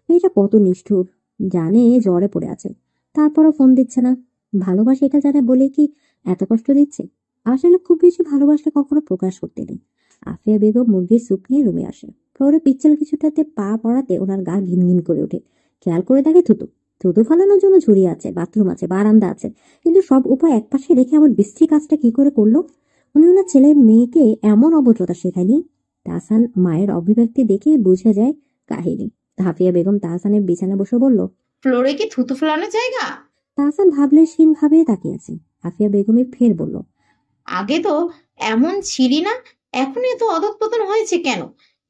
মেয়েটা কত নিষ্ঠুর, জানে জ্বরে পড়ে আছে, তারপরও ফোন দিচ্ছে না। ভালোবাসে এটা জানে বলে কি এত কষ্ট দিচ্ছে? আসলে খুব বেশি ভালোবাসলে কখনো প্রকাশ করতে নেই। আফিয়া বেগম মুরগির স্যুপ নিয়ে রুমে আসে। ফ্লোরে পিচ্ছিল কিছুটাতে পা পড়াতে ওনার গা ঘিন ঘিন করে ওঠে। খেয়াল করে দেখে থুতু। থুতু ফেলানোর জন্য ঝুড়ি আছে, বাথরুম আছে, বারান্দা আছে, কিন্তু সব উপায় একপাশে রেখে আমার বিশ্রী কাজটা কি করে করলো? উনি ওনার ছেলে মেয়েকে এমন অভদ্রতা শেখায়নি। তাহসান মায়ের অভিব্যক্তি দেখে বুঝে যায় কাহিনী। হাফিয়া বেগম তাহসানের বিছানায় বসে বলল, ফ্লোরে কি থুতু ফেলানোর জায়গা? তাহসান ভাবলেশহীন ভাবে তাকিয়ে আছে। হাফিয়া বেগমই ফের বলল, আগে তো এমন ছিলি না, এখন এত অধঃপতন হয়েছে কেন?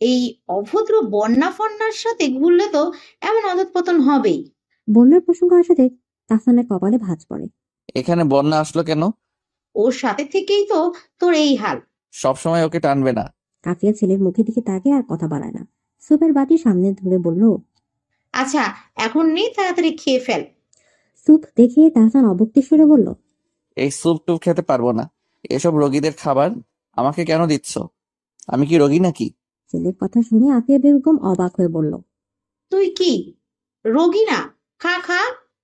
এই অভদ্র বন্যা ফন্যার সাথে ঘুরলে তো এমন অধঃপতন হবেই। বন্যার প্রসঙ্গ আসাতে তাহসানের কপালে ভাঁজ পড়ে। এখানে বন্যা আসলো কেন? ওর সাথে থেকেই তো তোর এই হাল। সবসময় ওকে টানবে না। কাফিয়া ছেলের মুখের দিকে তাকিয়ে আর কথা বাড়ায় না। সুপের বাটি সামনে ধরে বলল, আচ্ছা, এখন নেই, তাড়াতাড়ি খেয়ে ফেল। সুপ দেখে তাহসান অবক্তি সুরে বলল, এই স্যুপ টুপ খেতে পারবো না। এসব রোগীদের খাবার আমাকে কেন দিচ্ছ? আমি কি রোগী নাকি? ছেলের কথা শুনে আফিয়া বেগম অবাক হয়ে বলল, তুই কি রোগী না? খা খা।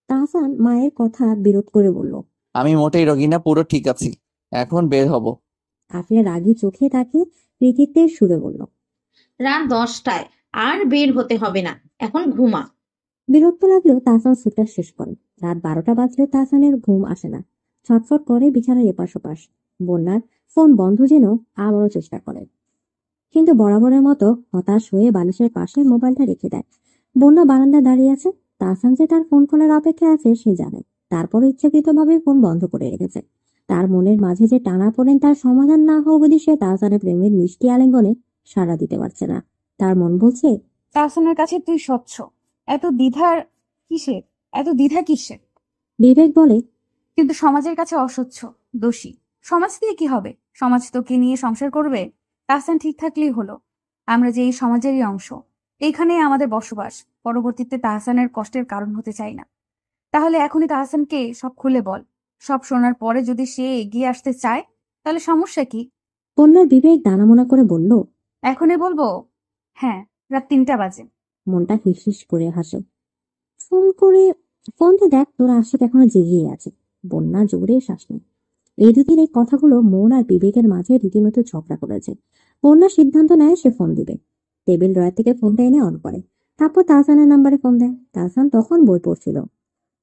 তাহসান মায়ের কথা বিরোধ করে বলল। আমি মোটেই রোগী না, পুরো ঠিক আছি। এখন বের হব। আফিয়া রাগী চোখে তাকে কৃতিত্বের সুরে বলল। রাত 10টায় আর বের হতে হবে না, এখন ঘুমা। বিরক্ত লাগলেও তাহসান সুপটা শেষ করে। রাত 12টা বাজলেও তাহসানের ঘুম আসে না। ছটফট করে বিছানার এপাশ ওপাশ। বন্যার ফোন বন্ধ যেন আবারও চেষ্টা করে, কিন্তু বরাবরের মতো হতাশ হয়ে বালিশের পাশে মোবাইলটা রেখে দেয়। বন্যা বারান্দায় দাঁড়িয়ে আছে। তাহসান যে তার ফোন কলের অপেক্ষায় আছে সে জানে, তারপরও ইচ্ছাকৃতভাবে ফোন বন্ধ করে রেখেছে। তার মনের মাঝে যে টানা পড়েন তার সমাধান না হওয়া অবধি সে তাহসানের প্রেমের মিষ্টি আলিঙ্গনে সাড়া দিতে পারছে না। তার মন বলছে, তাহসানের কাছে তুই স্বচ্ছ, এত দ্বিধার কিসের? এত দ্বিধা কিসের? বিবেক বলে, কিন্তু সমাজের কাছে অস্বচ্ছ, দোষী। সমাজ দিয়ে কি হবে? সমাজ তোকে নিয়ে সংসার করবে। তাহসান ঠিক থাকলেই হলো। আমরা যে এই সমাজেরই অংশ, এইখানেই আমাদের বসবাস। পরবর্তীতে তাহসানের কষ্টের কারণ হতে চাই না। তাহলে এখনই তাহসানকে সব খুলে বল। সব শোনার পরে যদি সে এগিয়ে আসতে চায়, তাহলে সমস্যা কি? বন্যার বিবেক দানামোনা করে বলল। এখনই বলবো? হ্যাঁ, রাত 3টা বাজে। মনটা হিসহিস করে হাসে। ফোন করে ফোনটা দেখ, তোর আশিক এখনো জেগেই আছে। বন্যা জোরে শ্বাস নেয়। এই দুদিন এই কথাগুলো মন আর বিবেকের মাঝে রীতিমতো ঝগড়া করেছে। বন্যা সিদ্ধান্ত নেয় সে ফোন দিবে। টেবিল ড্রয়ার থেকে ফোনটা এনে অন করে। তারপর তাহসানের নাম্বারে ফোন দেয়। তাহসান তখন বই পড়ছিল।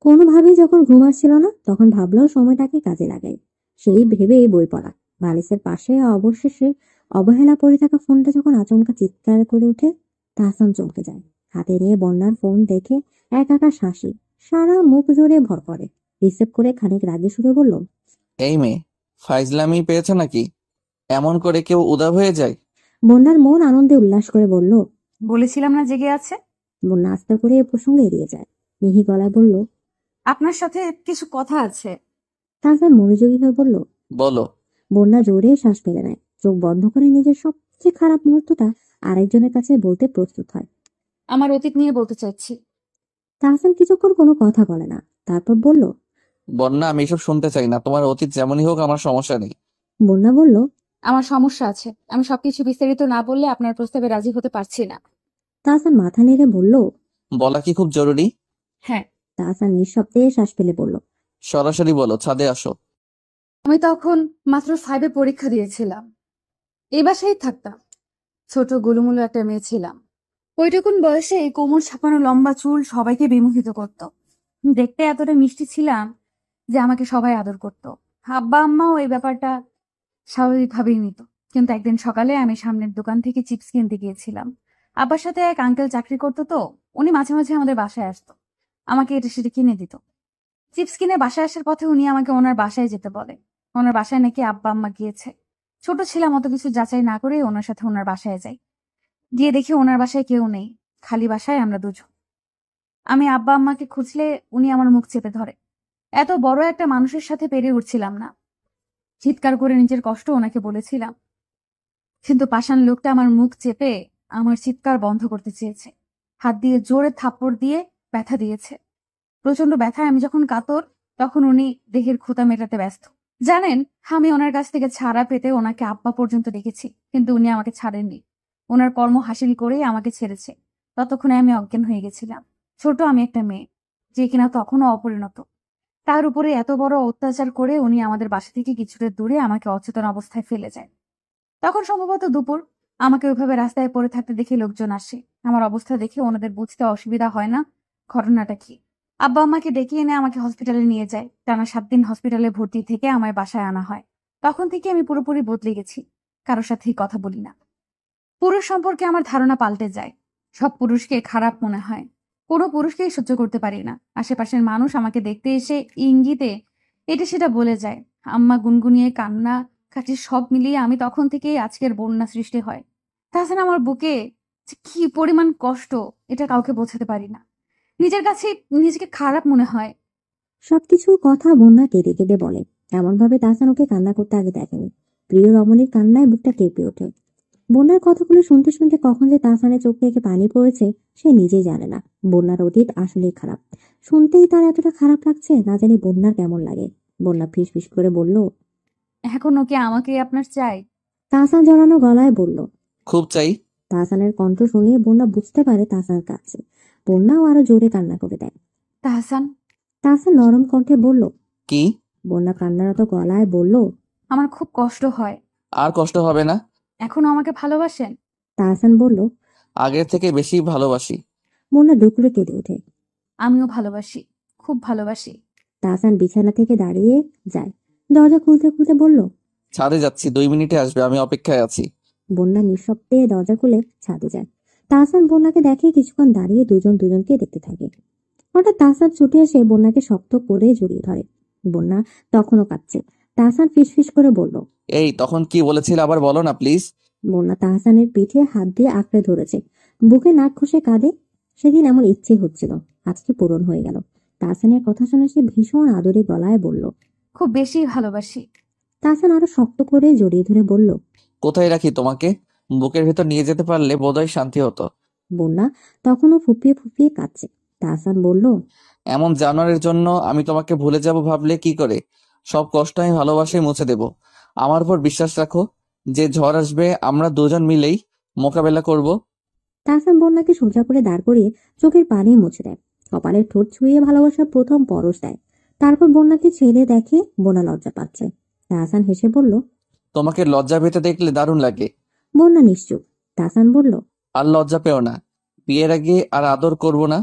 কোনোভাবেই যখন ঘুম আসছিল না তখন ভাবলো সময়টাকে কাজে লাগাই। সেই ভেবে বই পড়া। বালিশের পাশে অবশেষে অবহেলা পড়ে থাকা ফোনটা যখন আচমকা চিৎকার করে ওঠে, তাহসান চমকে যায়। হাতে নিয়ে বন্যার ফোন দেখে একাকার হাসি সারা মুখ জুড়ে ভর করে। রিসিভ করে খানিক রাগে সুরে বলল, এই মেয়ে, ফাইজলামি পেয়েছে নাকি? এমন করে কেউ উধাও হয়ে যায়? বন্যার মন আনন্দে উল্লাস করে বলল। বলেছিলাম না জেগে আছে। বন্যা আস্তে করে এ প্রসঙ্গে এড়িয়ে যায়। মিহি গলায় বলল, আপনার সাথে কিছু কথা আছে। তাহসান মনোযোগী হয়ে বলল। বলো। বন্যা জোরে শ্বাস ফেলে নেয়। চোখ বন্ধ করে নিজের সবচেয়ে খারাপ মুহূর্তটা আরেকজনের কাছে বলতে প্রস্তুত হয়। আমার অতীত নিয়ে বলতে চাইছি। তাহসান কিছুক্ষণ কোনো কথা বলে না, তারপর বলল। বন্যা, আমি এসব শুনতে চাই না। তোমার অতীত যেমনই হোক, আমার সমস্যা নেই। বন্যা বলল, আমার সমস্যা আছে। আমি সবকিছু বিস্তারিত না বললে আপনার প্রস্তাবে রাজি হতে পারছি না। তাহসান মাথা নেড়ে বলল। বলা কি খুব জরুরি? হ্যাঁ। তাহসান নিঃশব্দে শ্বাস ফেলে বলল, সরাসরি বলো, ছাদে আসো। আমি তখন মাত্র 5-এ পরীক্ষা দিয়েছিলাম। এই বাসায় থাকতাম। ছোট গোলুমুলু একটা মেয়ে ছিলাম। ওইটুকুন বয়সে কোমর ছাপানো লম্বা চুল সবাইকে বিমোহিত করত। দেখতে এতটা মিষ্টি ছিলাম যে আমাকে সবাই আদর করত। আব্বা আম্মাও এই ব্যাপারটা স্বাভাবিকভাবেই নিত। কিন্তু একদিন সকালে আমি সামনের দোকান থেকে চিপস কিনতে গিয়েছিলাম। আব্বার সাথে এক আঙ্কেল চাকরি করতো, তো উনি মাঝে মাঝে আমাদের বাসায় আসতো। আমাকে এটা সেটা কিনে দিত। চিপস কিনে বাসায় আসার পথে উনি আমাকে ওনার বাসায় যেতে বলে। ওনার বাসায় নাকি আব্বা আম্মা গিয়েছে। ছোট ছিলাম, অত কিছু যাচাই না করে ওনার সাথে ওনার বাসায় যাই। গিয়ে দেখি ওনার বাসায় কেউ নেই, খালি বাসায় আমরা দুজন। আমি আব্বা আম্মাকে খুঁজলে উনি আমার মুখ চেপে ধরে। এত বড় একটা মানুষের সাথে পেরে উঠছিলাম না। চিৎকার করে নিজের কষ্ট ওনাকে বলেছিলাম, কিন্তু পাষাণ লোকটা আমার মুখ চেপে আমার চিৎকার বন্ধ করতে চেয়েছে। হাত দিয়ে জোরে থাপ্পড় দিয়ে ব্যথা দিয়েছে। প্রচন্ড ব্যথায় আমি যখন কাতর, তখন উনি দেহের ক্ষুধা মেটাতে ব্যস্ত। জানেন, আমি ওনার কাছ থেকে ছাড়া পেতে ওনাকে আব্বা পর্যন্ত ডেকেছি, কিন্তু উনি আমাকে ছাড়েননি। ওনার কর্ম হাসিল করেই আমাকে ছেড়েছে। ততক্ষণে আমি অজ্ঞান হয়ে গেছিলাম। ছোট আমি একটা মেয়ে, যে কিনা তখনও অপরিণত। তার উপরে এত বড় অত্যাচার করে উনি আমাদের বাসা থেকে কিছুটা দূরে আমাকে অচেতন অবস্থায় ফেলে যায়। তখন সম্ভবত দুপুর। আমাকে ওইভাবে রাস্তায় পড়ে থাকতে দেখে লোকজন আসে। আমার অবস্থা দেখে ওনাদের বুঝতে অসুবিধা হয় না ঘটনাটা কি। আব্বা আমাকে ডেকে এনে আমাকে হসপিটালে নিয়ে যায়। টানা 7 দিন হসপিটালে ভর্তি থেকে আমায় বাসায় আনা হয়। তখন থেকে আমি পুরোপুরি বদলে গেছি। কারোর সাথেই কথা বলি না। পুরুষ সম্পর্কে আমার ধারণা পাল্টে যায়। সব পুরুষকে খারাপ মনে হয়। কোনো পুরুষকেই সহ্য করতে পারি না। আশেপাশের মানুষ আমাকে দেখতে এসে ইঙ্গিতে এটা সেটা বলে যায়। আম্মা গুনগুনিয়ে কান্না কাটি সব মিলিয়ে আমি তখন থেকেই আজকের বন্যা সৃষ্টি হয়। তাছাড়া আমার বুকে যে কি পরিমাণ কষ্ট, এটা কাউকে বোঝাতে পারি না। নিজের কাছে নিজেকে খারাপ মনে হয়। সবকিছুর কথা বন্যা কেঁদে কেঁদে বলে। এমন ভাবে তাহসান ওকে কান্না করতে আগে দেখেনি। প্রিয় রমণীর কান্নায় বুকটা কেঁপে ওঠে। বন্যার কথাগুলো শুনতে শুনতে কখন যে তাহসানের চোখ থেকে পানি পড়েছে সে নিজেই জানে না। বন্যার অতীত আসলেই খারাপ। শুনতেই তার এতটা খারাপ লাগছে, না জানি বন্যার কেমন লাগে। বন্যা ফিস ফিস করে বলল। এখনো কি আমাকে আপনার চাই? তাহসান জড়ানো গলায় বলল। খুব চাই। তাহসানের কণ্ঠ শুনিয়ে বন্যা বুঝতে পারে তাহসান কাছে। বন্যাও আরো জোরে কান্না করে দেয়। তাহসান, তাহসান নরম কণ্ঠে বলল। কি? বন্যা কান্নারত গলায় বলল। আমার খুব কষ্ট হয়। আর কষ্ট হবে না। এখনো আমাকে ভালোবাসেন? তাহসান বলল। আগের থেকে বেশি ভালোবাসি। বন্যা ডুকরে কেঁদে ওঠে। আমিও ভালোবাসি, খুব ভালোবাসি। তাহসান বিছানা থেকে দাঁড়িয়ে যায়। দরজা খুলতে খুলতে বলল। ছাদে যাচ্ছি, 2 মিনিটে আসবে, আমি অপেক্ষায় আছি। বন্যা নিঃশব্দে দরজা খুলে ছাদে যায়। তাহসান বন্যাকে দেখে কিছুক্ষণ দাঁড়িয়ে দুজন দুজনকে দেখতে থাকে। হঠাৎ তাহসান ছুটে এসে বন্যাকে শক্ত করে জড়িয়ে ধরে। বন্যা তখনও কাঁদছে। তাহসান ফিসফিস করে বলল। এই তখন কি বলেছিল আবার বলো না প্লিজ। বন্যা তাহসানের পিঠে হাত দিয়ে আঁকড়ে ধরেছে। বুকে নাক ঘষে কাঁদে। সেদিন এমন ইচ্ছে হচ্ছিল, আজকে পূরণ হয়ে গেল। তাহসানের কথা শুনে সে ভীষণ আদরে গলায় বলল। খুব বেশি ভালোবাসি। তাহসান আরো শক্ত করে জড়িয়ে ধরে বলল। কোথায় রাখি তোমাকে? বুকের ভেতর নিয়ে যেতে পারলে বোধহয় শান্তি হতো। বন্যা তখনও ফুপিয়ে ফুপিয়ে কাঁদছে। তাহসান বলল। এমন জানোয়ারের জন্য আমি তোমাকে ভুলে যাব ভাবলে কি করে? সব কষ্ট আমি ভালোবাসায় মুছে দেব। আমার উপর বিশ্বাস রাখো, যে ঝড় আসবে আমরা দুজন মিলেই মোকাবেলা করব। তাহসান বন্যাকে সোজা করে দাঁড় করিয়ে চোখের পানি মুছে দেয়। কপালের ঠোঁট ছুঁয়ে ভালোবাসার প্রথম পরশ দেয়। তারপর বন্যাকে ছেড়ে দেখে বন্যা লজ্জা পাচ্ছে। তাহসান হেসে বলল। তোমাকে লজ্জা পেতে দেখলে দারুণ লাগে। বন্যা নিশ্চুপ। তাহসান বলল। আর লজ্জা পেও না, বিয়ের আগে আর আদর করব না।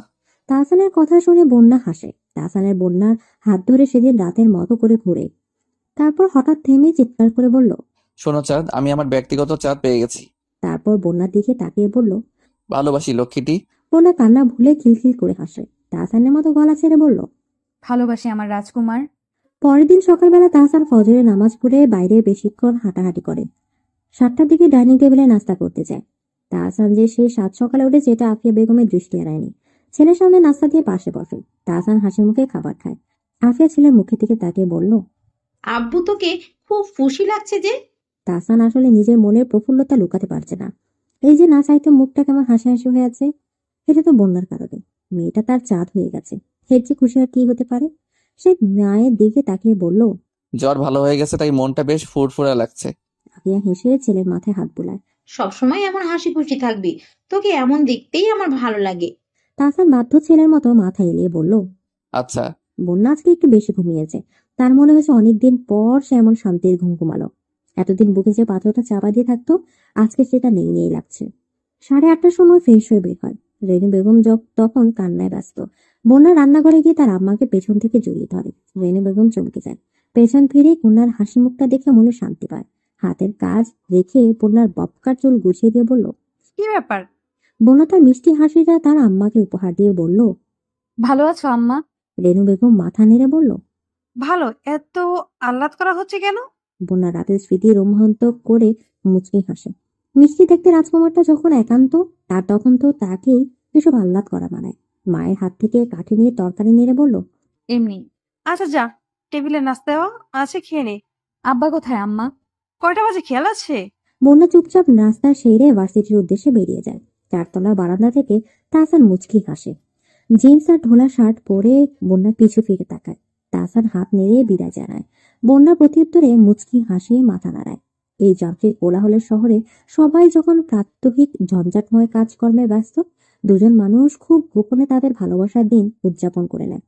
তাহসানের কথা শুনে বন্যা হাসে। তাহসানের বন্যার হাত ধরে সেদিন রাতের মতো করে ঘুরে। তারপর হঠাৎ থেমে চিৎকার করে বলল। শোনো চাঁদ, আমি আমার ব্যক্তিগত চাঁদ পেয়ে গেছি। তারপর বন্যার দিকে তাকিয়ে বলল। ভালোবাসি লক্ষ্মীটি। বন্যা কান্না ভুলে খিলখিল করে হাসে। তাহসানের মতো গলা ছেড়ে বলল। ভালোবাসি আমার রাজকুমার। পরের দিন সকালবেলা তাহসান ফজরের নামাজ পড়ে বাইরে বেশিক্ষণ হাঁটাহাঁটি করে। 7টার দিকে ডাইনিং টেবিলে নাস্তা করতে যায়। তাহসান যে সেই 7 সকালে উঠেছে এটা আফিয়া বেগমের দৃষ্টি এড়ায়নি। ছেলের সামনে নাস্তা দিয়ে পাশে বসে। তাহসান হাসি মুখে খাবার খায়। আফিয়া ছেলের মুখের দিকে তাকিয়ে বলল। আব্বু তোকে খুব খুশি লাগছে যে। তাহসান আসলে নিজের মনের প্রফুল্লতা লুকাতে পারছে না। এই যে না চাইতে মুখটা কেমন হাসি হাসি হয়ে আছে, এটা তো বন্যার কারণে। মেয়েটা তার চাঁদ হয়ে গেছে। এর চেয়ে খুশি আর কি হতে পারে? সে মায়ের দিকে তাকিয়ে বলল। জ্বর ভালো হয়ে গেছে তাই মনটা বেশ ফুরফুরা লাগছে। আফিয়া হেসে ছেলের মাথায় হাত বুলায়। সবসময় এমন হাসি খুশি থাকবি, তোকে এমন দেখতেই আমার ভালো লাগে। তাহসান বাধ্য ছেলের মতো মাথা এলিয়ে বলল। আচ্ছা। বন্যা আজকে একটু বেশি ঘুমিয়েছে। তার মনে হয়েছে অনেকদিন পর সে এমন শান্তির ঘুম ঘুমালো। এতদিন বুকে যে পাথরটা চাপা দিয়ে থাকতো, আজকে সেটা নেই নেই লাগছে। 8:30টার সময় ফ্রেশ হয়ে বের হয়। রেনু বেগম তখন কান্নায় ব্যস্ত। বন্যা রান্নাঘরে গিয়ে তার আম্মাকে পেছন থেকে জড়িয়ে ধরে। রেনু বেগম চমকে যায়। পেছন ফিরে কন্যার হাসি মুখটা দেখে মনে শান্তি পায়। হাতের কাজ রেখে বন্যার বপকার চুল গুছিয়ে দিয়ে বলল। কি ব্যাপার? বন্যা তার মিষ্টি হাসিটা তার আম্মাকে উপহার দিয়ে বলল। ভালো আছো আম্মা? রেনু বেগম মাথা নেড়ে বলল। ভালো। এত আহ্লাদ করা হচ্ছে কেন? বন্যা রাতের স্মৃতি রোমন্থক করে মুচকি হাসে। মিষ্টি দেখতে রাজকুমারটা যখন একান্ত, তার তখন তো তাকেই এসব আহ্লাদ করা মানায়। মায়ের হাত থেকে কাঠি নিয়ে তরকারি নেড়ে বলল। এমনি। আচ্ছা যা, টেবিলে নাস্তা আছে, খেয়ে নে। আব্বা কোথায় আম্মা? কয়টা বাজে খেয়াল আছে? বন্যা চুপচাপ নাস্তা সেরে ভার্সিটির উদ্দেশ্যে বেরিয়ে যায়। 4তলা বারান্দা থেকে তাহসান মুচকি হাসে। জিন্স আর ঢোলা শার্ট পরে বন্যা পিছু ফিরে তাকায়। তাহসান হাত নেড়ে বিদায় জানায়। বন্যা প্রত্যুত্তরে মুচকি হাসি মাথা নাড়ায়। এই যান্ত্রিক কোলাহলের শহরে সবাই যখন প্রাত্যহিক ঝঞ্ঝাটময় কাজকর্মে ব্যস্ত, দুজন মানুষ খুব গোপনে তাদের ভালোবাসার দিন উদযাপন করে নেয়।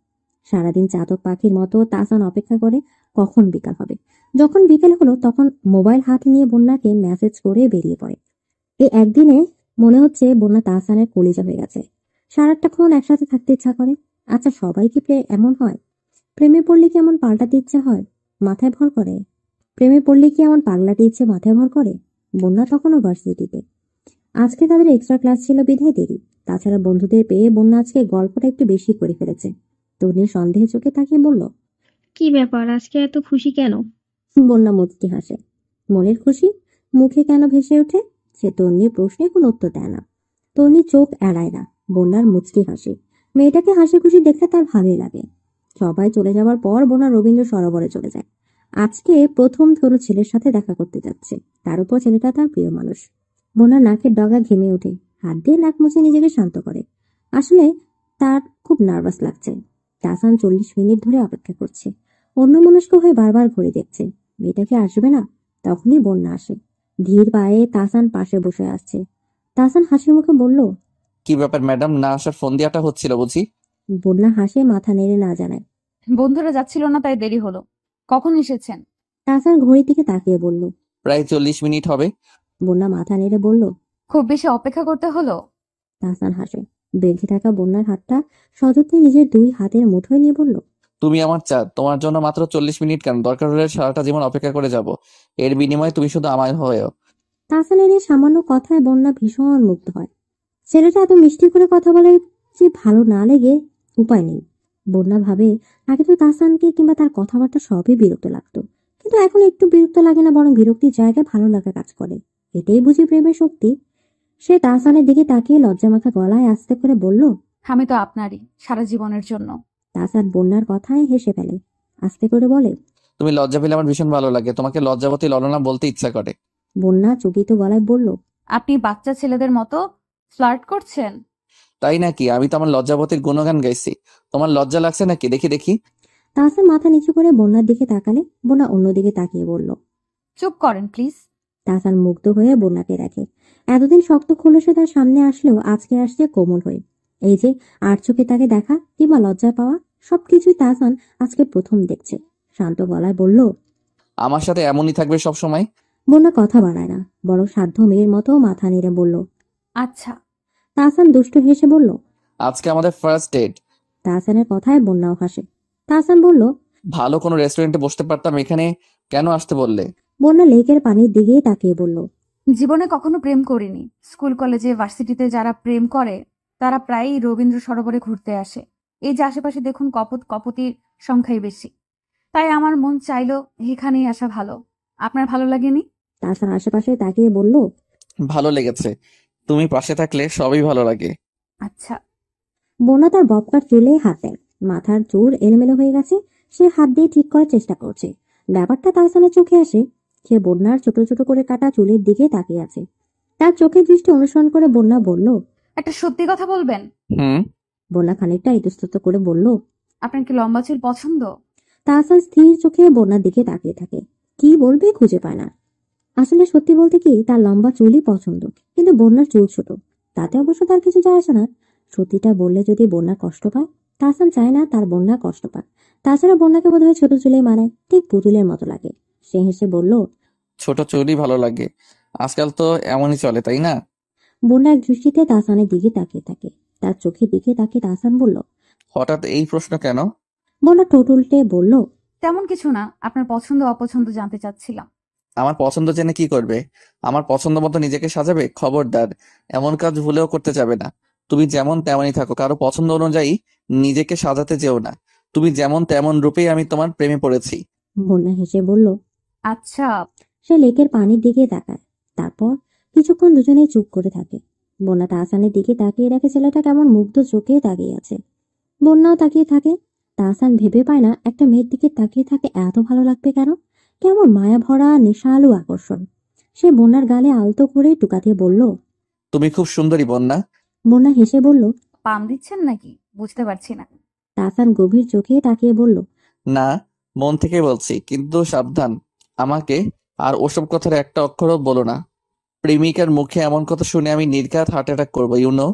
সারাদিন চাতক পাখির মতো তাহসান অপেক্ষা করে কখন বিকাল হবে। যখন বিকেল হলো তখন মোবাইল হাতে নিয়ে বন্যাকে মেসেজ করে বেরিয়ে পড়ে। এই একদিনে মনে হচ্ছে বন্যা তাহসানের কলিজা হয়ে গেছে। সারাটাক্ষণ একসাথে থাকতে ইচ্ছা করে। আচ্ছা, সবাই কি এমন হয়? প্রেমে পড়লে কি এমন পাল্টাতে ইচ্ছে হয়, মাথায় ভর করে? প্রেমে পড়লে কি এমন পাগলাটে ইচ্ছে মাথায় ভর করে? বন্যা তখনও ভার্সিটিতে। আজকে তাদের এক্সট্রা ক্লাস ছিল বিধায় দেরি। তাছাড়া বন্ধুদের পেয়ে বন্যা আজকে গল্পটা একটু বেশি করে ফেলেছে। তন্নি সন্দেহে চোখে তাকিয়ে বলল, কি ব্যাপার, আজকে এত খুশি কেন? বন্যা মুচকি হাসে। মনের খুশি মুখে কেন ভেসে ওঠে? সে তন্নির প্রশ্নে কোনো উত্তর দেয় না। তন্নি চোখ এড়ায় না। বন্যার মুচকি হাসি। মেয়েটাকে হাসি খুশি দেখলে তার ভালোই লাগে। সবাই চলে যাওয়ার পর বন্যা রবীন্দ্র সরোবরে চলে যায়। আজকে প্রথম কোনো ছেলের সাথে দেখা করতে যাচ্ছে, তার উপর ছেলেটা তার প্রিয় মানুষ। বন্যার নাকের ডগা ঘেমে ওঠে। হাত দিয়ে নাক মুছে নিজেকে শান্ত করে। আসলে তার খুব নার্ভাস লাগছে। তাহসান 40 মিনিট ধরে অপেক্ষা করছে। অন্যমনস্ক হয়ে বারবার ঘুরে দেখছে মেয়েটাকে আসবে না। তখনই বন্যা আসে। ধীর পায়ে তাহসান পাশে বসে আসছে। তাহসান হাসি মুখে বলল, কি ব্যাপার ম্যাডাম, না আসার ফোন দিয়াটা হচ্ছিল বুঝি? বন্যা হাসে মাথা নেড়ে না জানায়। বন্ধুরা যাচ্ছিল না তাই দেরি হলো। কখন এসেছেন? তাহসান ঘড়ির দিকে তাকিয়ে বলল। প্রায় 40 মিনিট হবে। বন্যা মাথা নেড়ে বলল। খুব বেশি অপেক্ষা করতে হলো? তাহসান হাসে। বেঁধে থাকা বন্যার হাতটা সযত্নে নিজের 2 হাতের মুঠোয় নিয়ে বলল, তুমি আমার চাঁদ, তোমার জন্য মাত্র 40 মিনিট কেন, দরকার হলে সারাটা জীবন অপেক্ষা করে যাব। এর বিনিময়ে তুমি শুধু আমার হয়েও। তাহসানের এই সামান্য কথায় বন্যা ভীষণ মুগ্ধ হয়। ছেলেটা এত মিষ্টি করে কথা বলে যে ভালো না লেগে উপায় নেই। বন্যা ভাবে আগে তো তাহসানকে কিংবা তার কথাবার্তা সবই বিরক্ত লাগতো, কিন্তু এখন একটু বিরক্ত লাগে না, বরং বিরক্তির জায়গায় ভালো লাগা কাজ করে। এটাই বুঝি প্রেমের শক্তি। সে তাহসানের দিকে তাকিয়ে লজ্জামাখা গলায় আস্তে করে বলল, আমি তো আপনারই সারা জীবনের জন্য। তাহসান বন্যার কথায় হেসে ফেলে। আস্তে করে বলে, তুমি লজ্জা পেলে আমার ভীষণ ভালো লাগে, তোমাকে লজ্জাবতী ললনা বলতে ইচ্ছা করে। বন্যা চকিত গলায় বলল, আপনি বাচ্চা ছেলেদের মতো ফ্লার্ট করছেন? তাই নাকি? আমি তো আমার লজ্জাবতীর গুণগান গাইছি। তোমার লজ্জা লাগছে নাকি? দেখি দেখি। তাহসান মাথা নিচু করে বন্যার দিকে তাকালে বন্যা অন্যদিকে তাকিয়ে বলল। চুপ করেন প্লিজ। তাহসান মুগ্ধ হয়ে বন্যাকে দেখে। এতদিন শক্ত খোলসে তার সামনে আসলেও আজকে আসছে কোমল হয়ে। এই যে আর চোখে তাকে দেখা কিংবা লজ্জা পাওয়া, সবকিছুই তাহসান আজকে প্রথম দেখছে। শান্ত গলায় বলল, আমার সাথে এমনই থাকবে সব সময়? বন্যা কথা বাড়ায় না, বরং সাধ্য মেয়ের মতো মাথা নেড়ে বলল। আচ্ছা। তাহসান দুষ্টু হেসে বলল, আজকে আমাদের ফার্স্ট ডেট। তাহসানের কথায় বন্যাও হাসে। তাহসান বলল, ভালো কোনো রেস্টুরেন্টে বসতে পারতাম, এখানে কেন আসতে বললে? বন্যা লেকের পানির দিকে তাকিয়ে বলল, জীবনে কখনো প্রেম করিনি। স্কুল কলেজে ভার্সিটিতে যারা প্রেম করে তারা প্রায়ই রবীন্দ্র সরোবরে ঘুরতে আসে। এই যে আশেপাশে দেখুন কপতির সংখ্যাই বেশি, তাই আমার মন চাইলো এখানেই আসা ভালো। আপনার ভালো লাগেনি? তাহসান আশেপাশে তাকিয়ে বলল, ভালো লেগেছে, তুমি পাশে থাকলে সবই ভালো লাগে। আচ্ছা। বন্যা তার ববকার চুলে হাত দেয়। মাথার চুল এলোমেলো হয়ে গেছে। সে হাত দিয়ে ঠিক করার চেষ্টা করছে। ব্যাপারটা তাহসানের চোখে আসে। সে বন্যার ছোট ছোট করে কাটা চুলের দিকে তাকিয়ে আছে। তার চোখের দৃষ্টি অনুসরণ করে বন্যা বলল, একটা সত্যি কথা বলবেন? হুম। বন্যা খানিকটা ইতস্তত করে বলল। আপনার কি লম্বা চুল পছন্দ? তাহসান স্থির চোখে বন্যার দিকে তাকিয়ে থাকে। কি বলবে খুঁজে পায় না। আসলে সত্যি বলতে কি, তার লম্বা চুলই পছন্দ, কিন্তু বন্যার চুল ছোট। তাতে অবশ্য তার কিছু যায় আসে না। সত্যিটা বললে যদি বন্যা কষ্ট পায়, তাহসান চায় না তার বন্যা কষ্ট পায়। তাছাড়া বন্যাকে বোধহয় ছোট চুলেই মানায়, ঠিক পুতুলের মতো লাগে। সে হেসে বলল, ছোট চুলই ভালো লাগে, আজকাল তো এমনই চলে তাই না? বন্যা এক দৃষ্টিতে তাহসানের দিকে তাকিয়ে থাকে। তার চোখের দিকে তাকিয়ে তাহসান বলল। হঠাৎ এই প্রশ্ন কেন? বন্যা ঠোঁট উল্টে বলল, তেমন কিছু না, আপনার পছন্দ অপছন্দ জানতে চাচ্ছিলাম। আমার পছন্দ জেনে কি করবে? আমার পছন্দ মতো নিজেকে সাজাবে? খবরদার, এমন কাজ ভুলেও করতে যাবে না। তুমি যেমন তেমনই থাকো, কারো পছন্দ অনুযায়ী নিজেকে সাজাতে যেও না। তুমি যেমন তেমন রূপেই আমি তোমার প্রেমে পড়েছি। বন্যা হেসে বলল। আচ্ছা। সে লেকের পানির দিকে তাকায়। তারপর কিছুক্ষণ দুজনেই চুপ করে থাকে। বন্যা তাহসানের দিকে তাকিয়ে দেখে ছেলেটা কেমন মুগ্ধ চোখে তাকিয়ে আছে। বন্যাও তাকিয়ে থাকে। তাহসান ভেবে পায় না একটা মেয়ের দিকে তাকিয়ে থাকে এত ভালো লাগবে কেন। কেমন মায়া ভরা নেশালু আকর্ষণ। সে বন্যার গালে আলতো করে টুকা দিয়ে বলল, তুমি খুব সুন্দরী বন্যা। বন্যা হেসে বলল। পাম দিচ্ছেন নাকি? বুঝতে পারছি না। তাহসান গভীর চোখে তাকিয়ে বলল, না, মন থেকে বলছি, কিন্তু সাবধান, আমাকে আর ওসব কথার একটা অক্ষরও বলো না। প্রেমিকার মুখে এমন কথা শুনে আমি নির্ঘাত হার্ট অ্যাটাক করবো, ইউ নো।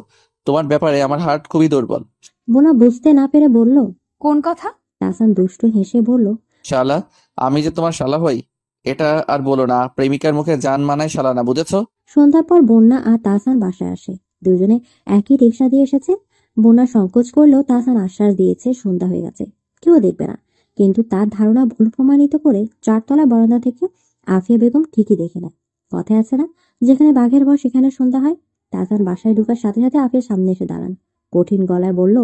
তোমার ব্যাপারে আমার হার্ট খুবই দুর্বল। বোনা বুঝতে না পেরে বলল। কোন কথা? তাহসান দুষ্টু হেসে বলল, শালা, আমি যে তোমার শালা হই এটা আর বলো না। প্রেমিকার মুখে জান মানায় শালা না, বুঝেছো? সন্ধ্যার পর বন্যা আর তাহসান বাসায় আসে। দুজনে একই রিকশা দিয়ে এসেছে। বন্যা সংকোচ করলেও তাহসান আশ্বাস দিয়েছে সন্ধ্যা হয়ে গেছে, কেউ দেখবে না। কিন্তু তার ধারণা ভুল প্রমাণিত করে চারতলা বারান্দা থেকে আফিয়া বেগম ঠিকই দেখে নেয়। কথায় আছে না, যেখানে বাঘের ভয় সেখানে সন্ধ্যা হয়। তাহসান বাসায় ঢোকার সাথে সাথে আফিয়ার সামনে এসে দাঁড়ান। কঠিন গলায় বলল।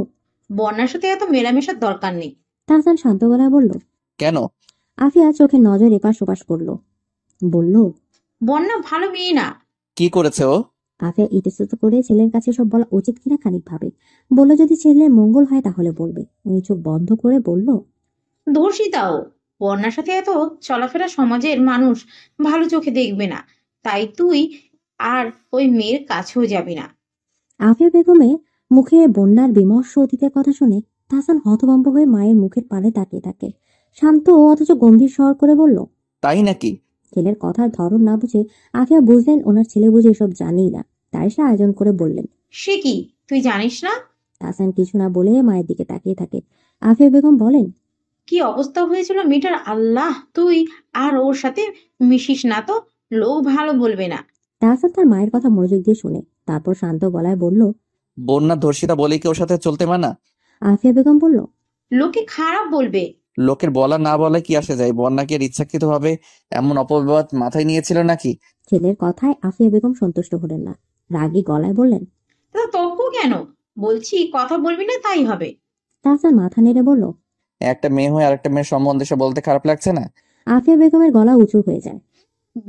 বন্যার সাথে এত মেলামেশার দরকার নেই। তাহসান শান্ত গলায় বলল। কেন? আফিয়া চোখে নজর এপাশ ওপাশ করলো, বলল, বন্যা ভালো মেয়ে না। কি করেছে ও? আফিয়া ইতস্তত করে ছেলের কাছে সব বলা উচিত কিনা খানিক ভাবে বলল, যদি ছেলের মঙ্গল হয় তাহলে বলবে। উনি চোখ বন্ধ করে বলল, ধর্ষিতাও। বন্যার সাথে এত চলাফেরা সমাজের মানুষ ভালো চোখে দেখবে না, তাই তুই আর ওই মেয়ের কাছেও যাবি না। আফিয়া বেগমের মুখে বন্যার বিমর্ষ অতীতের কথা শুনে তাহসান হতভম্ব হয়ে মায়ের মুখের পানে তাকিয়ে থাকে। শান্ত অথচ গম্ভীর স্বর করে বলল, তাই নাকি? ছেলের কথার ধরন না বুঝে আফিয়া বুঝলেন ওনার ছেলে বুঝে এসব জানেই না। তাই সে আয়োজন করে বললেন, সে কি, তুই জানিস না? তাহসান কিছু না বলে মায়ের দিকে তাকিয়ে থাকে। আফিয়া বেগম বলেন, কি অবস্থা হয়েছিল মেয়েটার, আল্লাহ! তুই আর ওর সাথে মিশিস না তো, লোক ভালো বলবে না। তাহসান তার মায়ের কথা মনোযোগ দিয়ে শুনে তারপর শান্ত গলায় বলল। বন্যা ধর্ষিতা বলে কি ওর সাথে চলতে মানা? আফিয়া বেগম বলল, লোকে খারাপ বলবে। লোকের বলা না বলা কি আসে যায়? বন্যা কি আর ইচ্ছাকৃত ভাবে এমন অপবাদ মাথায় নিয়েছিল নাকি? ছেলের কথায় আফিয়া বেগম সন্তুষ্ট হলেন না, রাগী গলায় বললেন, তা তর্ক কেন? বলছি কথা বলবি না তাই হবে। তাহসান মাথা নেড়ে বলল। একটা মেয়ে হয়ে আরেকটা মেয়ের সম্বন্ধে সব বলতে খারাপ লাগছে না? আফিয়া বেগমের গলা উঁচু হয়ে যায়।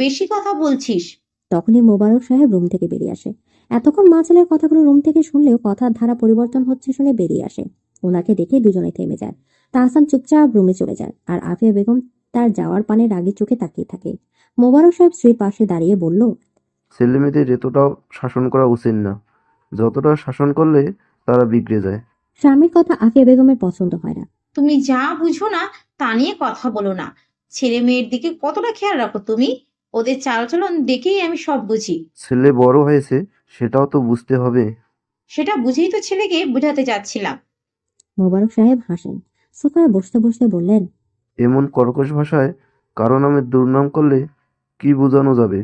বেশি কথা বলছিস। তখনই মোবারক সাহেব রুম থেকে বেরিয়ে আসে। এতক্ষণ মা ছেলের কথাগুলো রুম থেকে শুনলেও কথার ধারা পরিবর্তন হচ্ছে শুনে বেরিয়ে আসে। ওনাকে দেখে দুজনে থেমে যায়। তাহসান চুপচাপ রুমে চলে যায় আর আফিয়া বেগম তার যাওয়ার পানে রাগী চোখে তাকিয়ে থাকে। মোবারক সাহেব স্ত্রীর পাশে দাঁড়িয়ে বলল, ছেলে মেয়েদের এতটাও শাসন করা উচিত না, যতটা শাসন করলে তারা বিগড়ে যায়। স্বামীর কথা আফিয়া বেগমের পছন্দ হয় না। তুমি যা বুঝো না তা নিয়ে কথা বলো না। ছেলে মেয়ের দিকে কতটা খেয়াল রাখো তুমি, ওদের চালচলন দেখেই আমি সব বুঝি। ছেলে বড় হয়েছে সেটাও তো বুঝতে হবে। সেটা বুঝেই তো ছেলেকে বোঝাতে যাচ্ছিলাম। মোবারক সাহেব হাসেন। সোফায় বসতে বসতে বললেন, এমন কর্কশ ভাষায় কারো নামে দুর্নাম করলে কি বোঝানো যাবে?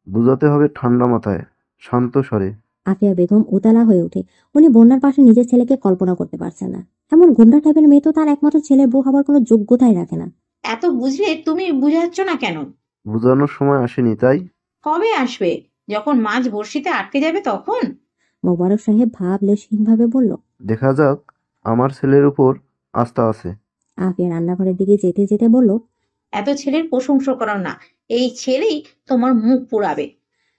বোঝাতে হবে ঠান্ডা মাথায়, শান্ত স্বরে। আফিয়া বেগম উতালা হয়ে ওঠে। উনি বন্যার পাশে নিজের ছেলেকে কল্পনা করতে পারছেন না। এমন গুন্ডা টাইপের মেয়ে তো তার একমাত্র ছেলের বউ হবার কোনো যোগ্যতাই রাখে না। এত বুঝলে তুমি বুঝাচ্ছ না কেন? বোঝানোর সময় আসেনি তাই। কবে আসবে? যখন মাছ বড়শিতে আটকে যাবে তখন। মোবারক সাহেব ভাবলেশহীন ভাবে বলল। দেখা যাক, আমার ছেলের উপর আস্থা আছে। আফিয়া রান্নাঘরের দিকে যেতে যেতে বলল, এত ছেলের প্রশংসা করো না, এই ছেলেই তোমার মুখ পোড়াবে।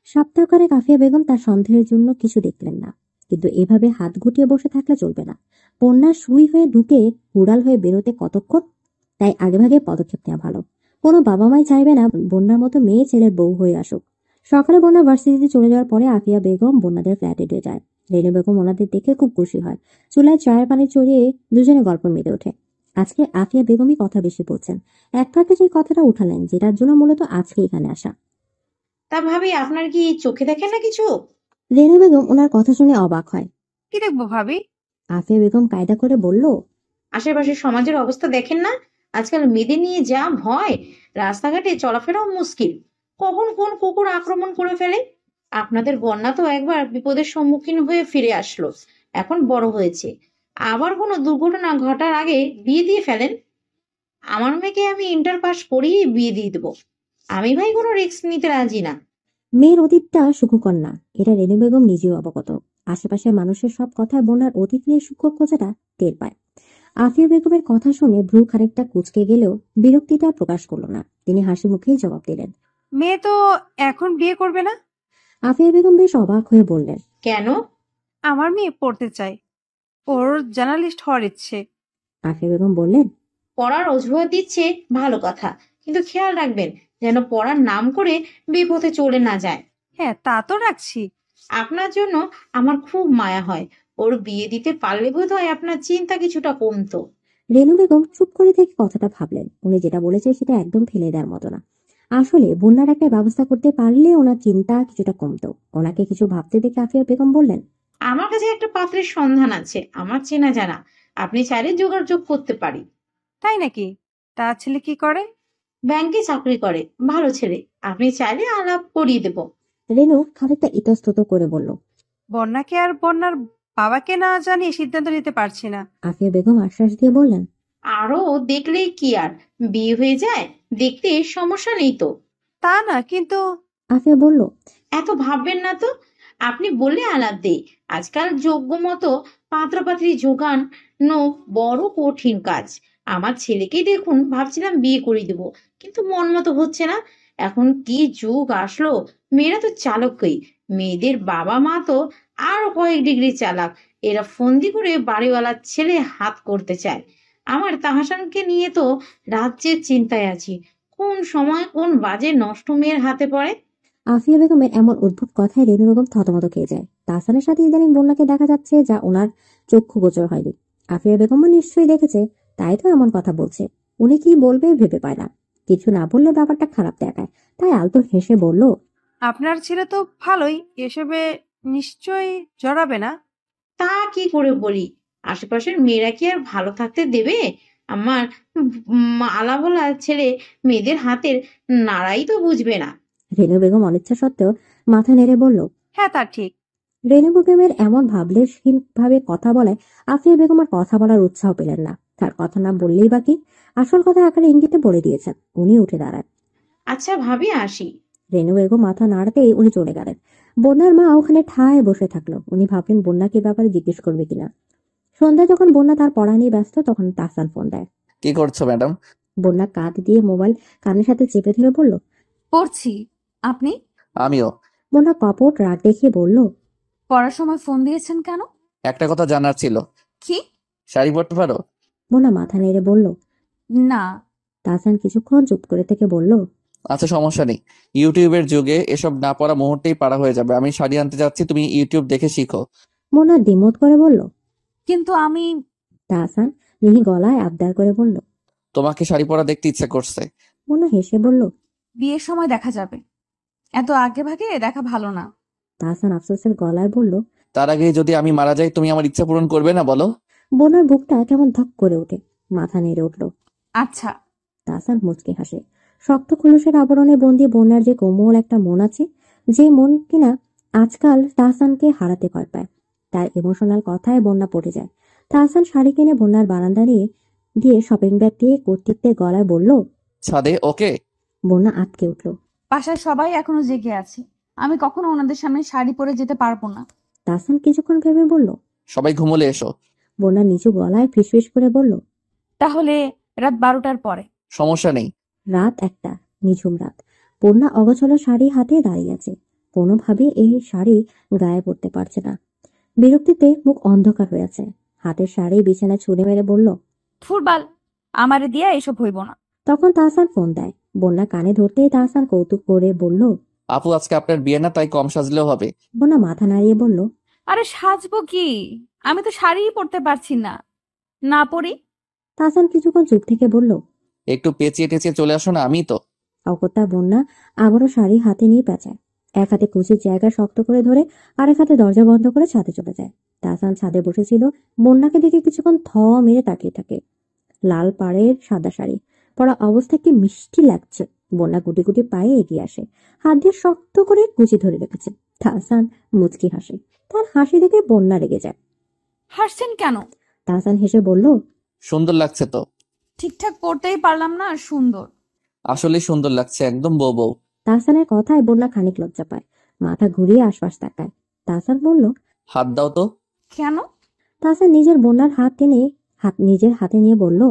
সপ্তাহখানেক আফিয়া বেগম তার সন্দেহের জন্য কিছু দেখলেন না। কিন্তু এভাবে হাত গুটিয়ে বসে থাকলে চলবে না। বন্যার সুই হয়ে ঢুকে উড়াল হয়ে বেরোতে কতক্ষণ? তাই আগেভাগে পদক্ষেপ নেওয়া ভালো। কোনো বাবা মাই চাইবে না বন্যার মতো মেয়ে ছেলের বউ হয়ে আসুক। সকালে বন্যা ভার্সিটিতে চলে যাওয়ার পরে আফিয়া বেগম বন্যাদের ফ্ল্যাটে দিয়ে যায়। রেনু বেগম ওনাদের দেখে খুব খুশি হয়। চুলায় চায়ের পানি চড়িয়ে দুজনে গল্প মেতে ওঠে। আজকে আফিয়া বেগমই কথা বেশি বলছেন। এক ফাঁকে সেই কথাটা উঠালেন যেটার জন্য মূলত আজকে এখানে আসা। তা ভাবি, আপনার কি চোখে দেখেন না কিছু? রেনু বেগম ওনার কথা শুনে অবাক হয়। কি দেখবো ভাবি? আফিয়া বেগম কায়দা করে বলল, আশেপাশের সমাজের অবস্থা দেখেন না? আজকাল মেয়েদের নিয়ে যা ভয়, রাস্তাঘাটে চলাফেরাও মুশকিল। কখন কোন কুকুর আক্রমণ করে ফেলে। আপনাদের বন্যা তো একবার বিপদের সম্মুখীন হয়ে ফিরে আসলো, এখন বড় হয়েছে, আবার কোনো দুর্ঘটনা ঘটার আগে বিয়ে দিয়ে ফেলেন। আমার মেয়েকে আমি ইন্টার পাস করিয়ে বিয়ে দিয়ে দেবো। আমি ভাই কোনো রিস্ক নিতে রাজি না। মেয়ের অতীতটা সুখকর না, এটা রেনু বেগম নিজেও অবগত। আশেপাশের মানুষের সব কথায় বোনার অতীত নিয়ে সূক্ষ্ম খোঁজাটা টের পায়। আফিয়া বেগমের কথা শুনে ভ্রু খানিকটা কুঁচকে গেলেও বিরক্তিটা প্রকাশ করলো না। তিনি হাসি মুখেই জবাব দিলেন, মেয়ে তো এখন বিয়ে করবে না। আফিয়া বেগম বেশ অবাক হয়ে বললেন, কেন? আমার মেয়ে পড়তে চায়, ওর জার্নালিস্ট হওয়ার ইচ্ছে। আফিয়া বেগম বললেন, পড়ার অজুহাত দিচ্ছে ভালো কথা, কিন্তু খেয়াল রাখবেন যেন পড়ার নাম করে বিপথে চলে না যায়। হ্যাঁ, তা তো রাখছি। আপনার জন্য আমার খুব মায়া হয়। ওর বিয়ে দিতে পারলে বোধ হয় আপনার চিন্তা কিছুটা কমতো। রেনু বেগম চুপ করে থেকে কথাটা ভাবলেন। উনি যেটা বলেছে সেটা একদম ফেলে দেওয়ার মতো না। আসলে বন্যার একটা ব্যবস্থা করতে পারলে ওনার চিন্তা কিছুটা কমতো। ওনাকে কিছু ভাবতে দেখে আফিয়া বেগম বললেন, আমার কাছে একটা পাত্রের সন্ধান আছে, আমার চেনা জানা। আপনি চাইলে যোগাযোগ করতে পারি। তাই নাকি? তার ছেলে কি করে? ব্যাংকে চাকরি করে, ভালো ছেলে। আপনি চাইলে আলাপ করিয়ে দেব। রেনু খানিকটা ইতস্তত করে বলল। বন্যাকে আর বন্যার বাবাকে না জানিয়ে সিদ্ধান্ত নিতে পারছি না। আফিয়া বেগম আশ্বাস দিয়ে বললেন, আরো দেখলেই কি আর বিয়ে হয়ে যায়? দেখতে সমস্যা নেই তো। তা না, কিন্তু আফিয়া বলল, এত ভাববেন না তো। আপনি বললে আলাপ দেই। আজকাল যোগ্য মতো পাত্রপাত্রী জোগানো বড় কঠিন কাজ। আমার ছেলেকেই দেখুন, ভাবছিলাম বিয়ে করে দেব, কিন্তু মন মতো হচ্ছে না। এখন কি যুগ আসলো, মেয়েরা তো চালাকই। মেয়েদের বাবা মা তো আরো কয়েক ডিগ্রি চালাক। এরা ফন্দি করে বাড়িওয়ালার ছেলে হাত করতে চায়। আমার তাহসানকে নিয়ে তো রাজ্যের চিন্তায় আছি, কোন সময় কোন বাজে নষ্ট মেয়ের হাতে পড়ে। আফিয়া বেগমের এমন অদ্ভুত কথায় রেনু বেগম থতমত খেয়ে যায়। তাহসানের সাথে ইদানিং বন্যাকে দেখা যাচ্ছে, যা ওনার চক্ষু গোচর হয়নি। আফিয়া বেগমও নিশ্চয়ই দেখেছে, তাই তো এমন কথা বলছে। উনি কি বলবে ভেবে পায় না। কিছু না বললে ব্যাপারটা খারাপ দেখায়, তাই আলতো হেসে বলল, আপনার ছেলে তো ভালোই, এসবে নিশ্চয়ই জড়াবে না। তা কি করে বলি? আশেপাশের মেয়েরা কি আর ভালো থাকতে দেবে? আমার আলাভোলা ছেলে মেয়েদের হাতের নাড়াই তো বুঝবে না। রেনু বেগম অনিচ্ছা সত্ত্বেও মাথা নেড়ে বলল। হ্যাঁ, তা ঠিক। রেনু বেগমের এমন ভাবলেশহীন ভাবে কথা বলায় আফিয়া বেগম আর কথা বলার উৎসাহ পেলেন না। তার কথা না বললেই বাকি, আসল কথা আকারে ইঙ্গিতে বলে দিয়েছেন। উনি উঠে দাঁড়ান। আচ্ছা ভাবি, আসি। রেনু বেগম মাথা নাড়াতেই উনি চলে গেলেন। বন্যার মা ওখানে ঠায় বসে থাকলো। উনি ভাবলেন বন্যাকে ব্যাপারে জিজ্ঞেস করবে কিনা। সন্ধ্যায় যখন বন্যা তার পড়া নিয়ে ব্যস্ত, তখন তাহসান ফোন দেয়। কি করছো ম্যাডাম? বন্যা কাঁধ দিয়ে মোবাইল কানের সাথে চেপে ধরে বলল, পড়ছি। আপনি? আমিও। বন্যা কপট রাগ দেখিয়ে বলল, পড়ার সময় ফোন দিয়েছেন কেন? একটা কথা জানার ছিল। কি? শাড়ি পরতে পারো? বন্যা মাথা নেড়ে বলল, না। তাহসান কিছুক্ষণ চুপ করে থেকে বলল, আচ্ছা, সমস্যা নেই। ইউটিউবের যুগে এসব না পড়া মুহূর্তেই পারা হয়ে যাবে। আমি শাড়ি আনতে যাচ্ছি, তুমি ইউটিউব দেখে শিখো। বন্যা দ্বিমত করে বলল। কিন্তু আমি। তাহসান মিহি গলায় আবদার করে বলল। তোমাকে শাড়ি পরা দেখতে ইচ্ছে করছে। বন্যা হেসে বলল, বিয়ের সময় দেখা যাবে, এত আগে ভাগে দেখা ভালো না। তাহসান আফসোসের গলায় বলল। তার আগে যদি আমি মারা যাই, তুমি আমার ইচ্ছা পূরণ করবে না বলো? বন্যার বুকটা কেমন ধক করে ওঠে, মাথা নেড়ে উঠল। আচ্ছা। তাহসান মুচকে হাসে। শক্ত খোলসের আবরণে বন্দি বন্যার যে কোমল একটা মন আছে, যে মন কিনা আজকাল তাহসানকে হারাতে ভয় পায়। তার ইমোশনাল কথায় বন্যা পড়ে যায়। তাহসান শাড়ি কিনে বন্যার বারান্দা দিয়ে শপিং ব্যাগ দিয়ে কর্তৃত্বের গলায় বলল। ছাদে? ওকে। বন্যা আটকে উঠল। বাসার সবাই এখনো জেগে আছে, আমি কখনো ওনাদের সামনে শাড়ি পরে যেতে পারবো না। তাহসান কিছুক্ষণ ভেবে বলল। সবাই ঘুমোলে এসো। বন্যা নিচু গলায় ফিসফিস করে বলল, তাহলে রাত 12টার পরে। সমস্যা নেই। রাত 1টা, নিঝুম রাত। বন্যা অগোছালো শাড়ি হাতে দাঁড়িয়ে আছে। কোনোভাবে এই শাড়ি গায়ে পড়তে পারছে না। বিরক্তিতে মুখ অন্ধকার হয়ে আছে। হাতের শাড়ি বিছানায় ছুঁড়ে মেরে বলল, ফুরবাল, আমারে দিয়া এসব হইব না। তখন তাহসান ফোন দেয়। বন্যা কানে ধরতেই তাহসান কৌতুক করে বলল, আপু, আজকে আপনার বিয়ে না, তাই কম সাজলেও হবে। বন্যা মাথা নাড়িয়ে বলল, আরে সাজবো কি, আমি তো শাড়িই পরতে পারছি না, না পরি। তাহসান কিছুক্ষণ চুপ থেকে বলল, একটু পেঁচিয়ে টেঁচিয়ে চলে আসো না, আমি তো। অগত্যা বন্যা আবারও শাড়ি হাতে নিয়ে পেঁচায়। এক হাতে কুচির জায়গা শক্ত করে ধরে আরেক হাতে দরজা বন্ধ করে ছাদে চলে যায়। তাহসান ছাদে বসেছিল, বন্যাকে দেখে কিছুক্ষণ মেরে তাকিয়ে থাকে। লাল পাড়ের সাদা শাড়ি পরা অবস্থায় কি মিষ্টি লাগছে। বন্যা গুটি গুটি পায়ে এগিয়ে আসে, হাত দিয়ে শক্ত করে কুচি ধরে রেখেছে। তাহসান মুচকি হাসে। তার হাসি দেখে বন্যা রেগে যায়। হাসছেন কেন? তাহসান হেসে বলল, সুন্দর লাগছে তো। ঠিকঠাক পরতেই পারলাম না আর সুন্দর। আসলে সুন্দর লাগছে, একদম বউ বউ। তাহসানের কথায় বন্যা খানিক লজ্জা পায়, মাথা ঘুরিয়ে আশপাশ তাকায়। তাহসান বলল, হাত দাও তো। কেন? তাহসান নিজের বন্যার হাত টেনে নিজের হাতে নিয়ে বলল।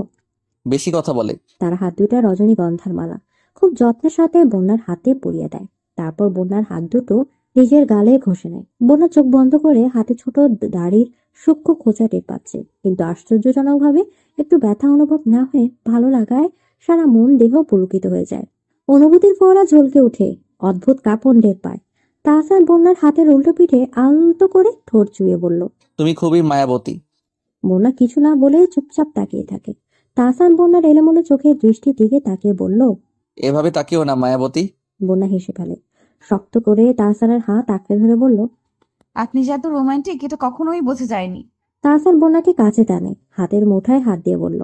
বেশি কথা বলে। তার হাত দুটা রজনীগন্ধার মালা খুব যত্নের সাথে বন্যার হাতে পরিয়ে দেয়। তারপর বন্যার হাত দুটো নিজের গালে ঘষে নেয়। বন্যা চোখ বন্ধ করে হাতে ছোট দাড়ির সূক্ষ্ম খোঁচা টের পাচ্ছে, কিন্তু আশ্চর্যজনক ভাবে একটু ব্যথা অনুভব না হয়ে ভালো লাগায় সারা মন দেহ পুলকিত হয়ে যায়। অনুভূতির ফোয়ারা ঝলকে উঠে, অদ্ভুত কাঁপন টের পায়। তাহসান বন্যার হাতের উল্টো পিঠে আলতো করে ঠোঁট চুইয়ে বলল, তুমি খুবই মায়াবতী। বন্যা কিছু না বলে চুপচাপ তাকিয়ে থাকে। তাহসান বন্যার এলোমেলো চোখের দৃষ্টির দিকে তাকিয়ে বলল, এভাবে তাকিও না মায়াবতী। বন্যা হেসে ফেলে। শক্ত করে তাহসানের হাত আঁকড়ে ধরে বলল, আপনি যে এত রোমান্টিক এটা কখনোই বোঝা যায়নি। তাহসান বন্যাকে কাছে টানে, হাতের মুঠায় হাত দিয়ে বলল,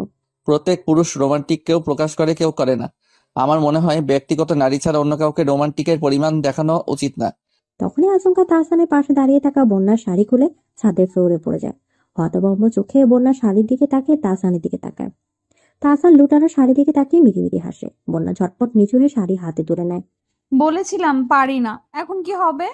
প্রত্যেক পুরুষ রোমান্টিক কেউ প্রকাশ করে, কেউ করে না। আমার মনে হয় ব্যক্তিগত নারী ছাড়া অন্য কাউকে রোমান্টিকের পরিমাণ দেখানো উচিত না। তখনই আচমকা তাহসানের পাশে দাঁড়িয়ে থাকা বন্যার শাড়ি খুলে ছাদের ফ্লোরে পড়ে যায়। হতভম্ব চোখে বন্যার শাড়ির দিকে তাকিয়ে তাহসানের দিকে তাকায়। তাহসান লুটানো শাড়ির দিকে তাকিয়ে মিটিমিটি হাসে। বন্যা ঝটপট নিচু হয়ে শাড়ি হাতে তুলে নেয়। বলেছিলাম পারি না, এখন কি হবে?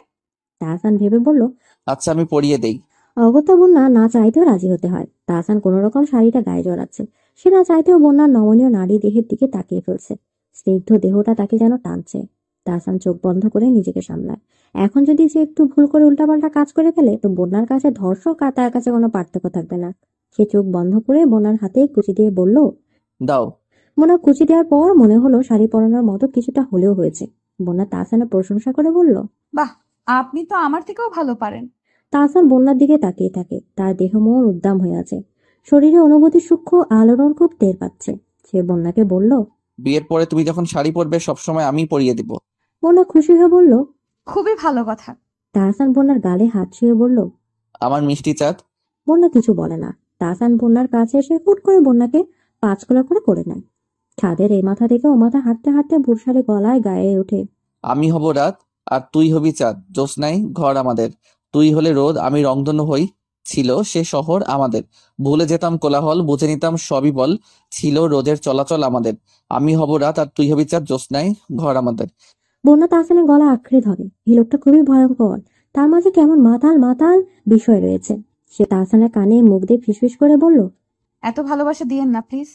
তাহসান ভেবে বলল, আচ্ছা, আমি পরিয়ে দেই। অগত্যা বন্যা না চাইতেও রাজি হতে হয়। তাহসান কোন রকম শাড়িটা গায়ে জড়াচ্ছে। সে না চাইতেও বন্যার নমনীয় নারী দেহের দিকে তাকিয়ে ফেলছে। স্নিগ্ধ দেহটা তাকে যেন টানছে। তাহসান চোখ বন্ধ করে নিজেকে সামলায়। এখন যদি সে একটু ভুল করে উল্টাপাল্টা কাজ করে ফেলে তো বন্যার কাছে ধর্ষক আর তার কাছে কোনো পার্থক্য থাকবে না। সে চোখ বন্ধ করে বন্যার হাতে কুচি দিয়ে বলল, দাও। বন্যা কুচি দেওয়ার পর মনে হলো শাড়ি পরানোর মতো কিছুটা হলেও হয়েছে। বন্যা তাহসানের প্রশংসা করে বলল, বাহ, আপনি তো আমার থেকেও ভালো পারেন। তাহসান বন্যার দিকে তাকিয়ে থাকে। তার দেহ মন উদ্দাম হয়ে আছে। শরীরে অনুভূতি সূক্ষ্ম আলোড়ন খুব টের পাচ্ছে। সে বন্যাকে বলল, বিয়ের পরে তুমি যখন শাড়ি পরবে সবসময় আমি পরিয়ে দিব। বন্যা খুশি হয়ে বলল। খুবই ভালো কথা। তাহসান বন্যার গালে হাত ছুঁয়ে বলল, আমার মিষ্টি চাঁদ। বন্যা কিছু বলে না। তাহসান বন্যার কাছে এসে হুট করে বন্যাকে পাঁচকোলা করে নেয়। ছাদের এই মাথা থেকে ও মাথা হাঁটতে হাঁটতে ভুরসালি গলায় গায়ে ওঠে, আমি হব রাত আর তুই হবি চাঁদ। জ্যোৎস্নায় ঘর আমাদের, তুই হলে রোদ, আমি রংধনু হই। ছিল সে শহর আমাদের, ভুলে যেতাম কোলাহল, বুঝে নিতাম সবই বল। ছিল রোদের চলাচল আমাদের, আমি হব রাত আর তুই হবি চাঁদ। জ্যোৎস্নায় ঘর আমাদের। বন্যা তাহসানের গলা আঁকড়ে ধরে। এই লোকটা খুবই ভয়ঙ্কর। তার মাঝে কেমন মাতাল মাতাল বিষয় রয়েছে। সে তাহসানের কানে মুখ দিয়ে ফিসফিস করে বলল, এত ভালোবাসা দিয়েন না প্লিজ,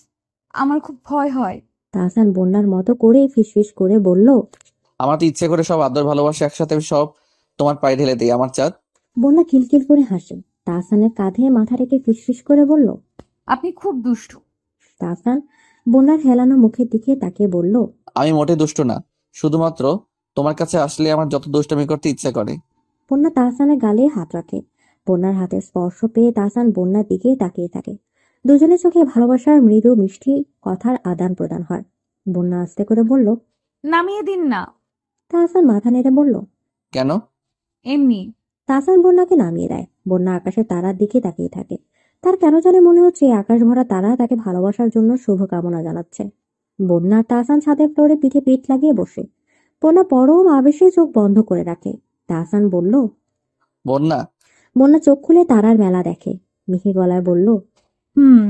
আমার খুব ভয় হয়। তাহসান বন্যার মতো করে ফিসফিস করে বলল, আমার তো ইচ্ছে করে সব আদর ভালোবাসা একসাথে সব তোমার পায়ে ঢেলে দিই আমার চাঁদ। বন্যা কিলকিল করে হাসে। তাহসানের কাঁধে মাথা রেখে ফিসফিস করে বলল, আপনি খুব দুষ্টু। তাহসান বন্যার হেলানো মুখের দিকে তাকিয়ে বলল, আমি মোটে দুষ্ট না, শুধুমাত্র তোমার কাছে আসলে আমার যত দুষ্টামি করতে ইচ্ছা করে। বন্যা তাহসানের গালে হাত রাখে। বন্যার হাতের স্পর্শ পেয়ে তাহসান বন্যার দিকে তাকিয়ে থাকে। দুজনের চোখে ভালোবাসার মৃদু মিষ্টি কথার আদান প্রদান হয়। বন্যা আস্তে করে বলল, নামিয়ে দিন না। তাহসান মাথা নেড়ে বলল, কেন? এমনি। তাহসান বন্যাকে নামিয়ে দেয়। বন্যা আকাশে তারার দিকে তাকিয়ে থাকে। তার কেন জানি মনে হচ্ছে এই আকাশ ভরা তারা তাকে ভালোবাসার জন্য শুভকামনা জানাচ্ছে। বন্যা আর তাহসান ছাদের ফ্লোরে পিঠে পিঠ লাগিয়ে বসে। বন্যা পরম আবেশে চোখ বন্ধ করে রাখে। তাহসান বলল, বন্যা, বন্যা চোখ খুলে তারার মেলা দেখে। মিহি গলায় বলল, হুম।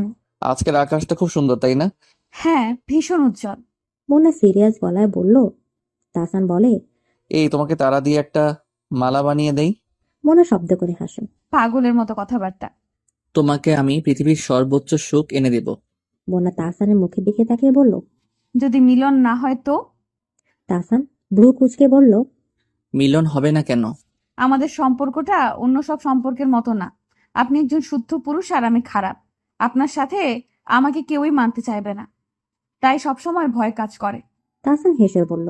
আজকের আকাশটা খুব সুন্দর, তাই না? হ্যাঁ, ভীষণ উজ্জ্বল। বন্যা সিরিয়াস গলায় বলল। তাহসান বলে, এই তোমাকে তারা দিয়ে একটা মালা বানিয়ে দেই। বন্যা শব্দ করে হাসে। পাগলের মতো কথাবার্তা। তোমাকে আমি পৃথিবীর সর্বোচ্চ সুখ এনে দেব। বন্যা তাহসানের মুখের দিকে তাকিয়ে বলল। যদি মিলন না হয় তো? তাহসান ভ্রু কুঁচকে বলল, মিলন হবে না কেন? আমাদের সম্পর্কটা অন্য সব সম্পর্কের মতো না। আপনি একজন শুদ্ধ পুরুষ আর আমি খারাপ। আপনার সাথে আমাকে কেউই মানতে চাইবে না, তাই সবসময় ভয় কাজ করে। তাহসান হেসে বলল,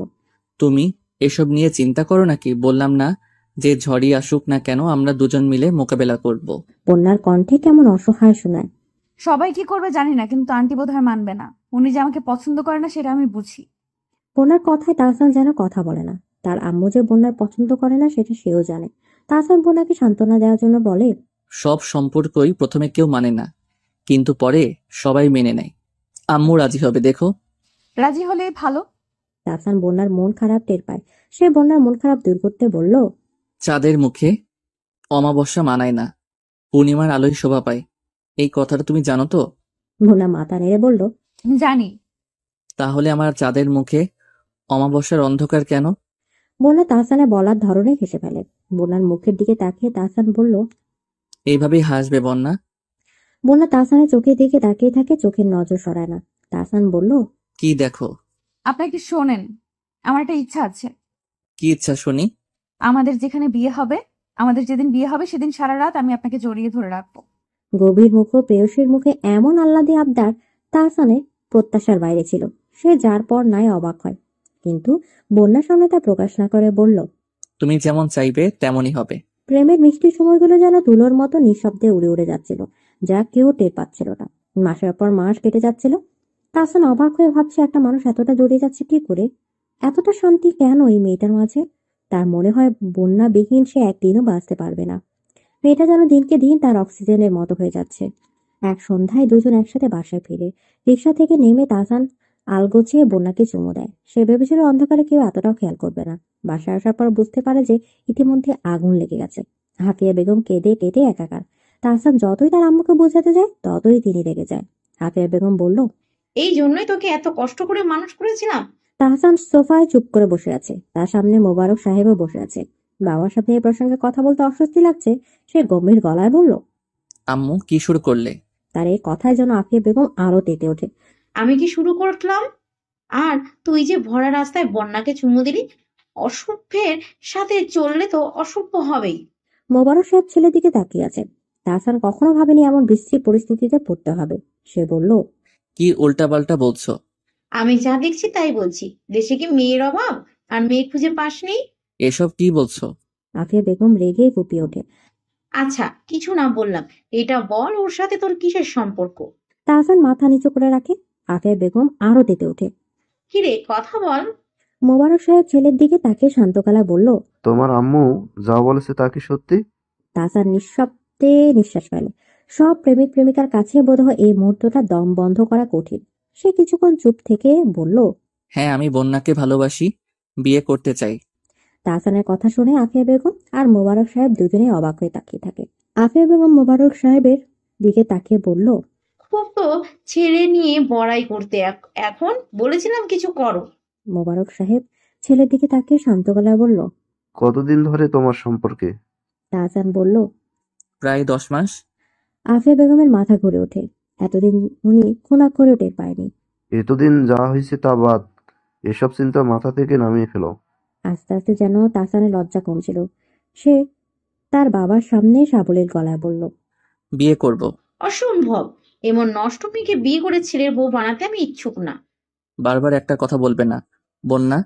তুমি এসব নিয়ে চিন্তা করো নাকি? বললাম না যে ঝড়ই আসুক না কেন আমরা দুজন মিলে মোকাবেলা করব। বন্যার কণ্ঠে কেমন অসহায় শোনায়। সবাই কি করবে জানি না, কিন্তু আন্টি বোধহয় মানবে না। উনি যে আমাকে পছন্দ করে না সেটা আমি বুঝি। বন্যার কথায় তাহসান যেন কথা বলে না। তার আম্মু যে বন্যার পছন্দ করে না সেটা সেও জানে। তাহসান বন্যাকে সান্ত্বনা দেওয়ার জন্য বলে, সব সম্পর্কই প্রথমে কেউ মানে না, কিন্তু পরে সবাই মেনে নেয়। আম্মু রাজি হবে, দেখো। রাজি হলেই ভালো। তাহসান বন্যার মন খারাপ টের পায়। সে বন্যার মন খারাপ দূর করতে বলল, চাঁদের মুখে অমাবস্যা মানায় না, পূর্ণিমার আলোয় শোভা পায়। এই কথাটা তুমি জানো তো? বন্যা মাথা নেড়ে বলল, জানি। তাহলে আমার চাঁদের মুখে অমাবস্যার অন্ধকার কেন? বন্যা তাহসানের বলার ধরনে হেসে ফেলে। বন্যার মুখের দিকে তাকিয়ে তাহসান বলল, এইভাবেই হাসবে বন্যা। বন্যা তাহসানের চোখের দিকে তাকিয়ে থাকে, চোখের নজর সরায় না। তাহসান বলল, কি দেখো? আপনার কি শোনেন, আমার একটা ইচ্ছা আছে। কি ইচ্ছা শুনি? আমাদের যেদিন বিয়ে হবে সেদিন সারা রাত আমি আপনাকে জড়িয়ে ধরে রাখবো। গভীর মুখ ও প্রেয়সীর মুখে এমন আহ্লাদী আবদার তাহসানের প্রত্যাশার বাইরে ছিল। সে যার পর নাই অবাক হয়, কিন্তু বন্যার সামনে তা প্রকাশ না করে বলল, তুমি যেমন চাইবে তেমনই হবে। প্রেমের মিষ্টি সময়গুলো যেন তুলোর মতো নিঃশব্দে উড়ে উড়ে যাচ্ছিল, যা কেউ টের পাচ্ছিল না। মাসের পর মাস কেটে যাচ্ছিল। তাহসান অবাক হয়ে ভাবছে, একটা মানুষ এতটা জড়িয়ে যাচ্ছে কি করে? এতটা শান্তি কেন এই মেয়েটার মাঝে? তার মনে হয় বন্যা বিহীন সে একদিনও বাঁচতে পারবে না। মেয়েটা যেন দিনকে দিন তার অক্সিজেনের মতো হয়ে যাচ্ছে। এক সন্ধ্যায় দুজন একসাথে বাসায় ফিরে রিক্সা থেকে নেমে তাহসান আলগোছিয়ে বন্যাকে চুমু দেয়। সে ভেবেছিল অন্ধকারে কেউ এতটাও খেয়াল করবে না। বাসায় আসার পর বুঝতে পারে যে ইতিমধ্যে আগুন লেগে গেছে। হাফিয়া বেগম কেঁদে কেটে একাকার। তাহসান যতই তার আম্মুকে বোঝাতে যায় ততই তিনি রেগে যায়। হাফিয়া বেগম বলল, এই জন্যই তোকে এত কষ্ট করে মানুষ করেছিলাম। তাহসান সোফায় চুপ করে বসে আছে। তার সামনে মোবারক সাহেবও বসে আছে। বাবার সাথে এই প্রসঙ্গে কথা বলতে অস্বস্তি লাগছে। সে গম্ভীর গলায় বলল, আম্মু কি শুরু করলে? তার এই কথায় যেন আফিয়া বেগম আরো তেতে ওঠে। আমি কি শুরু করলাম? আর তুই যে ভরা রাস্তায় বন্যাকে চুমু দিলি, অসভ্যের সাথে চললে তো অসভ্য হবেই। মোবারক সাহেব ছেলের দিকে তাকিয়ে আছে। তাহসান কখনো ভাবেনি এমন বিশ্রী পরিস্থিতিতে পড়তে হবে। সে বলল, কি উল্টাপাল্টা বলছো? আমি যা দেখছি তাই বলছি। দেশে কি মেয়ের অভাব আর মেয়ে খুঁজে পাসনি? এসব কি বলছো? আফিয়া বেগম রেগে ফুপিয়ে ওঠে। আচ্ছা, কিছু না বললাম, এটা বল ওর সাথে তোর কিসের সম্পর্ক? তাহসান মাথা নিচু করে রাখে। আফিয়া বেগম আরো তেতে ওঠে। কিরে, কথা বল। মোবারক সাহেব ছেলের দিকে তাকিয়ে শান্ত গলায় বলল, তোমার আম্মু যা বলেছে তা কি সত্যি? তাহসান নিঃশব্দে নিঃশ্বাস ফেলে। সব প্রেমিক প্রেমিকার কাছে বোধহয় এই মুহূর্তটা দম বন্ধ করা কঠিন। সে কিছুক্ষণ চুপ থেকে বলল, হ্যাঁ, আমি বন্যাকে ভালোবাসি, বিয়ে করতে চাই। তাহসানের কথা শুনে আফিয়া বেগম আর মোবারক সাহেব দুজনেই অবাক হয়ে তাকিয়ে থাকে। আফিয়া বেগম মোবারক সাহেবের দিকে তাকিয়ে বলল, খুব তো ছেলে নিয়ে বড়াই করতে, এখন বলেছিলাম কিছু করো। মোবারক সাহেব ছেলের দিকে তাকিয়ে শান্ত গলায় বলল। কতদিন ধরে তোমার সম্পর্কে? তাহসান বলল, প্রায় 10 মাস। আফিয়া বেগমের মাথা ঘুরে ওঠে। এতদিন উনি খুনা করে টের পায়নি। এতদিন যা হয়েছে তা বাদ, এসব চিন্তা মাথা থেকে নামিয়ে ফেলো। আস্তে আস্তে যেন তাহসানের লজ্জা কমছিল। সে তার বাবার সামনে সাবলীল গলায় বলল, বিয়ে করব। অসম্ভব। এমন নষ্ট মেয়েকে বিয়ে করে ছেলের বউ বানাতে আমি ইচ্ছুক না। বারবার একটা কথা বলবে না। বন্যা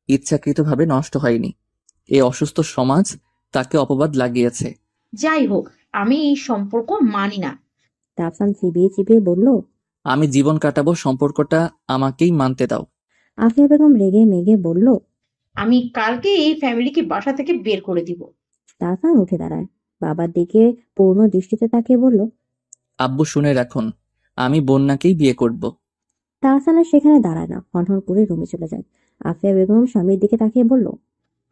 ইচ্ছাকৃতভাবে নষ্ট হয়নি। এই অসুস্থ সমাজ তাকে অপবাদ লাগিয়েছে। যাই হোক, আমি এই সম্পর্ক মানি না। তাহসান চিবিয়ে চিবিয়ে বলল, আমি জীবন কাটাবো, সম্পর্কটা আমাকেই মানতে দাও। আফিয়া বেগম রেগে মেগে বলল। আমি কালকে এই ফ্যামিলিকে বাসা থেকে বের করে দিব। তাহসান উঠে দাঁড়ায়। বাবার দিকে পূর্ণ দৃষ্টিতে তাকিয়ে বলল, আব্বু শুনে রাখুন, আমি বন্যাকেই বিয়ে করব। তাহসান আর সেখানে দাঁড়ায় না, হনহন করে রুমে চলে যায়। আফিয়া বেগম স্বামীর দিকে তাকিয়ে বলল,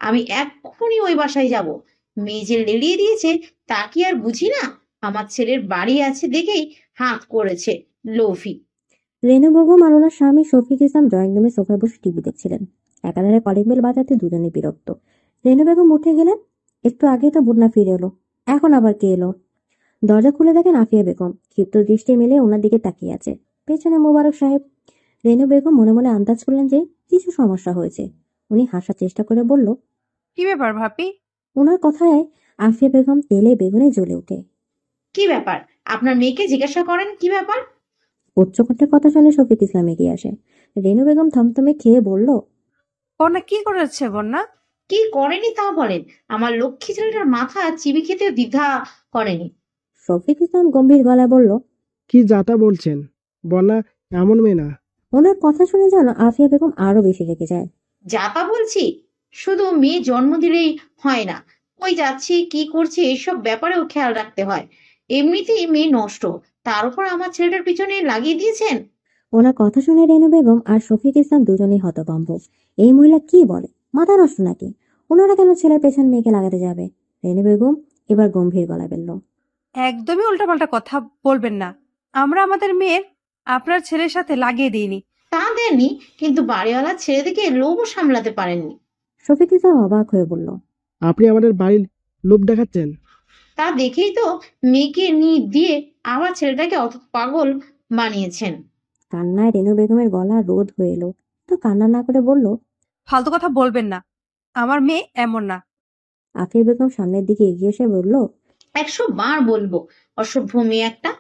আমি এক্ষুনি ওই বাসায় যাব। মেয়ে যে লেলিয়ে দিয়েছে তা কি আর বুঝি না? আমার ছেলের বাড়ি আছে দেখেই হাত করেছে লোভী। রেনু বেগম আর ওনার স্বামী শফিক ইসলাম ড্রয়িং রুমে সোফায় বসে টিভি দেখছিলেন। একাধারে কলিং বেল বাজাতে দুজনে বিরক্ত। রেনু বেগম উঠে গেলেন। একটু আগেই তো বন্যা ফিরে এলো, এখন আবার কে এলো? দরজা খুলে দেখেন আফিয়া বেগম ক্ষিপ্ত দৃষ্টি মেলে ওনার দিকে তাকিয়ে আছে। পেছনে মোবারক সাহেব। রেনু বেগম মনে মনে আন্দাজ করলেন যে কিছু সমস্যা হয়েছে। উনি হাসার চেষ্টা করে বলল, কি ব্যাপার ভাবি? ওনার কথায় আফিয়া বেগম তেলে বেগুনে জ্বলে ওঠে। কি ব্যাপার? আপনার মেয়েকে জিজ্ঞাসা করেন কি ব্যাপার। উচ্চকণ্ঠের কথা শুনে শফিক ইসলাম এগিয়ে আসে। রেনু বেগম থমথমে খেয়ে বলল, বন্যা কি করেছে? বন্যা কি করেনি তা বলেন। আমার লক্ষ্মী ছেলেটার মাথা চিবি খেতে দ্বিধা করেনি। শফিক ইসলাম গম্ভীর গলায় বলল, কি যাতা বলছেন? বন্যা এমন মেয়ে না। ওনার কথা শুনে যেন আফিয়া বেগম আরো বেশি রেগে যায়। যা তা বলছি, শুধু মেয়ে জন্ম দিলেই হয় না, কই যাচ্ছে কি করছে এসব ব্যাপারেও খেয়াল রাখতে হয়। এমনিতেই মেয়ে নষ্ট, তার উপর আমার ছেলেটার পিছনে লাগিয়ে দিয়েছেন। ওনার কথা শুনে রেনু বেগম আর শফিক ইসলাম দুজনেই হতভম্ব। এই মহিলা কি বলে? মাথা নষ্ট নাকি? ওনারা কেন ছেলের পেছন মেয়েকে লাগাতে যাবে? রেনু বেগম এবার গম্ভীর গলায় বলল, একদমই উল্টাপাল্টা কথা বলবেন না। আমরা আমাদের মেয়ের আপনার ছেলের সাথে লাগিয়ে দিইনি। তা দেননি, কিন্তু বাড়িওয়ালা ছেলে থেকে লোভও সামলাতে পারেননি। শফিক ইসলাম অবাক হয়ে বলল, আপনি আমাদের বাড়ির লোভ দেখাচ্ছেন? তা দেখেই তো মেয়েকে নিয়ে দিয়ে আবার ছেলেটাকে অত পাগল বানিয়েছেন। কান্নায় রেনু বেগমের গলা রোধ হয়ে এলো। তো কান্না না করে বলল, ফালতু কথা বলবেন না, আমার মেয়ে এমন না। আফিয়া বেগম সামনের দিকে এগিয়ে এসে বলল, 100 বার বলবো, অসভ্য মেয়ে একটা।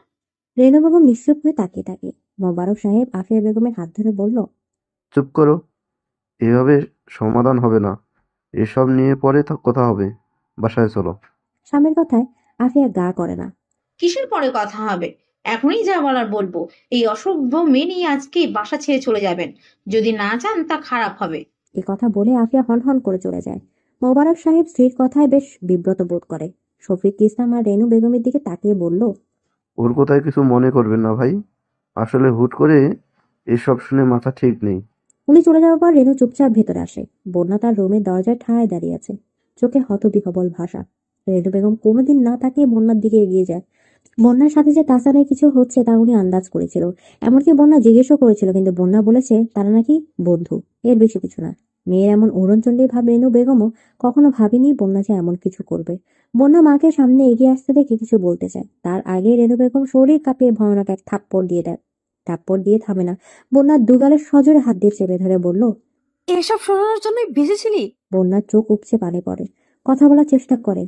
রেনু বেগম নিশ্চুপ হয়ে তাকিয়ে থাকে। মোবারক সাহেব আফিয়া বেগমের হাত ধরে বলল, চুপ করো, এভাবে সমাধান হবে না। এসব নিয়ে পরে কথা হবে। বাসায় চলো। স্বামীর কথায় আফিয়া গা করে না। কিসের পরে কথা হবে? এখনই যা বলার বলবো। এই অসভ্য মেয়ে নিয়ে আজকেই বাসা ছেড়ে চলে যাবেন। যদি না চান তা খারাপ হবে। এ কথা বলে আফিয়া হনহন করে চলে যায়। মোবারক সাহেব স্ত্রীর কথায় বেশ বিব্রত বোধ করে। শফিক ইসলাম আর রেনু বেগমের দিকে তাকিয়ে বলল, ওর কথায় কিছু মনে করবেন না ভাই, আসলে হুট করে এসব শুনে মাথা ঠিক নেই। উনি চলে যাওয়ার পর রেনু চুপচাপ ভেতরে আসে। বন্যা তার রুমের দরজায় ঠায় দাঁড়িয়ে আছে, চোখে হতবিহ্বল ভাষা। রেনু বেগম কোনোদিন না তাকিয়ে বন্যার দিকে এগিয়ে যায়। বন্যার সাথে যে তাছাড়া কিছু হচ্ছে তা উনি আন্দাজ করেছিল। এমনকি বন্যা জিজ্ঞেসও করেছিল, কিন্তু বন্যা বলেছে তারা নাকি বন্ধু, এর বেশি কিছু না। মেয়ের এমন ওড়নচণ্ডী ভাব রেনু বেগমও কখনো ভাবেনি বন্যা যে এমন কিছু করবে। বন্যা মাকে সামনে এগিয়ে আসতে দেখে কিছু বলতে চায়, তার আগে রেনু বেগম শরীর কাঁপিয়ে ভয়ানক এক থাপ্পড় দিয়ে দেয়। থাপ্পড় দিয়ে থামে না, বন্যার দুগালে সজোরে হাত দিয়ে চেপে ধরে বলল। এসব শোনানোর জন্যই বেঁচেছিলি? বন্যার চোখ উপচে পানি পড়ে, কথা বলার চেষ্টা করে।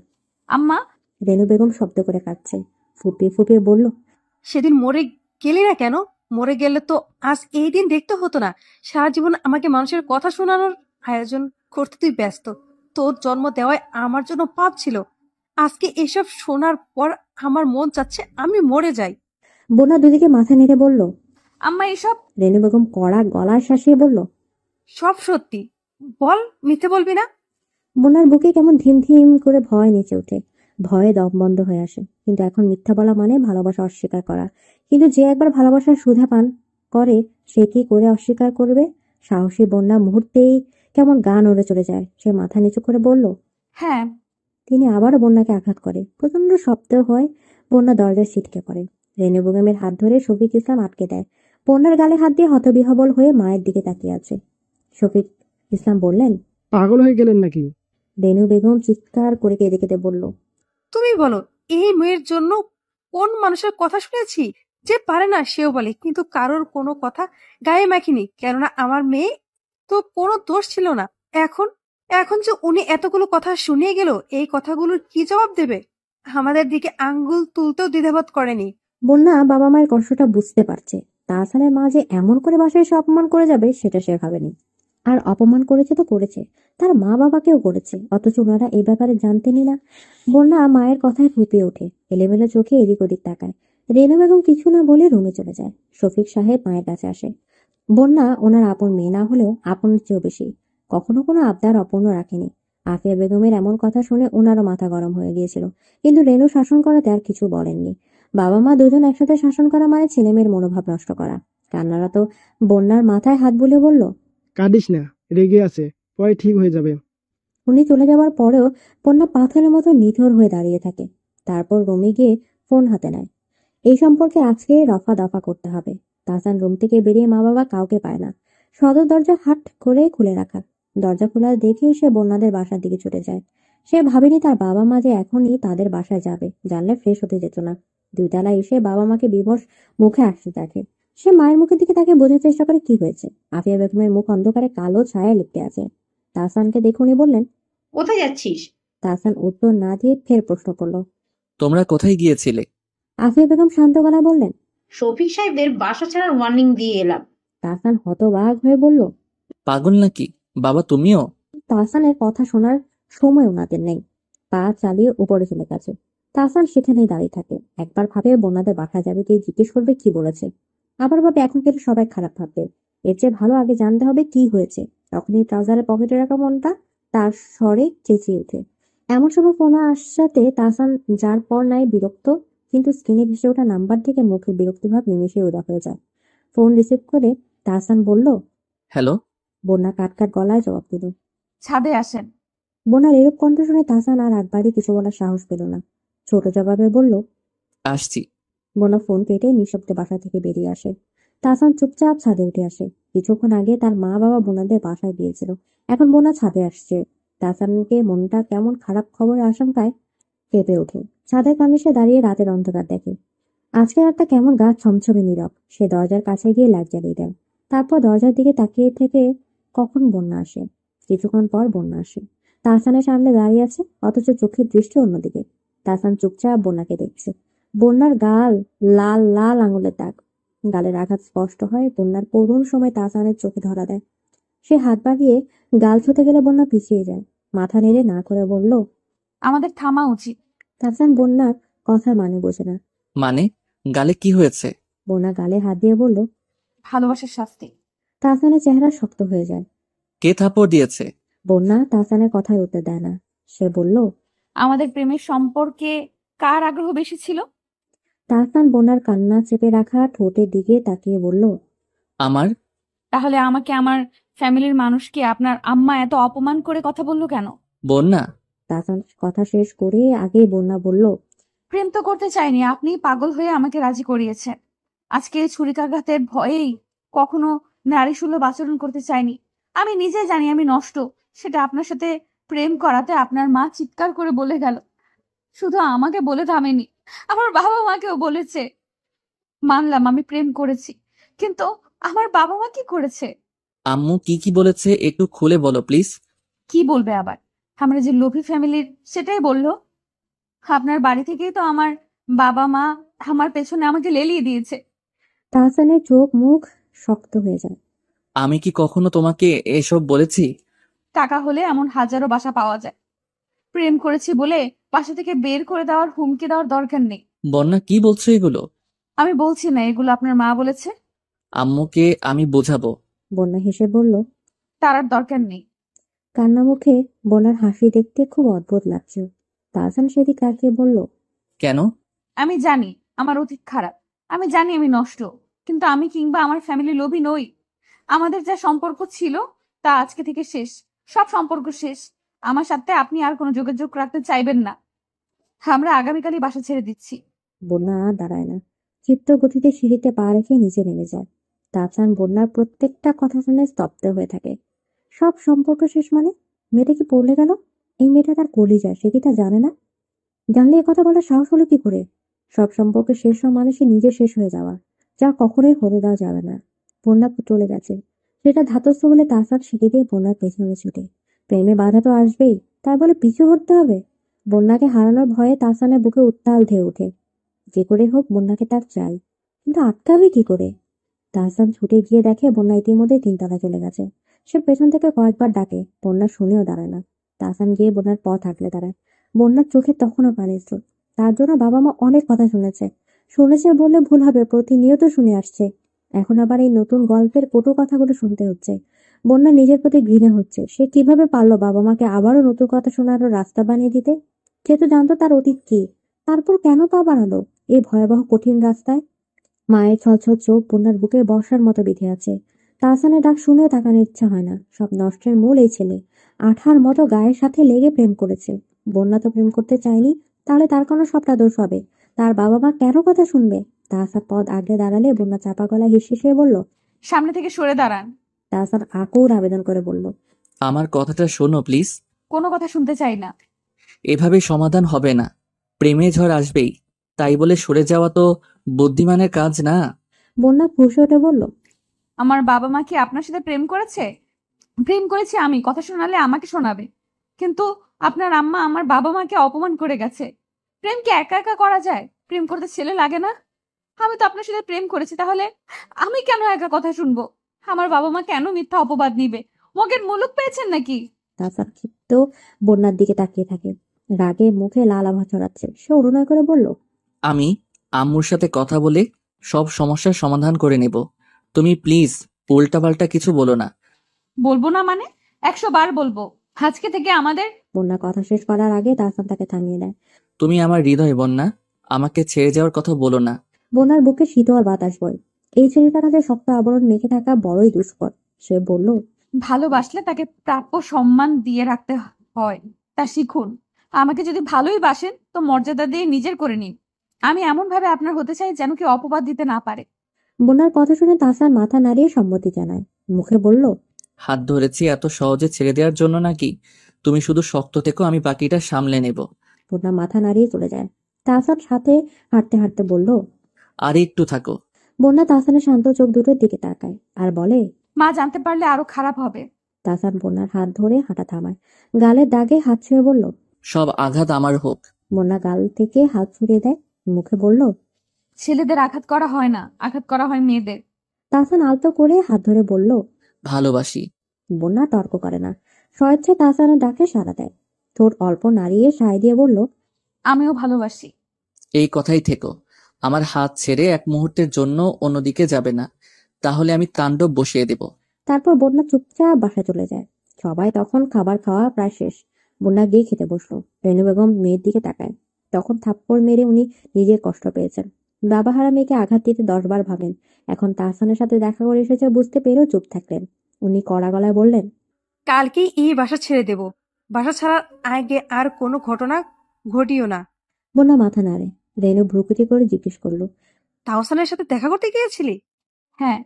আম্মা, রেনু বেগম শব্দ করে কাঁদছে, ফুপিয়ে ফুপিয়ে বলল, সেদিন মরে গেলি না কেন? মরে গেলে তো আজ এই দিন দেখতে হতো না। সারা জীবন আমাকে মানুষের কথা শোনানোর আয়োজন করতে তুই ব্যস্ত। তোর জন্ম দেওয়ায় আমার জন্য পাপ ছিল। আজকে এসব শোনার পর আমার মন চাচ্ছে আমি মরে যাই। বন্যা দুদিকে মাথা নেড়ে বলল। আম্মা এসব রেনু বেগম কড়া গলায় শাসিয়ে বলল, সব সত্যি বল, মিথ্যে বলবি না। বন্যার বুকে কেমন ধিম ধিম করে ভয় নেচে ওঠে, ভয়ে দম বন্ধ হয়ে আসে। কিন্তু এখন মিথ্যা বলা মানে ভালোবাসা অস্বীকার করা। কিন্তু যে একবার ভালোবাসার সুধা পান করে সে কি করে অস্বীকার করবে? সাহসী বন্যা মুহূর্তেই কেমন গা নড়ে চলে যায়। সে মাথা নিচু করে বলল। হ্যাঁ। তিনি আবারও বন্যাকে আঘাত করে, প্রচন্ড শব্দ হয়। বন্যা দরজায় ছিটকে পড়ে। রেনু বেগমের হাত ধরে শফিক ইসলাম আটকে দেয়। বন্যার গালে হাত দিয়ে হতবিহ্বল হয়ে মায়ের দিকে তাকিয়ে আছে। শফিক ইসলাম বললেন, পাগল হয়ে গেলেন নাকি? রেনু বেগম চিৎকার করে কেঁদে কেঁদে বলল, তুমি বলো, এই মেয়ের জন্য কোন মানুষের কথা শুনেছি? যে পারে না সেও বলে, কিন্তু কারোর কোনো কথা গায়ে মাখিনি, কেননা আমার মেয়ে তো কোনো দোষ ছিল না। এখন এখন যে উনি এতগুলো কথা শুনিয়ে গেল, এই কথাগুলোর কি জবাব দেবে? আমাদের দিকে আঙ্গুল তুলতেও দ্বিধাবোধ করেনি। বন্যা বাবা মায়ের কষ্টটা বুঝতে পারছে। তাছাড়া মা যে এমন করে বাসায় এসে অপমান করে যাবে সেটা সে ভাবেনি। আর অপমান করেছে তো করেছে, তার মা বাবাকেও করেছে, অথচ ওনারা এই ব্যাপারে জানতেনই না। বন্যা মায়ের কথায় ফুঁপিয়ে ওঠে, এলোমেলো চোখে এদিক ওদিক তাকায়। রেনু বেগম কিছু না বলে রুমে চলে যায়। শফিক সাহেব মায়ের কাছে আসে। বন্যা ওনার আপন মেয়ে না হলেও আপনের চেয়েও বেশি। কখনো কোনো আবদার অপূর্ণ রাখেনি। আফিয়া বেগমের এমন কথা শুনে ওনারও মাথা গরম হয়ে গিয়েছিল, কিন্তু রেনু শাসন করাতে আর কিছু বলেননি। বাবা মা দুজন একসাথে শাসন করা মানে ছেলে মেয়ের মনোভাব নষ্ট করা। কান্নারা তো বন্যার মাথায় হাত বুলে বলল, কাঁদিস না, রেগে আছে, পরে ঠিক হয়ে যাবে। উনি চলে যাওয়ার পরেও বন্যা পাথরের মতো নিথর হয়ে দাঁড়িয়ে থাকে। তারপর রুমে গিয়ে ফোন হাতে নেয়। এই সম্পর্কে আজকে রফা দফা করতে হবে। তাহসান রুম থেকে বেরিয়ে মা বাবা কাউকে পায় না। সদর দরজা হাট করে খুলে রাখা। দরজা খোলা দেখে সে বন্যাদের বাসার দিকে ছুটে যায়। সে ভাবেনি তার বাবা মা যে এখনই তাদের বাসায় যাবে, জানলে ফ্রেশ হতে যেত না। দুইতলায় এসে বাবা মাকে বিবশ মুখে আসতে দেখে। সে মায়ের মুখের দিকে তাকে বোঝার চেষ্টা করে কি হয়েছে। আফিয়া বেগমের মুখ অন্ধকারে কালো ছায়া লিপটে আছে। তাহসানকে দেখে উনি বললেন, কোথায় যাচ্ছিস? তাহসান উত্তর না দিয়ে ফের প্রশ্ন করলো, তোমরা কোথায় গিয়েছিলে? আফিয়া বেগম শান্ত গলায় বললেন। শফিক সাহেবদের বাসা ছাড়ার ওয়ার্নিং দিয়ে এলাম। তাহসান হতবাক হয়ে বলল। পাগল নাকি বাবা তুমিও? তাহসানের কথা শোনার সময় ওনাদের নেই। পা চালিয়ে উপরে চলে গেছে। তাহসান সেখানেই দাঁড়িয়ে থাকে। একবার ভাবে বন্যাদের বাসা যাবে, তুই জিজ্ঞেস করবে কি বলেছে। আবার ভাবে এখন কিন্তু সবাই খারাপ ভাববে। এর চেয়ে ভালো আগে জানতে হবে কি হয়েছে। তখনই ট্রাউজারের পকেটে রাখা মনটা তার স্বরে চেঁচিয়ে ওঠে। এমন সময় ফোন আসাতে তাহসান যার পর নাই বিরক্ত, কিন্তু স্ক্রিনে ভেসে ওঠা নাম্বার থেকে মুখে বিরক্তিভাব নিমেষে উদা হয়ে যায়। ফোন রিসিভ করে তাহসান বলল, হ্যালো। বন্যা কাট কাট গলায় জবাব দিল। ছাদে আসেন। বন্যার এরূপ কণ্ঠ শুনে তাহসান আর একবারই কিছু বলার সাহস পেল না। ছোট জবাবে বলল, আসছি। বন্যা ফোন কেটে নিঃশব্দে বাসা থেকে বেরিয়ে আসে। তাহসান চুপচাপ ছাদে উঠে আসে। কিছুক্ষণ আগে তার মা বাবা বোনাদের বাসায় গিয়েছিল, এখন বোনা ছাদে আসছে। তাহসানকে মনটা কেমন খারাপ খবরের আশঙ্কায় কেঁপে ওঠে। ছাদের কানিসে দাঁড়িয়ে রাতের অন্ধকার দেখে। আজকে রাতটা কেমন গা ছমছমে নীরব। সে দরজার কাছে গিয়ে লাইট জ্বালিয়ে দেয়। তারপর দরজার দিকে তাকিয়ে থেকে কখন বন্যা আসে। কিছুক্ষণ পর বন্যা আসে। তাহসানের সামনে দাঁড়িয়ে আছে, অথচ চোখের দৃষ্টি অন্যদিকে। তাহসান চুপচাপ বন্যাকে দেখছে। বন্যার গাল লাল লাল আঙুলের দাগ। গালের আঘাত স্পষ্ট হয়। বন্যার করুণ সময় তাহসানের চোখে ধরা দেয়। সে হাত বাড়িয়ে গাল ছুঁতে গেলে বন্যা পিছিয়ে যায়। মাথা নেড়ে না করে বলল, আমাদের থামা উচিত। তাহসান বন্যার কথার মানে বোঝে না। মানে গালে কি হয়েছে? বন্যা গালে হাত দিয়ে বলল, ভালোবাসার শাস্তি। তাহসানের চেহারা শক্ত হয়ে যায়। কে থাপ্পড় দিয়েছে? বন্যা তাহসানের কথায় উত্তর দেয় না। সে বলল, আমাদের প্রেমের সম্পর্কে কার আগ্রহ বেশি ছিল? তাহসান বন্যার কান্না চেপে রাখা ঠোঁটের দিকে তাকিয়ে বলল, আমার। তাহলে আমাকে আমার ফ্যামিলির মানুষকে আপনার আম্মা এত অপমান করে কথা বললো কেন? বন্যা। তাহসান কথা শেষ করে আগেই বন্যা বলল, প্রেম তো করতে চাইনি, আপনি পাগল হয়ে আমাকে রাজি করিয়েছেন। আজকে এই ছুরিকাঘাতের ভয়েই কখনো নারী সুলভ আচরণ করতে চাইনি। আমি নিজে জানি আমি নষ্ট। সেটা আপনার সাথে প্রেম করাতে আপনার মা চিৎকার করে বলে গেল। শুধু আমাকে বলে থামেনি, আমার বাবা মাকেও বলেছে। মানলাম আমি প্রেম করেছি, কিন্তু আমার বাবা মা কি করেছে? আম্মু কি কি বলেছে একটু খুলে বলো প্লিজ। কি বলবে আবার? আমরা যে লোভী ফ্যামিলির সেটাই বললো। আপনার বাড়ি থেকেই তো আমার বাবা মা আমার পেছনে আমাকে লেলিয়ে দিয়েছে। তাহসানের চোখ মুখ শক্ত হয়ে যায়। আমি কি কখনো তোমাকে এসব বলেছি? টাকা হলে এমন হাজারো বাসা পাওয়া যায়। প্রেম করেছি বলে বাসা থেকে বের করে দেওয়ার হুমকি দেওয়ার দরকার নেই। বন্যা কি বলছো এগুলো? আমি বলছি না, এগুলো আপনার মা বলেছে। আম্মুকে আমি বোঝাবো। বন্যা হেসে বলল। তার আর দরকার নেই। কান্না মুখে বন্যার হাসি দেখতে খুব অদ্ভুত লাগছে। তাহসান সেদিক তাকিয়ে বলল, কেন? আমি জানি আমার অতীত খারাপ, আমি জানি আমি নষ্ট, কিন্তু আমি কিংবা আমার ফ্যামিলি লোভী নই। আমাদের যা সম্পর্ক ছিল তা আজকে থেকে শেষ। সব সম্পর্ক শেষ। আমার সাথে আপনি আর কোনো যোগাযোগ রাখতে চাইবেন না। আমরা আগামীকালই বাসা ছেড়ে দিচ্ছি। বন্যা আর দাঁড়ায় না, চিত্ত গতিতে সিঁড়িতে পা রেখে নিচে নেমে যায়। তাহসান বন্যার প্রত্যেকটা কথা শুনে স্তব্ধ হয়ে থাকে। সব সম্পর্ক শেষ মানে? মেয়েটা কি পড়লে গেল? এই মেয়েটা তার কলিজা, সে কি তা জানে না? জানলে এ কথা বলার সাহস হলো কি করে? সব সম্পর্ক শেষ হওয়া মানে সে নিজে শেষ হয়ে যাওয়া, যা কখনোই হতে দেওয়া যাবে না। বন্যা চলে গেছে, সেটা ধাতস্থ বলে তাহসান সিঁড়ি দিয়ে বন্যার পেছনে ছুটে। প্রেমে বাধা তো আসবেই, তাই বলে পিছু হটতে হবে? বন্যাকে হারানোর ভয়ে তাহসানের বুকে উত্তাল ঢেউ ওঠে। যে করে হোক বন্যাকে তার চাই, কিন্তু আটকাবে কি করে? তাহসান ছুটে গিয়ে দেখে বন্যা ইতিমধ্যে তিনতলা চলে গেছে। সে পেছন থেকে কয়েকবার ডাকে, বন্যা শুনেও দাঁড়ায় না। তাহসান গিয়ে বন্যার পথ আগলে দাঁড়ায়। বন্যার চোখে তখনও পানির স্রোত। তার জন্য বাবা মা অনেক কথা শুনেছে বললে ভুল হবে, প্রতিনিয়ত শুনে আসছে। এখন আবার এই নতুন গল্পের কটু কথাগুলো শুনতে হচ্ছে। বন্যা নিজের প্রতি ঘৃণা হচ্ছে। সে কিভাবে পারলো বাবা মাকে আবারও নতুন কথা শোনারও রাস্তা বানিয়ে দিতে? সে তো জানতো তার অতীত কি, তারপর কেন পা বাড়ালো এই ভয়াবহ কঠিন রাস্তায়? মায়ের ছলছল চোখ বন্যার বুকে বর্ষার মতো বিঁধে আছে। তাহসানের ডাক শুনেও তাকানোর ইচ্ছা হয় না। সব নষ্টের মূল এই ছেলে। আঠার মতো গায়ের সাথে লেগে প্রেম করেছে। বন্যা তো প্রেম করতে চায়নি, তাহলে তার কোনো সবটা দোষ হবে? তার বাবা মা কেন কথা শুনবে? তাহসান পদ আগলে দাঁড়ালে বন্যা চাপা গলায় হিসিয়ে বলল। সামনে থেকে সরে দাঁড়ান। তাহসান আকুর আবেদন করে বলল, আমার কথাটা শোনো প্লিজ। কোনো কথা শুনতে চাই না। এভাবে সমাধান হবে না। প্রেমে ঝড় আসবেই, তাই বলে সরে যাওয়া তো বুদ্ধিমানের কাজ না। বন্যা ফুঁসে উঠে বলল, আমার বাবা মা কি আপনার সাথে প্রেম করেছে? প্রেম করেছি আমি, কথা শোনালে আমাকে শোনাবে। কিন্তু আপনার আম্মা আমার বাবা মাকে অপমান করে গেছে। প্রেম কি একা একা করা যায়? প্রেম করতে ছেলে লাগে না? আমি তো আপনার সাথে প্রেম করেছি, তাহলে আমি কেন একা কথা শুনবো? আমার বাবা মা কেন মিথ্যা অপবাদ নিবে? মগের মুলুক পেয়েছেন নাকি? তাহসান ক্ষিপ্ত বন্যার দিকে তাকিয়ে থাকে। রাগে মুখে লাল আভা ছড়াচ্ছে। সে অনুনয় করে বলল, আমি আম্মুর সাথে কথা বলে সব সমস্যার সমাধান করে নেব। তুমি প্লিজ উল্টাপাল্টা কিছু বলো না। বলবো না মানে? 100 বার বলবো। আজকে থেকে আমাদের বন্যা কথা শেষ করার আগে তাহসান তাকে থামিয়ে দেয়। তুমি আমার হৃদয়, বন্যা। আমাকে ছেড়ে যাওয়ার কথা বলো না। বন্যার বুকে শীতল বাতাস বয়। এই ছেলেটার কাছে শক্ত আবরণ মেখে থাকা বড়ই দুষ্কর। সে বলল, ভালোবাসলে তাকে প্রাপ্য সম্মান দিয়ে রাখতে হয়, তা শিখুন। আমাকে যদি ভালোই বাসেন তো মর্যাদা দিয়ে নিজের করে নিন। আমি এমন ভাবে আপনার হতে চাই যেন কেউ অপবাদ দিতে না পারে। বন্যার কথা শুনে তাহসান মাথা নাড়িয়ে সম্মতি জানায়। মুখে বলল, হাত ধরেছি এত সহজে ছেড়ে দেওয়ার জন্য নাকি? তুমি শুধু শক্ত থেকো, আমি বাকিটা সামলে নেব। বন্যা মাথা নাড়িয়ে চলে যায়। তাহসান সাথে হাঁটতে হাঁটতে বলল, আর একটু থাকো। বন্যা তাহসানের শান্ত চোখ দুটোর দিকে তাকায় আর বলে, মা জানতে পারলে আরো খারাপ হবে। তাহসান বন্যার হাত ধরে হাঁটা থামায়। গালের দাগে হাত ছুঁয়ে বলল, সব আঘাত আমার হোক। বন্যা গাল থেকে হাত ছুড়িয়ে দেয়। মুখে বলল, ছেলেদের আঘাত করা হয় না, আঘাত করা হয় মেয়েদের। তাহসান আলতো করে হাত ধরে বলল, ভালোবাসি। বন্যা তর্ক করে না, স্বেচ্ছায় তাহসানের ডাকে সাড়া দেয়। ঠোঁট অল্প নাড়িয়ে সায় দিয়ে বলল, আমিও ভালোবাসি। এই কথাই থেকো। আমার হাত ছেড়ে এক মুহূর্তের জন্য অন্যদিকে যাবে না, তাহলে আমি তাণ্ডব বসিয়ে দেব। তারপর বন্যা চুপচাপ বাসায় চলে যায়। সবাই তখন খাবার খাওয়া প্রায় শেষ। বন্যা গিয়ে খেতে বসলো। রেনু বেগম মেয়ের দিকে তাকায়। তখন থাপ্পড় মেরে উনি নিজে কষ্ট পেয়েছেন। বাবাহারা মেয়েকে আঘাত দিতে 10 বার ভাবেন। এখন তাহসানের সাথে দেখা করে এসেছে বুঝতে পেরেও চুপ থাকলেন। উনি কড়া গলায় বললেন, কালকেই এই বাসা ছেড়ে দেব। বাসা ছাড়ার আগে আর কোনো ঘটনা ঘটিও না। বন্যা মাথা নাড়ে। রেনু ভ্রুকুটি করে জিজ্ঞেস করলো, তাহসানের সাথে দেখা করতে গিয়েছিলি? হ্যাঁ।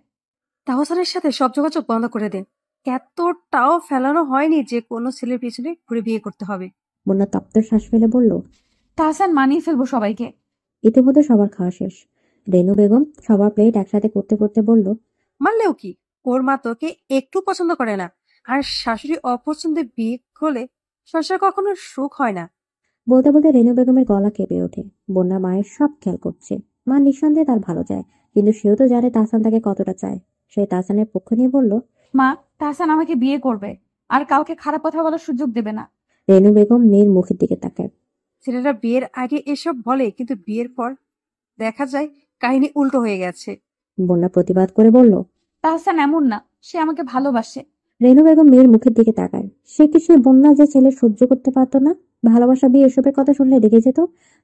তাহসানের সাথে সব যোগাযোগ বন্ধ করে দে। এতটাও ফেলানো হয়নি যে কোনো ছেলের পিছনে ঘুরে বিয়ে করতে হবে। বন্যা তপ্ত শ্বাস ফেলে বলল, তাহসান মানিয়ে ফেলবো সবাইকে। ইতিমধ্যে সবার খাওয়া শেষ। রেনু বেগম সবার প্লেট একসাথে করতে করতে বলল, মানলেও কি, ওর মা তোকে একটু পছন্দ করে না। আর শাশুড়ি অপছন্দে বিয়ে হলে সংসার কখনো সুখ হয় না। বলতে বলতে রেনু বেগমের গলা কেঁপে ওঠে। বন্যা মায়ের সব খেয়াল করছে। মা নিঃসন্দেহে তার ভালো চায়, কিন্তু সেও তো জানে তাহসান তাকে কতটা চায়। সে তাহসানের পক্ষ নিয়ে বলল, মা, তাহসান আমাকে বিয়ে করবে আর কাউকে খারাপ কথা বলার সুযোগ দেবে না। রেনু বেগম মেয়ের মুখের দিকে তাকায়। ছেলেরা বিয়ের আগে এসব বলে, কিন্তু বিয়ের পর দেখা যায় কাহিনী উল্টো হয়ে গেছে। বন্যা প্রতিবাদ করে বলল, তাহসান এমন না, সে আমাকে ভালোবাসে। রেনু বেগম মেয়ের মুখের দিকে তাকায়। সে কি সে বন্যা যে ছেলে সহ্য করতে পারতো না? ভালোবাসা বিয়ে এসবের কথা শুনলে রেগে যেত।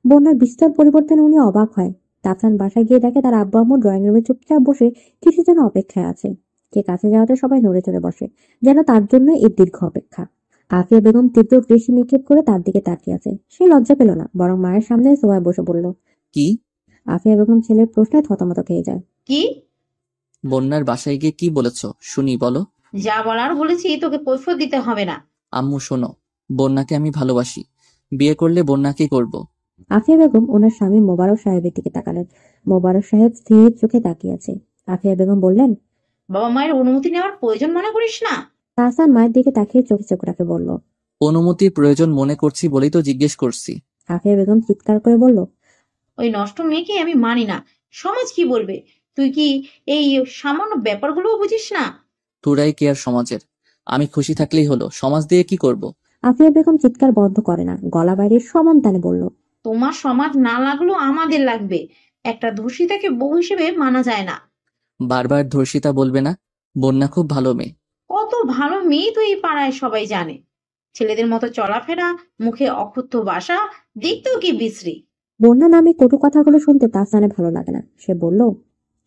বন্যার বিস্তর পরিবর্তনে উনি অবাক হয়। তাহসান বাসায় গিয়ে দেখে তার আব্বু আম্মু ড্রয়িং রুমে চুপচাপ বসে কিছু যেন অপেক্ষায় আছে। কে কাছে যাওয়াতে সবাই নড়ে চড়ে বসে, যেন তার জন্য এই দীর্ঘ অপেক্ষা। আফিয়া বেগম তীব্র দৃষ্টি নিক্ষেপ করে তার দিকে তাকিয়ে আছে। সে লজ্জা পেল না, বরং মায়ের সামনে সোফায় বসে বলল। কি? আফিয়া বেগম ছেলের প্রশ্নে থতমত খেয়ে যায়। কি? বন্যার বাসায় গিয়ে কি বলেছো শুনি, বলো। যা বলার বলেছি, তোকে কৈফিয়ত দিতে হবে না। আম্মু শোনো, বন্যাকে আমি ভালোবাসি। বিয়ে করলে বন্যাকেই করব। আফিয়া বেগম ওনার স্বামী মোবারক সাহেবের দিকে তাকালেন। মোবারক সাহেব স্থির চোখে তাকিয়ে আছে। আফিয়া বেগম বললেন, বাবা মায়ের অনুমতি নেওয়ার প্রয়োজন মনে করিস না? তাহসান মায়ের দিকে তাকিয়ে চোখে চোখ রাখে বলল, অনুমতির প্রয়োজন মনে করছি বলেই তো জিজ্ঞেস করছি। আফিয়া বেগম চিৎকার করে বলল, ওই নষ্ট মেয়েকে আমি মানি না। সমাজ কি বলবে? তুই কি এই সামান্য ব্যাপারগুলোও বুঝিস না? তোরাই কেয়ার সমাজের। আমি খুশি থাকলেই হলো, সমাজ দিয়ে কি করব? আফিয়া বেগম চিৎকার বন্ধ করে না, গলা বাইরে সমান তানে বলল, তোমার সমাজ না লাগলেও আমাদের লাগবে। একটা ধর্ষিতাকে বউ হিসেবে মানা যায় না। বারবার ধর্ষিতা বলবে না। বন্যা খুব ভালো মেয়ে। কত ভালো মেয়ে তো এই পাড়ায় সবাই জানে। ছেলেদের মতো চলাফেরা, মুখে অক্ষুব্ধ ভাষা, দেখতেও কি বিশ্রী। বন্যা নামে কটু কথাগুলো শুনতে তাহসানের ভালো লাগে না। সে বলল,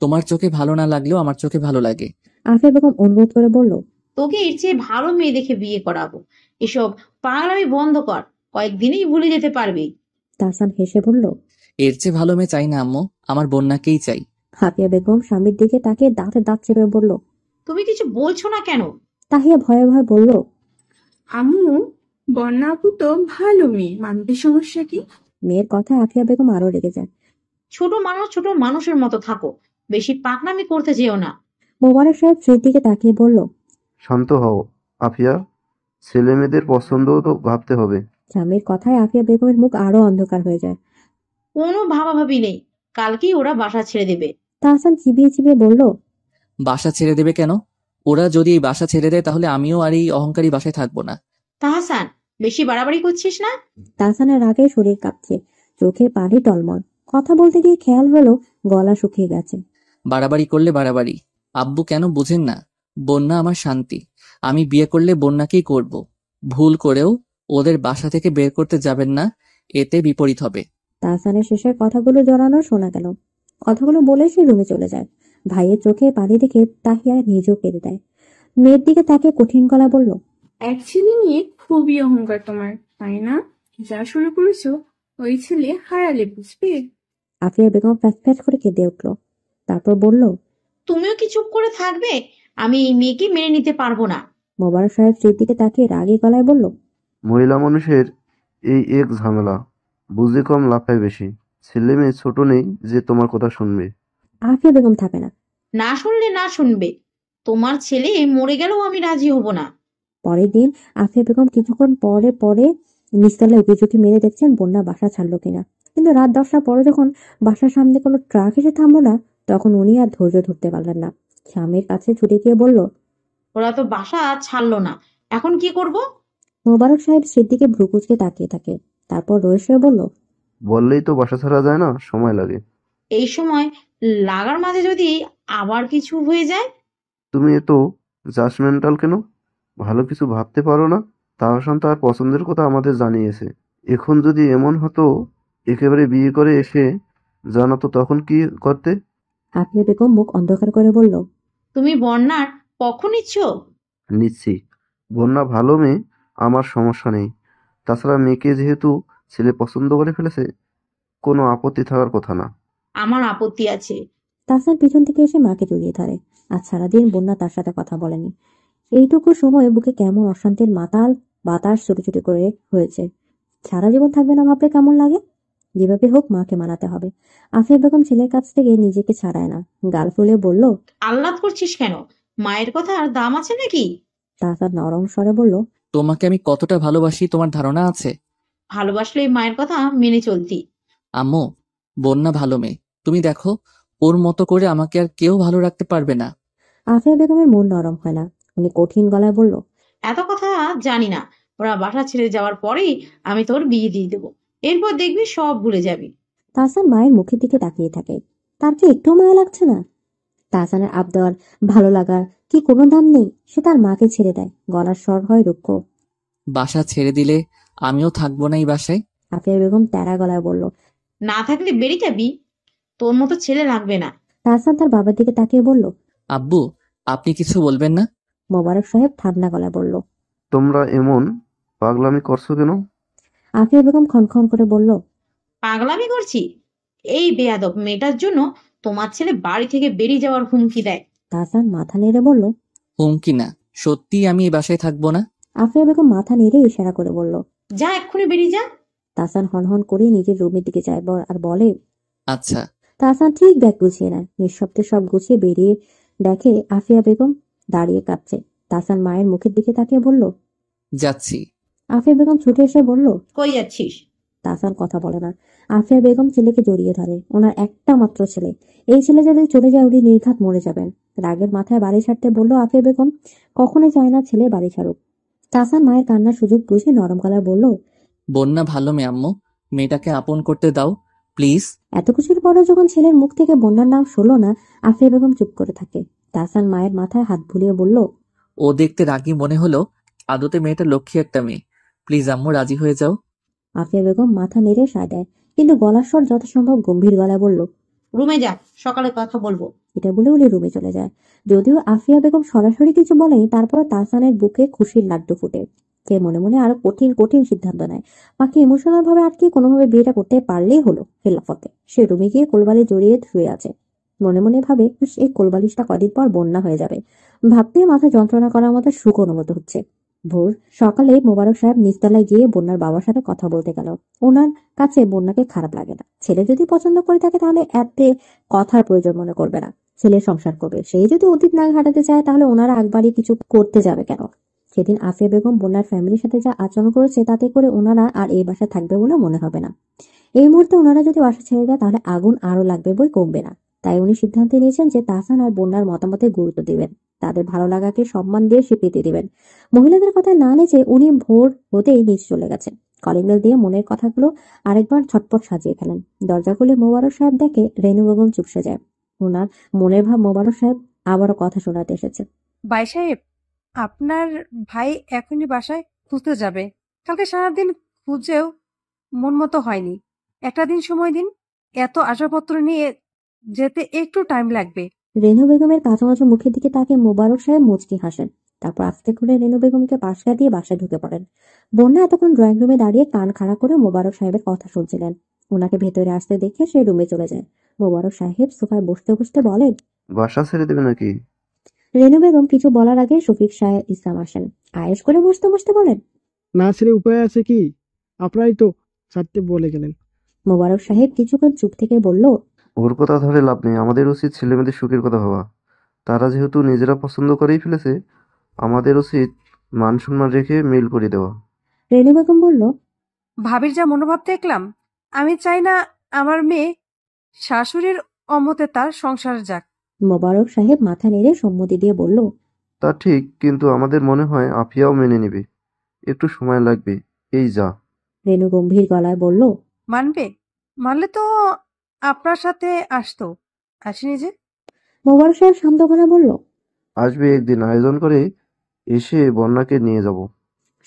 তোমার চোখে ভালো না লাগলেও আমার চোখে ভালো লাগে। আফিয়া বেগম অনুরোধ করে বলল, তোকে এর চেয়ে ভালো মেয়ে দেখে বিয়ে করাবো। এসব পাগলামি বন্ধ কর, কয়েকদিনেই ভুলে যেতে পারবি। তাহসান হেসে বলল, এর চেয়ে ভালো মেয়ে চাই না আম্মু, আমার বন্যাকেই চাই। আফিয়া বেগম স্বামীর দিকে তাকিয়ে দাঁতে দাঁত চেপে বলল। তুমি কিছু বলছো না কেন? তাহিয়া ভয়ে ভয়ে বলল, আম্মু, বন্যা আপু তো ভালো মেয়ে, মানতে সমস্যা কি? মেয়ের কথায় আফিয়া বেগম আরো রেগে যায়। ছোট মানুষ ছোট মানুষের মতো থাকো, বেশি পাকনামি করতে যেও না। মোবারক সাহেব স্ত্রীর দিকে তাকিয়ে বলল, শান্ত হও আফিয়া, ছেলে মেয়েদের পছন্দও তো ভাবতে হবে। স্বামীর কথায় আফিয়া বেগমের মুখ আরো অন্ধকার হয়ে যায়। কোনো ভাবাভাবি নেই, কালকেই ওরা বাসা ছেড়ে দেবে। তাহসান চিবিয়ে চিবিয়ে বলল, বাসা ছেড়ে দেবে কেন? ওরা যদি এই বাসা ছেড়ে দেয় তাহলে আমিও আর এই অহংকারী বাসায় থাকবো না। তাহসান, বেশি বাড়াবাড়ি করছিস না? তাহসানের রাগে শরীর কাঁপছে, চোখে পানি টলমল। কথা বলতে গিয়ে খেয়াল হলো গলা শুকিয়ে গেছে। বাড়াবাড়ি করলে বাড়াবাড়ি। আব্বু কেন বুঝেন না? বন্যা আমার শান্তি। আমি বিয়ে করলে বন্যাকেই করব। ভুল করেও ওদের বাসা থেকে বের করতে যাবেন না, এতে বিপরীত হবে। তাহসানের শেষের কথাগুলো জড়ানো শোনা গেল। কথাগুলো বলে সে রুমে চলে যায়। ভাইয়ের চোখে পানি দেখে তাহিয়া নিজেও কেঁদে দেয়। মেয়ের দিকে তাকে কঠিন গলা বলল, এক ছেলে নিয়ে খুবই অহংকার তোমার, তাই না? যা শুরু করেছো, ওই ছেলে হারালে বুঝবে। আফিয়া বেগম ফ্যাস ফ্যাস করে কেঁদে উঠল। তারপর বলল, তুমিও কি চুপ করে থাকবে? আমি এই মেয়েকে মেনে নিতে পারবো না। মোবারক সাহেব স্ত্রীর দিকে তাকিয়ে রাগী গলায় বলল, মহিলা মানুষের এই এক ঝামেলা, বুঝে কম লাফায় বেশি। ছেলে মেয়ে ছোট নেই যে তোমার কথা শুনবে। আফিয়া বেগম থাকে না। না শুনলে না শুনবে, তোমার ছেলে মরে গেলেও আমি রাজি হব না। পরের দিন আফিয়া বেগম কিছুক্ষণ পরে পরে নিচতলায় উঁকি মেরে দেখছেন বন্যা বাসা ছাড়লো কিনা। কিন্তু রাত 10টার পরে যখন বাসার সামনে কোনো ট্রাক এসে থামলো না, তখন উনি আর ধৈর্য ধরতে পারলেন না। স্বামীর কাছে ছুটে গিয়ে বলল, ওরা তো বাসা ছাড়লো না, এখন কি করব? মোবারক সাহেব স্ত্রীর দিকে ভ্রু কুঁচকে তাকিয়ে থাকে। তারপর রয়েছে বলল, বললেই তো বাসা ছাড়া যায় না, সময় লাগে। এই সময় লাগার মাঝে যদি আবার কিছু হয়ে যায়? তুমি এত জাজমেন্টাল কেন? ভালো কিছু ভাবতে পারো না? তাহসান তার পছন্দের কথা আমাদের জানিয়েছে। এখন যদি এমন হতো একেবারে বিয়ে করে এসে জানাতো, তখন কি করতে? আফিয়া বেগম মুখ অন্ধকার করে বলল, তুমি বন্যার পক্ষ নিচ্ছ? নিচ্ছি। বন্যা ভালো মেয়ে, আমার সমস্যা নেই। তাছাড়া মেয়েকে যেহেতু ছেলে পছন্দ করে ফেলেছে, কোনো আপত্তি থাকার কথা না। আমার আপত্তি আছে। তাহসান পিছন থেকে এসে মাকে জড়িয়ে ধরে। আজ সারাদিন বন্যা তার সাথে কথা বলেনি। এইটুকু সময় বুকে কেমন অশান্তির মাতাল বাতাস ছুটি করে হয়েছে। সারা জীবন থাকবে না ভাবলে কেমন লাগে। যেভাবে হোক মাকে মানাতে হবে। আফিয়া বেগম ছেলের কাছ থেকে নিজেকে ছাড়ায় না। গাল ফুলে বলল, আহ্লাদ করছিস কেন? মায়ের কথা আর দাম আছে নাকি? তাহসান নরম স্বরে বলল, তোমাকে আমি কতটা ভালোবাসি তোমার ধারণা আছে? ভালোবাসলে এই মায়ের কথা মেনে চলতি। আম্মু, বন্যা ভালো মেয়ে। তুমি দেখো, ওর মতো করে আমাকে আর কেউ ভালো রাখতে পারবে না। আফিয়া বেগমের মন নরম হয় না। উনি কঠিন গলায় বলল, এত কথা জানি না। ওরা বাসা ছেড়ে যাওয়ার পরেই আমি তোর বিয়ে দিয়ে দেবো। এরপর দেখবি সব ভুলে যাবি। তাহসান মায়ের মুখের দিকে তাকিয়ে থাকে। তার কি একটু মায়া লাগছে না? তাহসানের আবদার, ভালো লাগার কি কোনো দাম নেই? সে তার মাকে ছেড়ে দেয়। গলার স্বর হয় রুক্ষ। বাসা ছেড়ে দিলে আমিও থাকবো না এই বাসায়। আফিয়া বেগম তেরা গলায় বলল, না থাকলে বেরিয়ে যাবি। তোর মতো ছেলে লাগবে না। তাহসান তার বাবার দিকে তাকিয়ে বলল, আব্বু, আপনি কিছু বলবেন না? মোবারক সাহেব ঠান্ডা গলায় বলল। তোমরা এমন পাগলামি করছো কেন? আফিয়া বেগম খনখন করে বলল, পাগলামি করছি? এই বেয়াদব মেয়েটার জন্য তোমার ছেলে বাড়ি থেকে বেরিয়ে যাওয়ার হুমকি দেয়। তাহসান মাথা নেড়ে বলল, হুমকি না, সত্যি আমি এই বাসায় থাকবো না। আফিয়া বেগম মাথা নেড়ে ইশারা করে বলল। যা, এক্ষুনি বেরিয়ে যা। তাহসান হনহন করে নিজের রুমের দিকে যায় আর বলে, আচ্ছা। তাহসান ঠিক ব্যাগ গুছিয়ে নেয়। নিঃশব্দে সব গুছিয়ে বেরিয়ে দেখে আফিয়া বেগম দাঁড়িয়ে কাঁদছে। তাহসান মায়ের মুখের দিকে তাকিয়ে বলল, যাচ্ছি। আফিয়া বেগম ছুটে এসে বলল, কই যাচ্ছিস? তাহসান কথা বলে না। আফিয়া বেগম ছেলেকে জড়িয়ে ধরে। ওনার একটা মাত্র ছেলে। এই ছেলে যদি চলে যায় উনি নির্ঘাত মরে যাবেন। রাগের মাথায় বাড়ি ছাড়তে বলল আফিয়া বেগম কখনোই চায় না ছেলে বাড়ি ছাড়ুক। তাহসান মায়ের কান্নার সুযোগ বুঝে নরম গলায় বলল, বন্যা ভালো মেয়ে আম্মু, মেয়েটাকে আপন করতে দাও প্লিজ। এত কিছুর পরও যখন ছেলের মুখ থেকে বন্যার নাম শুনল না, আফিয়া বেগম চুপ করে থাকে। তাহসান মায়ের মাথায় হাত বুলিয়ে বলল, ও দেখতে রাগী মনে হলো, আদতে মেয়েটা লক্ষ্মী একটা মেয়ে। প্লিজ আম্মু, রাজি হয়ে যাও। আফিয়া বেগম মাথা নেড়ে সায় দেয়, কিন্তু গলার স্বর যথাসম্ভব গম্ভীর গলায় বলল, রুমে যা, সকালে কথা বলবো। এটা বলে উনি রুমে চলে যায়। যদিও আফিয়া বেগম সরাসরি কিছু বলেনি, তারপরও তাহসানের বুকে খুশির লাড্ডু ফুটে। সে মনে মনে আরো কঠিন কঠিন সিদ্ধান্ত নেয়। মাকে ইমোশনাল ভাবে আটকে কোনোভাবে বিয়েটা করতে পারলেই হলো। হেলাফতে সে রুমে গিয়ে কোলবালি জড়িয়ে শুয়ে আছে। মনে মনে ভাবে এই কোলবালিশটা কদিন পর বন্যা হয়ে যাবে। ভাবতে মাথা যন্ত্রণা করার মতো সুখ অনুভূত হচ্ছে। ভোর সকালে মোবারক সাহেব নিচতলায় গিয়ে বন্যার বাবার সাথে কথা বলতে গেল। ওনার কাছে বন্যাকে খারাপ লাগে না। ছেলে যদি পছন্দ করে থাকে তাহলে এতে কথার প্রয়োজন মনে করবে না। ছেলে সংসার করবে। সেই যদি অতীত না ঘাটাতে চায় তাহলে ওনারা একবারই কিছু করতে যাবে কেন? সেদিন আফিয়া বেগম বন্যার ফ্যামিলির সাথে যা আচরণ করেছে তাতে করে ওনারা আর এই বাসায় থাকবে বলে মনে হবে না। এই মুহূর্তে ওনারা যদি বাসা ছেড়ে দেয় তাহলে আগুন আরো লাগবে বই কমবে না। তাই উনি সিদ্ধান্ত নিয়েছেন যে তাহসান আর বন্যার মতামতে গুরুত্ব দিবেন। তাদের ভালো লাগাকে সম্মান দিয়ে স্বীকৃতি দিবেন। মহিলাদের কথা না নিয়ে উনি ভোর হতেই নিচ চলে গেছেন। কলিং বেল দিয়ে মনের কথাগুলো আরেকবার ছটপট সাজিয়ে ফেলেন। দরজা খুলে মোবারক সাহেব দেখে রেনু বেগম চুপসে যায়। ওনার মনের ভাব মোবারক সাহেব আবারও কথা শোনাতে এসেছে। ভাই সাহেব, আপনার ভাই এখনই বাসায় খুঁজতে যাবে। কালকে সারাদিন খুঁজেও মন মতো হয়নি। একটা দিন সময় দিন। এত আসবাবপত্র নিয়ে যেতে একটু টাইম লাগবে। রেনু বেগমের কাছামাছি মুখের দিকে তাকে মোবারক সাহেব মুচকি হাসেন। তারপর আস্তে করে রেনু বেগমকে পাশ কাটিয়ে বাসায় ঢুকে পড়েন। বন্যা এতক্ষণ ড্রয়িং রুমে দাঁড়িয়ে কান খাড়া করে মোবারক সাহেবের কথা শুনছিলেন। ওনাকে ভেতরে আসতে দেখে সে রুমে চলে যায়। মোবারক সাহেব সোফায় বসতে বসতে বলেন, বাসা ছেড়ে দেবে নাকি? রেনু বেগম কিছু বলার আগে শফিক সাহেব ইসলাম আসেন। আয়েশ করে বসতে বসতে বলেন, না ছেড়ে উপায় আছে কি? আপনারাই তো ছাড়তে বলে গেলেন। মোবারক সাহেব কিছুক্ষণ চুপ থেকে বলল, ওর কথা ধরে লাভ নেই। আমাদের উচিত ছেলেমেয়েদের সুখের কথা ভাবা। তারা যেহেতু নিজেরা পছন্দ করেই ফেলেছে, আমাদের উচিত মান সম্মান রেখে মিল করে দেওয়া। রেনু বেগম বলল, ভাবির যা মনোভাব দেখলাম, আমি চাই না আমার মেয়ে শাশুড়ির অমতে তার সংসার যাক। মোবারক সাহেব মাথা নেড়ে সম্মতি দিয়ে বলল, তা ঠিক, কিন্তু আমাদের মনে হয় আফিয়াও মেনে নেবে। একটু সময় লাগবে। এই যা। রেনু গম্ভীর গলায় বলল, মানবে? মানলে তো আপনার সাথে আসতো। আসেনি যে। মোবারক সাহেব শান্ত গলায় বলল, আসবে একদিন, আয়োজন করে এসে বন্যাকে নিয়ে যাব।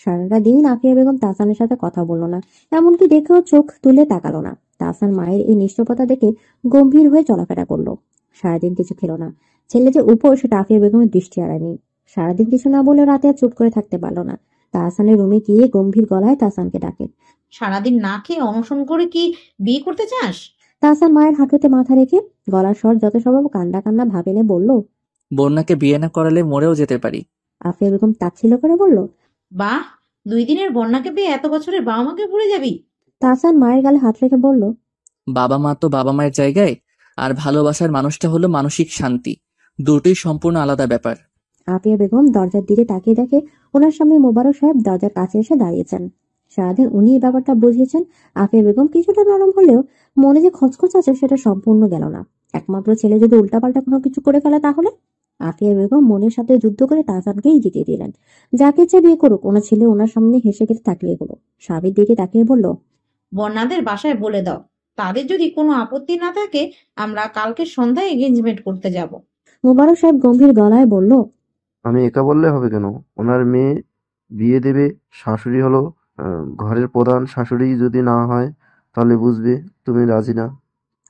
সারাটা দিন আফিয়া বেগম তাহসানের সাথে কথা বললো না, এমনকি দেখেও চোখ তুলে তাকালো না। তাহসান মায়ের এই নিষ্ঠুরতা দেখে গম্ভীর হয়ে চলাফেরা করলো। সারাদিন কিছু খেলো না। ছেলে যে উপর সেটা আফিয়া বেগমের দৃষ্টি এড়ায়নি। সারাদিন কিছু না বলে রাতে আর চুপ করে থাকতে পারলো না। তাহসানের রুমে গিয়ে গম্ভীর গলায় তাহসানকে ডাকে। সারাদিন না খেয়ে অনশন করে কি বিয়ে করতে চাস? তাহসান মায়ের হাঁটুতে মাথা রেখে গলার স্বর যত সম্ভব কান্না কান্না ভাব এনে বলল। বন্যাকে বিয়ে না করালে মরেও যেতে পারি। আফিয়া বেগম তাচ্ছিল্য করে বলল, বাহ, 2 দিনের বন্যাকে পেয়ে এত বছরের বাবা মাকে ভুলে যাবি? তাহসান মায়ের গালে হাত রেখে বলল, বাবা মা তো বাবা মায়ের জায়গায়, আর ভালোবাসার মানুষটা হলো মানসিক শান্তি। দুটোই সম্পূর্ণ আলাদা ব্যাপার। আফিয়া বেগম দরজার দিকে তাকিয়ে দেখে ওনার স্বামী মোবারক সাহেব দরজার কাছে এসে দাঁড়িয়েছেন। সারাদিন উনি এই ব্যাপারটা বুঝিয়েছেন। আফিয়া বেগম কিছুটা নরম হলেও মনে যে খচখচ আছে সেটা সম্পূর্ণ গেল না। একমাত্র ছেলে যদি উল্টাপাল্টা কোনো কিছু করে ফেলে তাহলে? আফিয়া বেগম মনের সাথে যুদ্ধ করে তাহসানকেই জিতিয়ে দিলেন। যাকে ইচ্ছে বিয়ে করুক, ওনার ছেলে ওনার সামনে হেসে খেতে থাকলে এগুলো। স্বামীর দিকে তাকিয়ে বলল, বন্যাদের বাসায় বলে দাও, তাদের যদি কোনো আপত্তি না থাকে আমরা কালকে সন্ধ্যায় এঙ্গেজমেন্ট করতে যাব। মোবারক সাহেব গম্ভীর গলায় বলল, আমি একা বললে হবে কেন? ওনার মেয়ে বিয়ে দেবে, শাশুড়ি হলো ঘরের প্রধান শাশুড়ি যদি না হয় তাহলে বুঝবে তুমি রাজি না।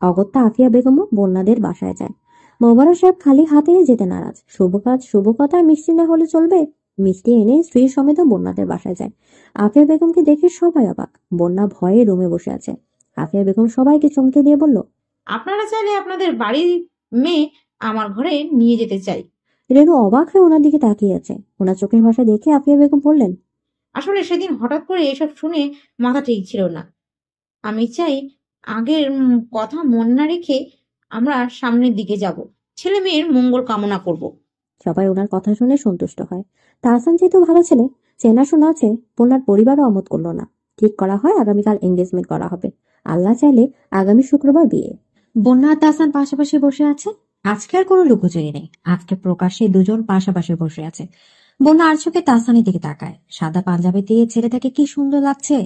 অগত্যা আফিয়া বেগমও বন্যাদের বাসায় যায়। মোবারক সাহেব খালি হাতে যেতে নারাজ। শুভ কাজ শুভ কথায় মিষ্টি না হলে চলবে। মিষ্টি এনে স্ত্রীর সমেত বন্যাদের বাসায় যায়। আফিয়া বেগমকে দেখে সবাই অবাক। বন্যা ভয়ে রুমে বসে আছে। আফিয়া বেগম সবাইকে চমকে দিয়ে বলল, আপনারা চাইলে আপনাদের বাড়ির মেয়ে আমার ঘরে নিয়ে যেতে চাই। রেনু অবাক হয়ে ওনার দিকে তাকিয়ে আছে। ওনার চোখের ভাষা দেখে আফিয়া বেগম বললেন, আসলে সেদিন হঠাৎ করে এসব শুনে মাথা ঠিক ছিল না। আমি চাই আগের কথা মন না রেখে আমরা সামনের দিকে যাব, ছেলে মেয়ের মঙ্গল কামনা করব। সবাই ওনার কথা শুনে সন্তুষ্ট হয়। তাহসান যেহেতু ভালো ছেলে, চেনাশোনা আছে, বন্যার পরিবারও অমত করলো না। ঠিক করা হয় আগামীকাল এঙ্গেজমেন্ট করা হবে। আল্লাহ চাইলে আগামী শুক্রবার বিয়ে। বন্যা আর তাহসান পাশাপাশি বসে আছে। আজকে আর কোনো লুকোচুরি নেই। আজকে প্রকাশ্যে দুজন পাশাপাশি বসে আছে। বন্যা আর চোখে তাহসানের দিকে তাকায়। সাদা পাঞ্জাবি দিয়ে ছেলেটাকে কি সুন্দর লাগছে।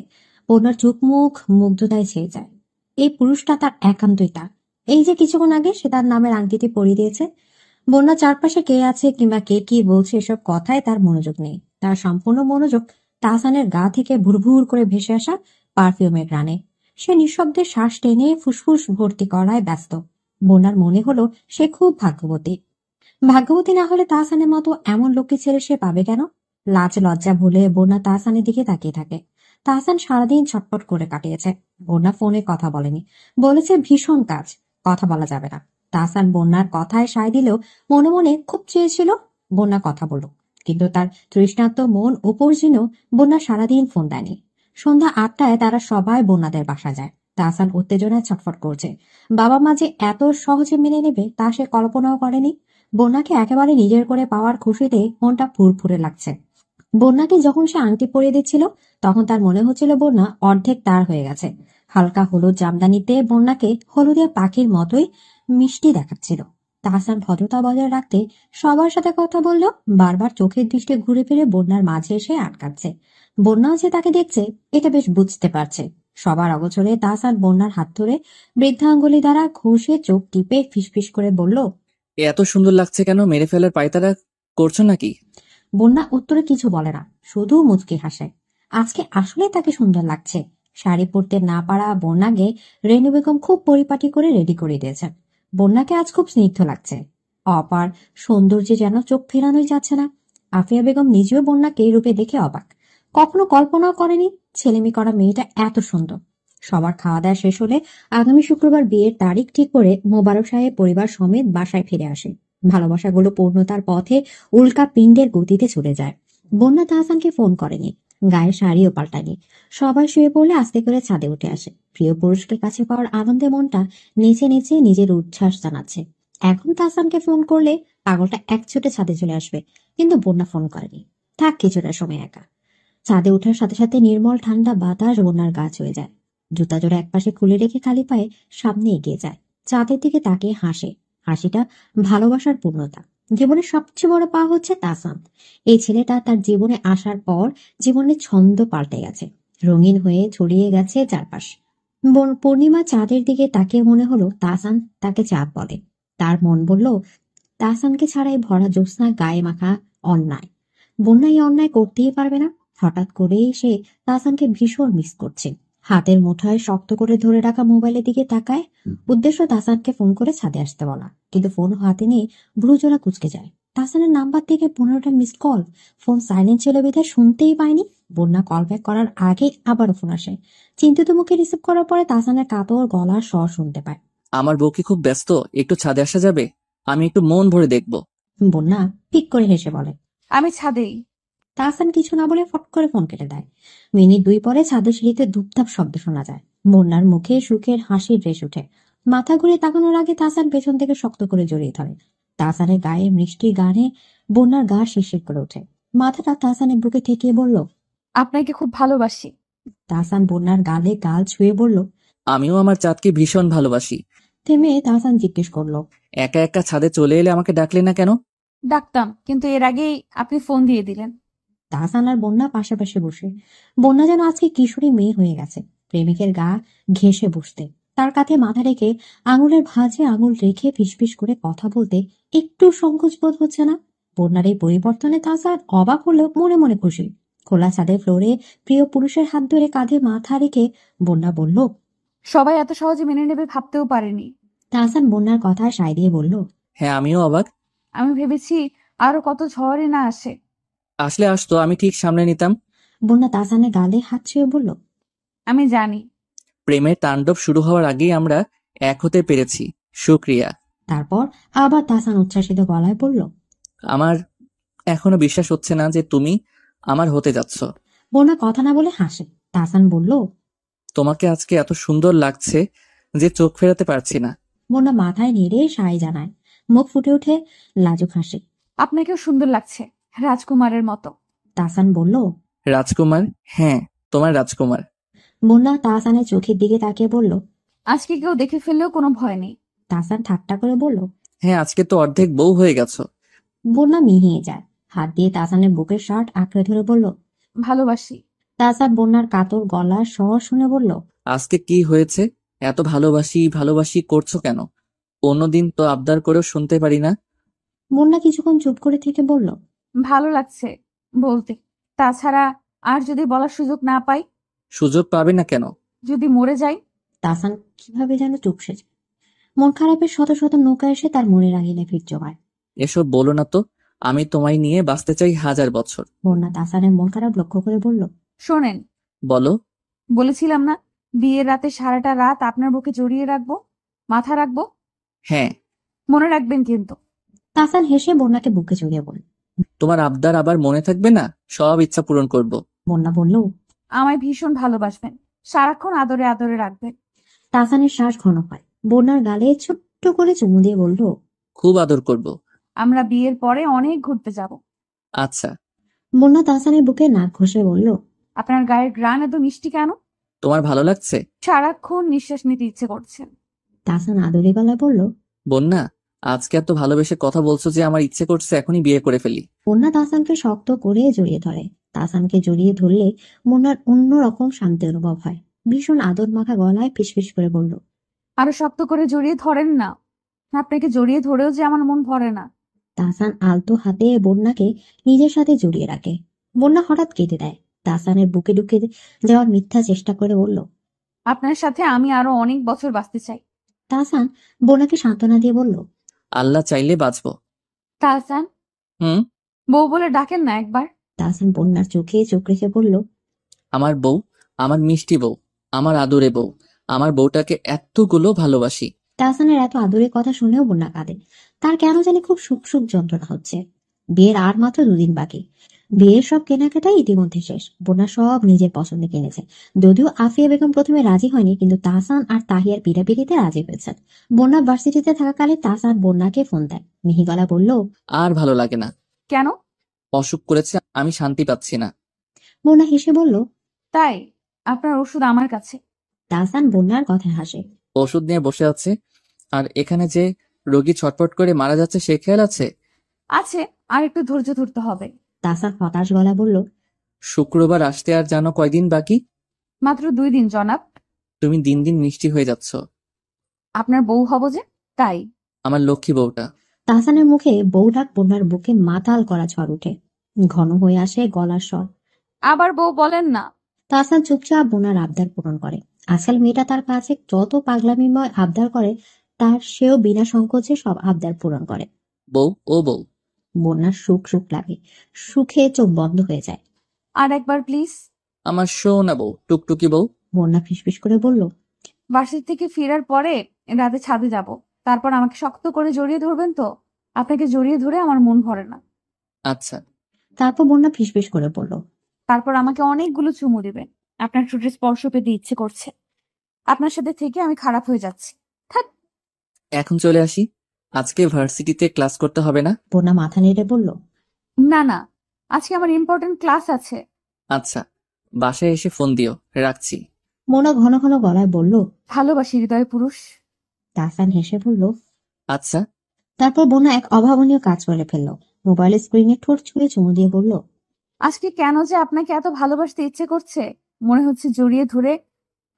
বন্যার চোখ মুখ মুগ্ধতায় ছেয়ে যায়। এই পুরুষটা তার একান্তই তার। এই যে কিছুক্ষণ আগে সে তার নামের আংটিটি পরিয়ে দিয়েছে। বন্যা চারপাশে কে আছে কিংবা কে কি বলছে এসব কথায় তার মনোযোগ নেই। তার সম্পূর্ণ মনোযোগ তাহসানের গা থেকে ভুরভুর করে ভেসে আসা পারফিউমের ঘ্রাণে। সে নিঃশব্দে শ্বাস টেনে ফুসফুস ভর্তি করায় ব্যস্ত। বন্যার মনে হলো সে খুব ভাগ্যবতী। ভাগ্যবতী না হলে তাহসানের মতো এমন লোককে ছেড়ে সে পাবে কেন? লাজ লজ্জা ভুলে বন্যা তাহসানের দিকে তাকিয়ে থাকে। তাহসান সারাদিন ছটফট করে কাটিয়েছে। বন্যা ফোনে কথা বলেনি, বলেছে ভীষণ কাজ, কথা বলা যাবে না। তাহসান বন্যার কথায় সায় দিলেও মনে মনে খুব চেয়েছিল বন্যা কথা বলুক, কিন্তু তার তৃষ্ণার্ত মন উপর জেনেও বন্যা সারাদিন ফোন দেয়নি। সন্ধ্যা 8টায় তারা সবাই বন্যাদের বাসা যায়। তাহসান উত্তেজনায় ছটফট করছে। বাবা মা যে এত সহজে মেনে নেবে তা সে কল্পনাও করেনি। বন্যাকে একেবারে নিজের করে পাওয়ার খুশিতে মনটা ফুরফুরে লাগছে। বন্যাকে যখন সে আংটি পরিয়ে দিচ্ছিল তখন তার মনে হচ্ছিল বন্যা অর্ধেক তার হয়ে গেছে। হালকা হলুদ জামদানিতে বন্যাকে হলুদের পাখির মতোই মিষ্টি দেখাচ্ছিল। তাহসান ভদ্রতা বজায় রাখতে সবার সাথে কথা বলল, বারবার চোখের দৃষ্টি ঘুরে ফিরে বন্যার মাঝে এসে আটকাচ্ছে। বন্যাও যে তাকে দেখছে এটা বেশ বুঝতে পারছে। সবার অগোচরে তাহসান বন্যার হাত ধরে বৃদ্ধাঙ্গুলি দ্বারা ঘষে চোখ টিপে ফিসফিস করে বলল, এত সুন্দর লাগছে কেন? মেরে ফেলার পায়তারা করছো নাকি? বন্যা উত্তরে কিছু বলে না, শুধু মুচকি হাসে। আজকে আসলে তাকে সুন্দর লাগছে। শাড়ি পরতে না পারা বন্যাকে রেনু বেগম খুব পরিপাটি করে রেডি করে দিয়েছেন। বন্যাকে আজ খুব স্নিগ্ধ লাগছে। অপার সৌন্দর্যে যেন চোখ ফেরানোই যাচ্ছে না। আফিয়া বেগম নিজেও বন্যাকে এই রূপে দেখে অবাক। কখনো কল্পনাও করেনি ছেলেমি করা মেয়েটা এত সুন্দর। সবার খাওয়া দাওয়া শেষ হলে আগামী শুক্রবার বিয়ের তারিখ ঠিক করে মোবারক সাহেব পরিবার সমেত বাসায় ফিরে আসে। ভালোবাসাগুলো পূর্ণতার পথে উল্কা পিণ্ডের গতিতে চলে যায়। বন্যা তাহসানকে ফোন করেনি, গায়ে শাড়িও পাল্টায়নি। সবাই শুয়ে পড়লে আস্তে করে ছাদে উঠে আসে। প্রিয় পুরুষকে কাছে পাওয়ার আনন্দে মনটা নেচে নেচে নিজের উচ্ছ্বাস জানাচ্ছে। এখন তাহসানকে ফোন করলে পাগলটা এক ছুটে ছাদে চলে আসবে, কিন্তু বন্যা ফোন করেনি। থাক কিছুটা সময় একা। ছাদে ওঠার সাথে সাথে নির্মল ঠান্ডা বাতাস বন্যার গা ছুঁয়ে যায়। জুতা জোড়া একপাশে খুলে রেখে খালি পায়ে সামনে এগিয়ে যায়। চাঁদের দিকে তাকিয়ে হাসে। হাসিটা ভালোবাসার পূর্ণতা। জীবনের সবচেয়ে বড় পা হচ্ছে তাহসান। এই ছেলেটা তার জীবনে আসার পর জীবনের ছন্দ পাল্টে গেছে, রঙিন হয়ে ছড়িয়ে গেছে চারপাশ। পূর্ণিমা চাঁদের দিকে তাকিয়ে মনে হলো তাহসান তাকে চাঁদ বলে। তার মন বলল তাহসানকে ছাড়াই ভরা জ্যোৎস্না গায়ে মাখা অন্যায়। বন্যা এই অন্যায় করতেই পারবে না। হঠাৎ করেই সে তাহসানকে ভীষণ মিস করছে। হাতের মুঠায় শক্ত করে ধরে রাখা মোবাইলের দিকে তাকায়। উদ্দেশ্য তাহসানকে ফোন করে ছাদে আসতে বলা, কিন্তু ফোন হাতে নিয়ে ভ্রুজোড়া কুঁচকে যায়। তাহসানের নাম্বার থেকে 15টা মিসড কল। ফোন সাইলেন্ট ছিল বিধায় শুনতেই পায়নি। বন্যা কল ব্যাক করার আগে আবারও ফোন আসে। চিন্তিত মুখে রিসিভ করার পরে তাহসানের কাতর গলার স্বর শুনতে পায়। আমার বউ কি খুব ব্যস্ত? একটু ছাদে আসা যাবে? আমি একটু মন ভরে দেখব। বন্যা পিক করে হেসে বলে। আমি ছাদেই। তাহসান কিছু না বলে ফট করে ফোন কেটে দেয়। মিনিট 2 পরে ছাদের সিঁড়িতে ধূপধাপ শব্দ শোনা যায়। বন্যার মুখে সুখের হাসির রেশ ওঠে। মাথা ঘুরে তাকানোর আগে তাহসান পেছন থেকে শক্ত করে জড়িয়ে ধরে। তাহসানের গায়ে মিষ্টি গানে বন্যার গা শিরশির করে ওঠে। মাথাটা তাহসানের বুকে ঠেকিয়ে বলল, আপনাকে খুব ভালোবাসি। তাহসান বন্যার গালে গাল ছুঁয়ে বলল। আমিও আমার চাঁদকে ভীষণ ভালোবাসি। থেমে তাহসান জিজ্ঞেস করলো, একা একা ছাদে চলে এলে আমাকে ডাকলে না কেন? ডাকতাম, কিন্তু এর আগেই আপনি ফোন দিয়ে দিলেন। তাহসান আর বন্যা পাশাপাশি বসে। বন্যা যেন আজকে কিশোরী মেয়ে হয়ে গেছে, প্রেমিকের গা ঘেঁষে বসতে। তার কাঁধে মাথা রেখে আঙুলের ভাঁজে আঙুল রেখে ফিসফিস করে কথা বলতে একটু সংকোচ বোধ হচ্ছে না। বন্যার এই পরিবর্তনে তাহসান অবাক হলেও মনে মনে খুশি। খোলা ছাদের ফ্লোরে প্রিয় পুরুষের হাত ধরে কাঁধে মাথা রেখে বন্যা বলল, সবাই এত সহজে মেনে নেবে ভাবতেও পারেনি। তাহসান বন্যার কথায় সায় দিয়ে বলল, হ্যাঁ, আমিও অবাক। আমি ভেবেছি আরো কত ঝড়ে না আসে। আসলে আসতো, আমি ঠিক সামনে নিতাম। বন্যা তাহসানের গালে হাত ছুঁয়ে বলল, আমি জানি। প্রেমের তাণ্ডব শুরু হওয়ার আগেই আমরা এক হতে পেরেছি, শুক্রিয়া। তারপর আবার তাহসান উচ্ছ্বাসিত গলায় বলল, আমার এখনো বিশ্বাস হচ্ছে না যে তুমি আমার হতে যাচ্ছ। বন্যা কথা না বলে হাসে। তাহসান বলল, তোমাকে আজকে এত সুন্দর লাগছে যে চোখ ফেরাতে পারছি না। বন্যা মাথায় নেড়ে সায় জানায়। মুখ ফুটে ওঠে লাজুক হাসি। আপনাকেও সুন্দর লাগছে, রাজকুমারের মতো। তাহসান বলল, রাজকুমার? হ্যাঁ, তোমার রাজকুমার। বন্যা তাহসানের চোখের দিকে তাকিয়ে বলল, আজকে কেউ দেখে ফেললেও কোনো ভয় নেই। তাহসান ঠাট্টা করে বলল, হ্যাঁ, আজকে তো অর্ধেক বউ হয়ে গেছো। বন্যা মিহিয়ে যায়। হাত দিয়ে তাহসানের বুকের শার্ট আঁকড়ে ধরে বলল, ভালোবাসি। তাহসান বন্যার কাতর গলার স্বর শুনে বলল, আজকে কি হয়েছে? এত ভালোবাসি ভালোবাসি করছো কেন? অন্যদিন তো আবদার করেও শুনতে পারি না। বন্যা কিছুক্ষণ চুপ করে থেকে বলল, ভালো লাগছে বলতে। তাছাড়া আর যদি বলার সুযোগ না পাই? সুযোগ পাবে না কেন? যদি মরে যাই? তাহসান কিভাবে যেন চুপসে যায়। মন খারাপের শত শত নৌকা এসে তার মনের আঙিনায় ভিড় জমায়। এসব বলো না তো, আমি তোমায় নিয়ে বাঁচতে চাই 1000 বছর। বন্যা তাহসানের মন খারাপ লক্ষ্য করে বলল, শোনেন, বলো। বলেছিলাম না বিয়ের রাতে সারাটা রাত আপনার বুকে জড়িয়ে রাখবো, মাথা রাখবো। হ্যাঁ। মনে রাখবেন কিন্তু। তাহসান হেসে বন্যাকে বুকে জড়িয়ে বলল, তোমার আবদার আবার মনে থাকবে না? সব ইচ্ছা পূরণ করব। বন্যা বলল, আমায় ভীষণ ভালোবাসবেন, সারাক্ষণ আদরে আদরে রাখবেন। তাহসানের শ্বাস ঘন হয়। বন্যার গালে ছোট্ট করে চুমু দিয়ে বলল, খুব আদর করব। আমরা বিয়ের পরে অনেক ঘুরতে যাব। আচ্ছা। বন্যা তাহসানের বুকে নাক ঘষে বলল, আপনার গায়ের গ্রান এত মিষ্টি কেন? তোমার ভালো লাগছে? সারাক্ষণ নিঃশ্বাস নিতে ইচ্ছে করছে। তাহসান আদরে গলায় বলল, বন্যা, আজকে এত ভালোবেসে কথা বলছো যে আমার ইচ্ছে করছে এখনই বিয়ে করে ফেলি। বন্যা তাহসানকে শক্ত করে জড়িয়ে ধরে। তাহসানকে জড়িয়ে ধরলে বন্যার অন্যরকম শান্তি অনুভব হয়। ভীষণ আদর মাখা গলায় ফিসফিস করে বলল, আরো শক্ত করে জড়িয়ে ধরেন না। আপনাকে জড়িয়ে ধরেও যে আমার মন ভরে না। তাহসান আলতো হাতে বন্যাকে নিজের সাথে জড়িয়ে রাখে। বন্যা হঠাৎ কেঁদে দেয়। তাহসানের বুকে ঢুকে যাওয়ার মিথ্যা চেষ্টা করে বলল, আপনার সাথে আমি আরো অনেক বছর বাঁচতে চাই। তাহসান বন্যাকে সান্ত্বনা দিয়ে বলল, আল্লাহ চাইলে বাঁচবো। তাহসান, হুম। বউ বলে ডাকেন না একবার। তাহসান বন্যার চোখে চোখ রেখে বলল, আমার বউ, আমার মিষ্টি বউ, আমার আদরে বউ, আমার বউটাকে এতগুলো ভালোবাসি। তাহসানের এত আদরের কথা শুনেও বন্যা কাঁদে। তার কেন জানি খুব সুখ সুখ যন্ত্রণা হচ্ছে। বিয়ের আর মাত্র 2 দিন বাকি। বিয়ের সব কেনাকাটাই ইতিমধ্যে শেষ। বন্যা সব নিজের পছন্দে কিনেছে। যদিও আফিয়া বেগম প্রথমে রাজি হয়নি, কিন্তু তাহসান আর তাহিয়ার পিড়াপিড়িতে রাজি হয়েছে। বন্যা ভার্সিটিতে থাকাকালে তাহসান বন্যাকে ফোন দেয়। মিহিগলা বলল, আর ভালো লাগে না। কেন? অসুখ করেছে, আমি শান্তি পাচ্ছি না। বন্যা হেসে বলল, তাই? আপনার ওষুধ আমার কাছে। তাহসান বন্যার কথায় হাসে। ওষুধ নিয়ে বসে আছে, আর এখানে যে রোগী ছটফট করে মারা যাচ্ছে সে খেয়াল আছে? আছে, আর একটু ধৈর্য ধরতে হবে। তাহসান হতাশ গলা বলল, শুক্রবার আসতে আর জানো কয়দিন বাকি? মাত্র 2 দিন জনাব। তুমি দিন দিন মিষ্টি হয়ে যাচ্ছ। আপনার বউ হব যে, তাই। আমার লক্ষ্মী বউটা। তাহসানের মুখে বউ ডাক বন্যার বুকে মাতাল করা ঝড় উঠে। ঘন হয়ে আসে গলার স্বর। আবার বউ বলেন না। তাহসান চুপচাপ বোনার আবদার পূরণ করে। আজকাল মেয়েটা তার কাছে যত পাগলামিময় আবদার করে, তার সেও বিনা সংকোচে সব আবদার পূরণ করে। বউ, ও বউ। বন্যার সুখ সুখ লাগে, সুখে চোখ বন্ধ হয়ে যায়। আর একবার প্লিজ। আমার সোনা বউ, টুকটুকি বউ। বন্যা ফিসফিস করে বলল, ভার্সিটি থেকে ফেরার পরে রাতে ছাদে যাব, তারপর আমাকে শক্ত করে জড়িয়ে ধরবেন তো? আপনাকে জড়িয়ে ধরে আমার মন ভরে না। আচ্ছা। তারপর বন্যা ফিসফিস করে বলল, তারপর আমাকে অনেকগুলো চুমু দিবেন। আপনার ঠোঁটের স্পর্শ পেতে ইচ্ছে করছে। আপনার সাথে থেকে আমি খারাপ হয়ে যাচ্ছি। থাক। এখন চলে আসি। আজকে ভার্সিটিতে ক্লাস করতে হবে না? বন্যা মাথা নেড়ে বলল, না না, আজকে আমার ইম্পর্টেন্ট ক্লাস আছে। আচ্ছা, বাসায় এসে ফোন দিও। রাখছি। মোনা ঘন ঘন গলায় বলল, ভালোবাসি হৃদয় পুরুষ। তাহসান হেসে বলল, আচ্ছা। তারপর বন্যা এক অভাবনীয় কাজ করে ফেলল। মোবাইলের স্ক্রিনে ঠোঁট ছুঁয়ে চুমু দিয়ে বলল, আজকে কেন যে আপনাকে এত ভালোবাসতে ইচ্ছে করছে, মনে হচ্ছে জড়িয়ে ধরে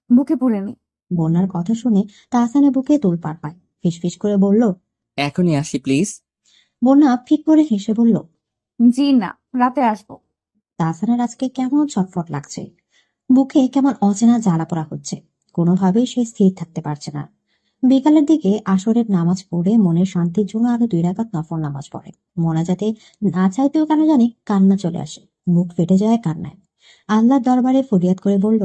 বুকে পুরে নি। বন্যার কথা শুনে তাহসানের বুকে তোলপাড় পায়। ফিসফিস করে বলল, এখনই আসি প্লিজ। বন্যা ফিক করে হেসে বলল, জি না, রাতে আসবো। তাহসানের আজকে কেমন ছটফট লাগছে, বুকে কেমন অচেনা জ্বালা পোড়া হচ্ছে। কোনোভাবেই সে স্থির থাকতে পারছে না। বিকালের দিকে আসরের নামাজ পড়ে মনের শান্তির জন্য আরো 2 রাকাত নফল নামাজ পড়ে। মোনাজাতে না চাইতেও কেন জানি কান্না চলে আসে, মুখ ফেটে যায় কান্নায়। আল্লাহর দরবারে ফরিয়াদ করে বলল,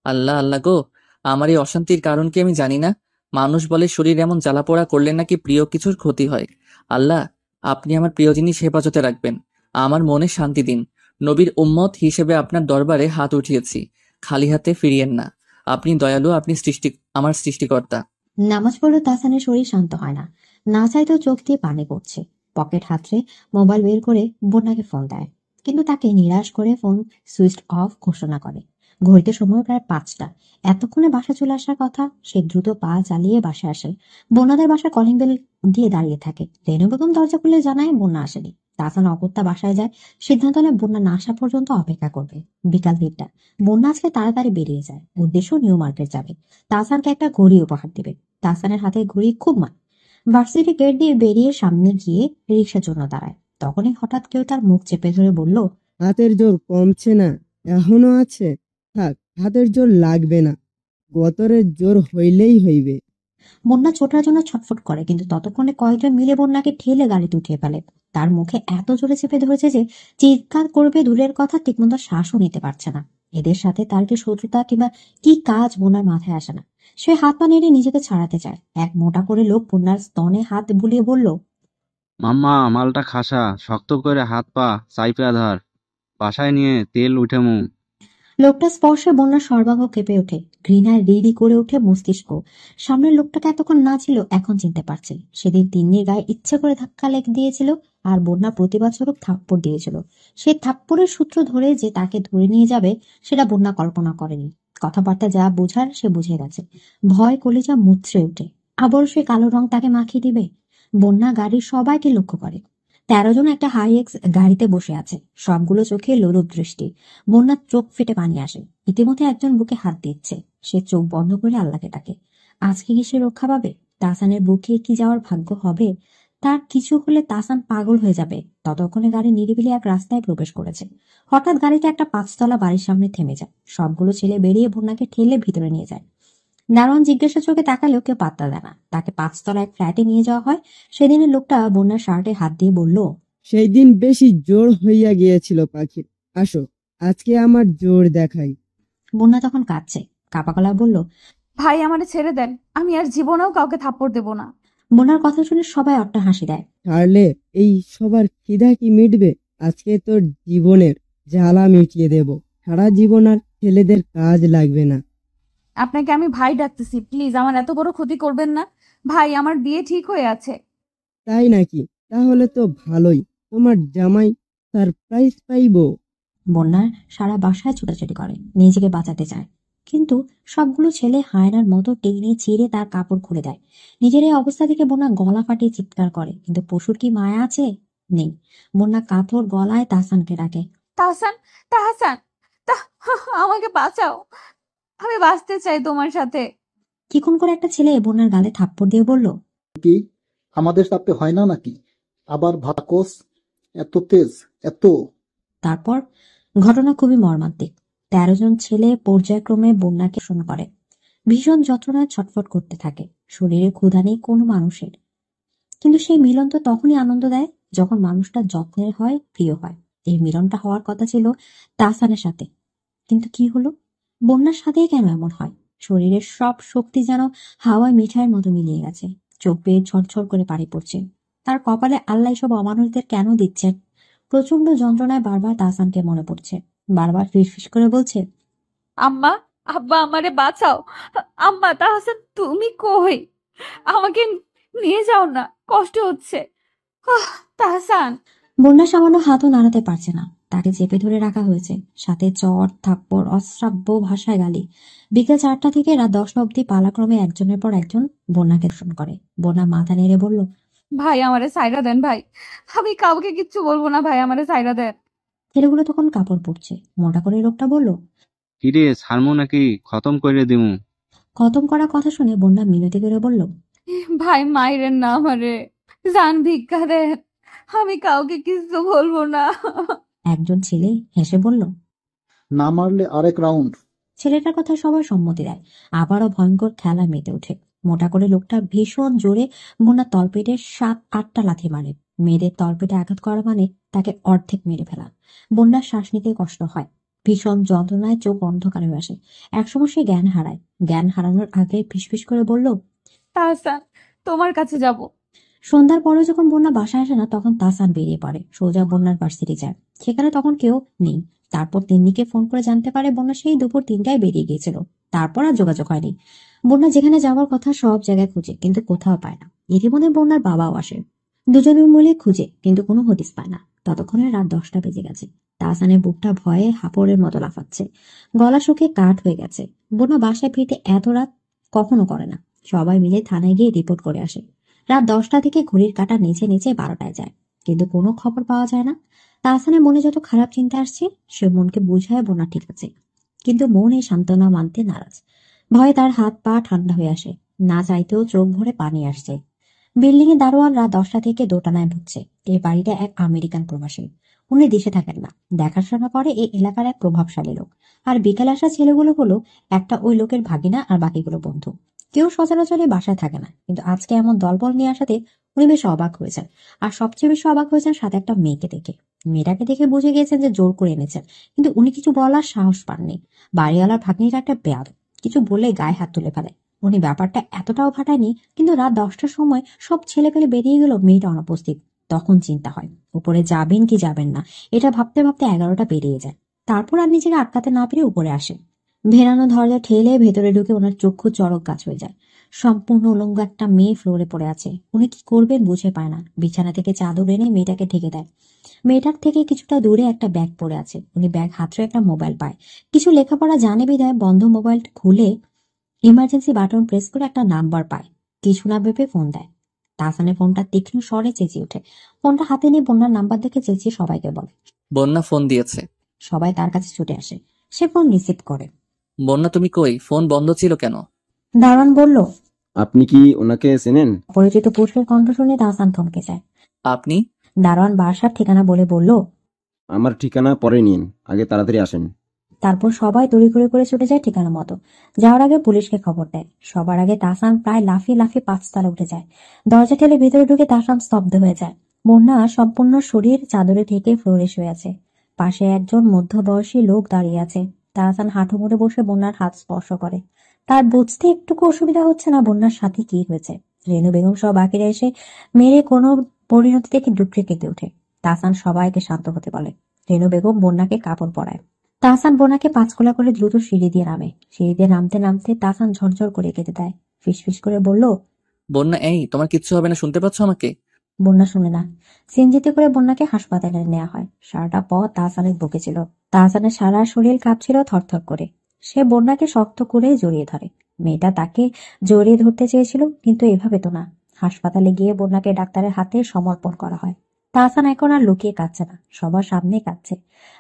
আল্লাহ আল্লাহ গো, আমার এই অশান্তির কারণ কি আমি জানি না। মানুষ বলে শরীর এমন জ্বালাপোড়া করলে নাকি প্রিয় কিছুর ক্ষতি হয়। আল্লাহ, আপনি আমার প্রিয় জিনিস হেফাজতে রাখবেন, আমার মনে শান্তি দিন। নবীর উম্মত হিসেবে আপনার দরবারে হাত উঠিয়েছি, খালি হাতে ফিরিয়েন না। আপনি দয়ালু, আপনি আমার সৃষ্টিকর্তা। নামাজ পড়লে তাহসানের শরীর শান্ত হয় না। না চাইতেও চোখ দিয়ে পানি পড়ছে। পকেট হাতড়ে মোবাইল বের করে বন্যাকে ফোন দেয়, কিন্তু তাকে নিরাশ করে ফোন সুইচ অফ ঘোষণা করে। ঘড়িতে সময় প্রায় 5টা। এতক্ষণে বাসা চলে আসার কথা। সে দ্রুত পা চালিয়ে বাসায় আসে। বন্যাদের বাসা কলিং বেল দিয়ে দাঁড়িয়ে থাকে। রেনু বেগম দরজা খুলে জানায় বন্যা আসেনি। তাহসান অগত্যা বাসায় যায়। সিদ্ধান্ত নেয় বন্যা না আসা পর্যন্ত অপেক্ষা করবে। বিকাল 3টা। বন্যা আজকে তাড়াতাড়ি বেরিয়ে যায়। উদ্দেশ্য নিউ মার্কেট যাবে। তাহসানকে একটা ঘড়ি উপহার দিবে। তাহসানের হাতে ঘড়ি খুব মান। ভার্সিটি গেট দিয়ে বেরিয়ে সামনে গিয়ে রিক্সার জন্য দাঁড়ায়। তখনই হঠাৎ কেউ তার মুখ চেপে ধরে বলল, হাতের জোর কমছে না, এখনো আছে। থাক, হাতের জোর লাগবে না, গতরের জোর হইলেই হইবে। বন্যা ছোটার জন্য ছটফট করে, কিন্তু ততক্ষণে কয়েকজন মিলে বন্যাকে ঠেলে গাড়িতে উঠিয়ে ফেলে। তার মুখে এত জোরে চেপে ধরেছে যে চিৎকার করবে দূরের কথা, ঠিকমতো শ্বাসও নিতে পারছে না। এদের সাথে তার কি শত্রুতা কিংবা কি কাজ বন্যার মাথায় আসে না। সে হাত পা নেড়ে নিজেকে ছাড়াতে চায়। এক মোটা করে লোক বন্যার স্তনে হাত বুলিয়ে বলল, মাম্মা, মালটা খাসা, শক্ত করে হাত পা চাইপা ধর, বাসায় নিয়ে তেল উঠেমু। লোকটা স্পর্শে বন্যার সর্বাঙ্গ কেঁপে ওঠে। ঘৃণায় রিড়ি করে ওঠে মস্তিষ্ক। সামনের লোকটাকে এতক্ষণ না ছিল, এখন চিনতে পারছে। সেদিন তিন্নির গায়ে ইচ্ছে করে ধাক্কা দিয়েছিল, আর বন্যা প্রতিবাদ স্বরূপ থাপ্পড় দিয়েছিল। সে থাপ্পড়ের সূত্র ধরে যে তাকে ধরে নিয়ে যাবে, সেটা বন্যা কল্পনা করেনি। কথাবার্তা যা বোঝার সে বুঝে গেছে। ভয় কলিজা মুচড়ে ওঠে। আবার সে কালো রং তাকে মাখিয়ে দিবে। বন্যা গাড়ির সবাইকে লক্ষ্য করে। 13 জন একটা হাই এক্স গাড়িতে বসে আছে। সবগুলো চোখে লোলুপ দৃষ্টি। বন্যার চোখ ফেটে পানি আসে। ইতিমধ্যে একজন বুকে হাত দিচ্ছে। সে চোখ বন্ধ করে আল্লাহকে ডাকে। আজকে কি সে রক্ষা পাবে? তাহসানের বুকে কি যাওয়ার ভাগ্য হবে? তার কিছু হলে তাহসান পাগল হয়ে যাবে। ততক্ষণে গাড়ি নিরিবিলি এক রাস্তায় প্রবেশ করেছে। হঠাৎ গাড়িতে একটা 5তলা বাড়ির সামনে থেমে যায়। সবগুলো ছেলে বেরিয়ে বন্যাকে ঠেলে ভিতরে নিয়ে যায়। দারোয়ান জিজ্ঞাসা চোখে তাকালেও কেউ পাত্তা দেয় না। তাকে 5তলা এক ফ্ল্যাটে নিয়ে যাওয়া হয়। সেদিনের লোকটা বন্যার শার্টে হাত দিয়ে বলল, সেই দিন বেশি জোর হইয়া গিয়েছিল পাখি, আসো আজকে আমার জোর দেখাই। বন্যা তখন কাঁদছে। কাপা গলায় বলল, ভাই আমারে ছেড়ে দেন, আমি আর জীবনেও কাউকে থাপ্পড় দেব না। বন্যার কথা শুনে সবাই অট্ট হাসি দেয়। ছাড়লে এই সবার খিদা কি মিটবে? আজকে তোর জীবনের জ্বালা মিটিয়ে দেব। সারা জীবন আর ছেলেদের কাজ লাগবে না। আপনাকে আমি ভাই ডাকতেছি, প্লিজ আমার এত বড় ক্ষতি করবেন না। ভাই, আমার বিয়ে ঠিক হয়ে আছে। তাই নাকি? তাহলে তো ভালোই, তোমার জামাই সারপ্রাইজ পাইবো। বন্যার সারা বাসায় ছোটাছুটি করে, নিজেকে বাঁচাতে চায়, কিন্তু সবগুলো ছেলে হায়নার মতো টেনে ছিঁড়ে তার কাপড় খুলে দেয়। নিজের এই অবস্থা থেকে বন্যা গলা ফাটিয়ে চিৎকার করে, কিন্তু পশুর কি মায়া আছে? নেই। বন্যা কাতর গলায় তাহসানকে ডাকে, তাহসান, তাহসান, আমাকে বাঁচাও, আমি বাঁচতে চাই তোমার সাথে। কিখন করে একটা ছেলে বন্যার গালে থাপ্পড় দিয়ে বলল, কি আমাদের সাথে হয় না নাকি? আবার ভাকস, এত তেজ, এত। তারপর ঘটনা খুবই মর্মান্তিক। 13 জন ছেলে পর্যায়ক্রমে বন্যাকে শোনা করে। ভীষণ যন্ত্রণায় ছটফট করতে থাকে। শরীরে ক্ষুধা নেই কোনো মানুষের, কিন্তু সেই মিলন তো তখনই আনন্দ দেয় যখন মানুষটা যত্নের হয়, প্রিয় হয়। এই মিলনটা হওয়ার কথা ছিল তাহসানের সাথে, কিন্তু কি হলো? বন্যার সাথেই কেন এমন হয়? শরীরের সব শক্তি যেন হাওয়ায় মিঠাইয়ের মতো মিলিয়ে গেছে। চোখ বেয়ে ঝরঝর করে পানি পড়ছে। তার কপালে আল্লাহ সব অমানুষদের কেন দিচ্ছেন? প্রচন্ড যন্ত্রণায় বারবার তাহসানকে মনে পড়ছে। বারবার ফিসফিস করে বলছে, আম্মা, আব্বা, আমারে বাঁচাও। আম্মা, তাহসান তুমি কই? আমাকে নিয়ে যাও না, কষ্ট হচ্ছে। তাহসান। বন্যা সামান্য হাতও নাড়াতে পারছে না। তাকে চেপে ধরে রাখা হয়েছে, সাথে চট থাপ্পড়, অশ্রাব্য ভাষায় গালি। বিকেল 4টা থেকে রাত 10টা অব্দি পালাক্রমে একজনের পর একজন বন্যাকে দর্শন করে। বন্যা মাথা নেড়ে বলল, ভাই আমারে সাইরা দেন ভাই, আমি কাউকে কিচ্ছু বলবো না ভাই, আমারে সাইরা দেন। ছেলেগুলো তখন কাপড় পরছে। মোটা করে লোকটা বলল, কিরে ছাড়মু নাকি খতম করে দিমু? খতম করা কথা শুনে বন্যা মিনতি করে বলল, ভাই মাইরেন না আমারে, জান ভিক্ষা দেন, আমি কাউকে কিছু বলবো না। একজন ছেলে হেসে বলল, না মারলে আরেক রাউন্ড। ছেলেটার কথা সবাই সম্মতি দেয়। আবারও ভয়ঙ্কর খেলা মেতে ওঠে। মোটা করে লোকটা ভীষণ জোরে বন্যার তলপেটে 7-8টা লাথি মারে। মেয়েদের তলপেটে আঘাত করা মানে তাকে অর্ধেক মেরে ফেলা। বন্যার শ্বাস নিতে কষ্ট হয়। ভীষণ যন্ত্রণায় চোখ অন্ধকার হয়ে আসে। একসময় সে জ্ঞান হারায়। জ্ঞান হারানোর আগে ফিসফিস করে বলল, তাহসান, তোমার কাছে যাব। সন্ধ্যার পরে যখন বন্যা বাসায় আসে না, তখন তাহসান বেরিয়ে পড়ে সোজা বন্যার ভার্সিটি যায়। সেখানে তখন কেউ নেই। তারপর তিন্নিকে ফোন করে জানতে পারে বন্যা সেই দুপুর 3টায় বেরিয়ে গিয়েছিল। তারপর আর যোগাযোগ হয়নি। বন্যা যেখানে যাওয়ার কথা সব জায়গায় খুঁজে, কিন্তু কোথাও পায় না। ইতিমধ্যে বন্যার বাবাও আসে। দুজনের মিলে খুঁজে, কিন্তু কোনো হদিস পায় না। ততক্ষণে রাত 10টা বেজে গেছে। তাহসানের বুকটা ভয়ে হাঁপড়ের মতো লাফাচ্ছে। গলা শুকিয়ে কাঠ হয়ে গেছে। বন্যা বাসায় ফিরতে এত রাত কখনো করে না। সবাই মিলে থানায় গিয়ে রিপোর্ট করে আসে। রাত 10টা থেকে ঘড়ির কাঁটা নিচে নিচে 12টায় যায়, কিন্তু কোনো খবর পাওয়া যায় না। তাহসানের মনে যত খারাপ চিন্তা আসছে, সে মনকে বুঝায় বন্যা ঠিক আছে, কিন্তু মন এই সান্ত্বনা মানতে নারাজ। ভয়ে তার হাত পা ঠান্ডা হয়ে আসে। না চাইতেও চোখ ভরে পানি আসছে। বিল্ডিং এ দারোয়ান রাত 10টা থেকে দোটানায় ভুগছে। এই বাড়িটা এক আমেরিকান প্রবাসী। উনি দেশে থাকেন না, দেখাশোনা করে এই এলাকার এক প্রভাবশালী লোক। আর বিকেল আসা ছেলেগুলো হলো একটা ওই লোকের ভাগিনা, আর বাকিগুলো বন্ধু। কেউ সচরাচর এই বাসায় থাকে না, কিন্তু আজকে এমন দলবল নিয়ে আসাতে উনি বেশ অবাক হয়েছেন। আর সবচেয়ে বেশি অবাক হয়েছেন সাথে একটা মেয়েকে দেখে। মেয়েটাকে দেখে বুঝে গিয়েছেন যে জোর করে এনেছেন, কিন্তু উনি কিছু বলার সাহস পাননি। বাড়িওয়ালার ভাগ্নিটা একটা বেয়াদ, কিছু বললে গায়ে হাত তুলে ফেলে। উনি ব্যাপারটা এতটাও ফাটায়নি, কিন্তু রাত 10টার সময় সব ছেলে পেলে বেরিয়ে গেল, মেয়েটা অনুপস্থিত। তখন চিন্তা হয় উপরে যাবেন কি যাবেন না। এটা ভাবতে ভাবতে 11টা পেরিয়ে যায়। তারপর আর নিজেকে আটকাতে না পেরে উপরে আসে। ভেরানো দরজা ঠেলে ভেতরে ঢুকে ওনার চক্ষু চড়ক গাছ হয়ে যায়। সম্পূর্ণ উলঙ্গ একটা মেয়ে ফ্লোরে পড়ে আছে। উনি কি করবেন বুঝে পায় না। বিছানা থেকে চাদর এনে মেয়েটাকে ঢেকে দেয়। মেয়েটার থেকে কিছুটা দূরে একটা ব্যাগ পড়ে আছে। উনি ব্যাগ হাতড়ে একটা মোবাইল পায়। কিছু লেখাপড়া জানে বিধায় বন্ধ মোবাইল খুলে ইমার্জেন্সি বাটন প্রেস করে একটা নাম্বার পায়। কিছু না ভেবে ফোন দেয়। তাহসানের ফোনটা তীক্ষ্ণ স্বরে চেঁচিয়ে ওঠে। ফোনটা হাতে নিয়ে বন্যার নাম্বার দেখে চেঁচিয়ে সবাইকে বলে, বন্যা ফোন দিয়েছে। সবাই তার কাছে ছুটে আসে। সে ফোন রিসিভ করে। বন্যা তুমি কই? ফোন বন্ধ ছিল কেন? দারোয়ান বলল, আপনি কি ওনাকে চেনেন? পরিচিত পুরুষের কণ্ঠ শুনে তাহসান থমকে যায়। আপনি? দারোয়ান বাসার ঠিকানা বলে বলল, আমার ঠিকানা পরে নিন, আগে তাড়াতাড়ি আসেন। তারপর সবাই তড়িঘড়ি করে ছুটে যায় ঠিকানা মতো। যাওয়ার আগে পুলিশকে খবর দেয়। সবার আগে তাহসান প্রায় লাফিয়ে লাফিয়ে 5 তলা উঠে যায়। দরজা ঠেলে ভেতরে ঢুকে তাহসান স্তব্ধ হয়ে যায়। বন্যা সম্পূর্ণ শরীর চাদরে ঢেকে ফ্লোরে শুয়ে আছে। পাশে একজন মধ্যবয়সী লোক দাঁড়িয়ে আছে। তাহসান হাঁটু মুড়ে বসে বন্যার হাত স্পর্শ করে। তার বুঝতে একটুকু অসুবিধা হচ্ছে না বন্যার সাথে কি হয়েছে। রেনু বেগম সব বাকিরা এসে মেরে কোনো পরিণতি দেখে ডুকরে কেঁদে ওঠে। তাহসান সবাইকে শান্ত হতে বলে। রেনু বেগম বন্যাকে কাপড় পরায়। তাহসান বন্যাকে 5 কোলা করে দ্রুত সিঁড়ি দিয়ে নামে। সিঁড়ি দিয়ে নামতে নামতে তাহসান ঝরঝর করে কেঁদে দেয়। ফিসফিস করে বলল, বন্যা এই তোমার কিচ্ছু হবে না, শুনতে পাচ্ছ আমাকে? বন্যা শুনে না। সিএনজিতে করে বন্যাকে হাসপাতালে নেওয়া হয়। সারাটা পথ তাহসানের বুকে ছিল। তাহসানের সারা শরীর কাঁপছিল থরথর করে। সে বন্যাকে শক্ত করে জড়িয়ে ধরে। মেয়েটা তাকে জড়িয়ে ধরতে চেয়েছিল, কিন্তু এভাবে তো না। হাসপাতালে গিয়ে বন্যাকে ডাক্তারের হাতে সমর্পণ করা হয়। তাহসান এখন আর লুকিয়ে কাঁদছে না, সবার সামনে কাঁদছে।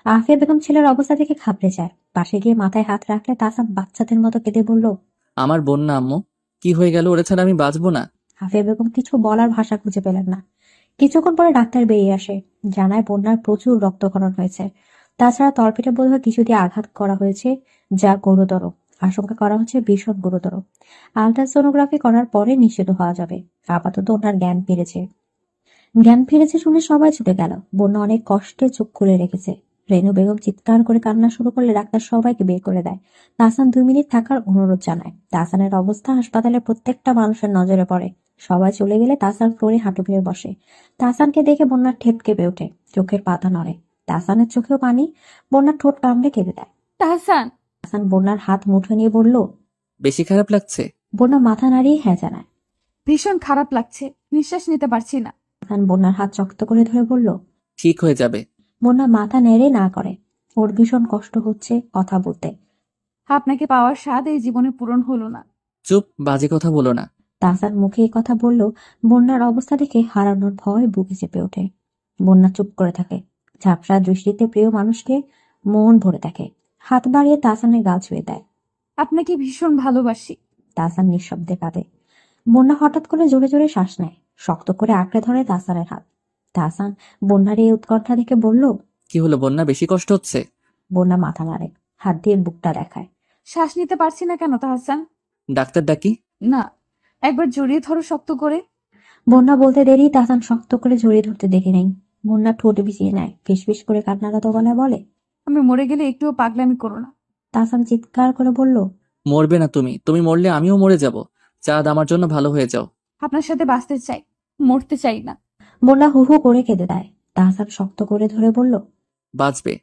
আফিয়া বেগম ছেলের অবস্থা দেখে ঘাবড়ে যায়। পাশে গিয়ে মাথায় হাত রাখলে তাহসান বাচ্চাদের মতো কেঁদে বলল, আমার বন্যা আম্মু কি হয়ে গেল? ওরে ছাড়া আমি বাঁচবো না। আফিয়া বেগম কিছু বলার ভাষা খুঁজে পেলেন না। কিছুক্ষণ পরে ডাক্তার বেরিয়ে আসে। জানায় বন্যার প্রচুর রক্তক্ষরণ হয়েছে। তাছাড়া তলপেটে বোধহয় কিছু দিয়ে আঘাত করা হয়েছে, যা গুরুতর। আশঙ্কা করা হচ্ছে ভীষণ গুরুতর। আলট্রাসোনোগ্রাফি করার পরে নিশ্চিত হওয়া যাবে। আপাতত ওনার জ্ঞান ফিরেছে শুনে সবাই ছুটে গেল। বন্যা অনেক কষ্টে চোখ খুলে রেখেছে। রেনু বেগম চিৎকার করে কান্না শুরু করলে ডাক্তার সবাইকে বের করে দেয়। তাহসান 2 মিনিট থাকার অনুরোধ জানায়। তাহসানের অবস্থা হাসপাতালের প্রত্যেকটা মানুষের নজরে পড়ে। সবাই চলে গেলে তাহসান ফ্লোরে হাঁটু ভেঙে বসে। তাহসানকে দেখে বন্যার ঠেপ কেঁপে ওঠে, চোখের পাতা নড়ে। তাহসানের চোখেও পানি। বন্যার ঠোঁট কামড়ে কেঁদে দেয়। তাহসান! তাহসান বন্যার হাত মুঠো নিয়ে বলল, বেশি খারাপ লাগছে? বন্যা মাথা নাড়িয়ে হ্যাঁ জানায়। ভীষণ খারাপ লাগছে, নিঃশ্বাস নিতে পারছি না। তাহসান বন্যার হাত শক্ত করে ধরে বলল, ঠিক হয়ে যাবে। বন্যা মাথা নেড়ে না করে। ওর ভীষণ কষ্ট হচ্ছে কথা বলতে। আপনাকে পাওয়ার স্বাদ এই জীবনে পূরণ হলো না। চুপ, বাজে কথা বলো না। তাহসান মুখে এই কথা বলল। বন্যার অবস্থা দেখে হারানোর ভয় বুকে চেপে ওঠে। বন্যা চুপ করে থাকে। ঝাপসা দৃষ্টিতে প্রিয় মানুষকে মন ভরে দেখে। হাত বাড়িয়ে তাহসানের গা ছুঁয়ে দেয়। আপনাকে ভীষণ ভালোবাসি। তাহসান নিঃশব্দে কাঁদে। বন্যা হঠাৎ করে জোরে জোরে শ্বাস নেয়। শক্ত করে আঁকড়ে ধরে তাহসানের হাত। তাহসান বন্যার এই উৎকণ্ঠা দেখে বলল, কি হলো বন্যা, বেশি কষ্ট হচ্ছে? বন্যা মাথা নাড়ে, হাত দিয়ে বুকটা দেখায়। শ্বাস নিতে পারছি না কেন তাহসান? ডাক্তার ডাকি? না, একবার জড়িয়ে ধরো শক্ত করে। বন্যা বলতে দেরি তাহসান শক্ত করে জড়িয়ে ধরতে দেখে নেই। বন্যা ঠোঁট ভিজিয়ে নেয়, ফিসফিস করে কান্নারত গলায় বলে, আমি মরে গেলে একটুও পাগলামি করো না। তাহসান চিৎকার করে বলল, মরবে না তুমি, তুমি মরলে আমিও মরে যাব। চাঁদ, আমার জন্য ভালো হয়ে যাও। আপনার সাথে বাঁচতে চাই, মরতে চাই না। বন্যা হু হু করে কেঁদে দেয়। তাহসান শক্ত করে ধরে বলল, বাঁচবে।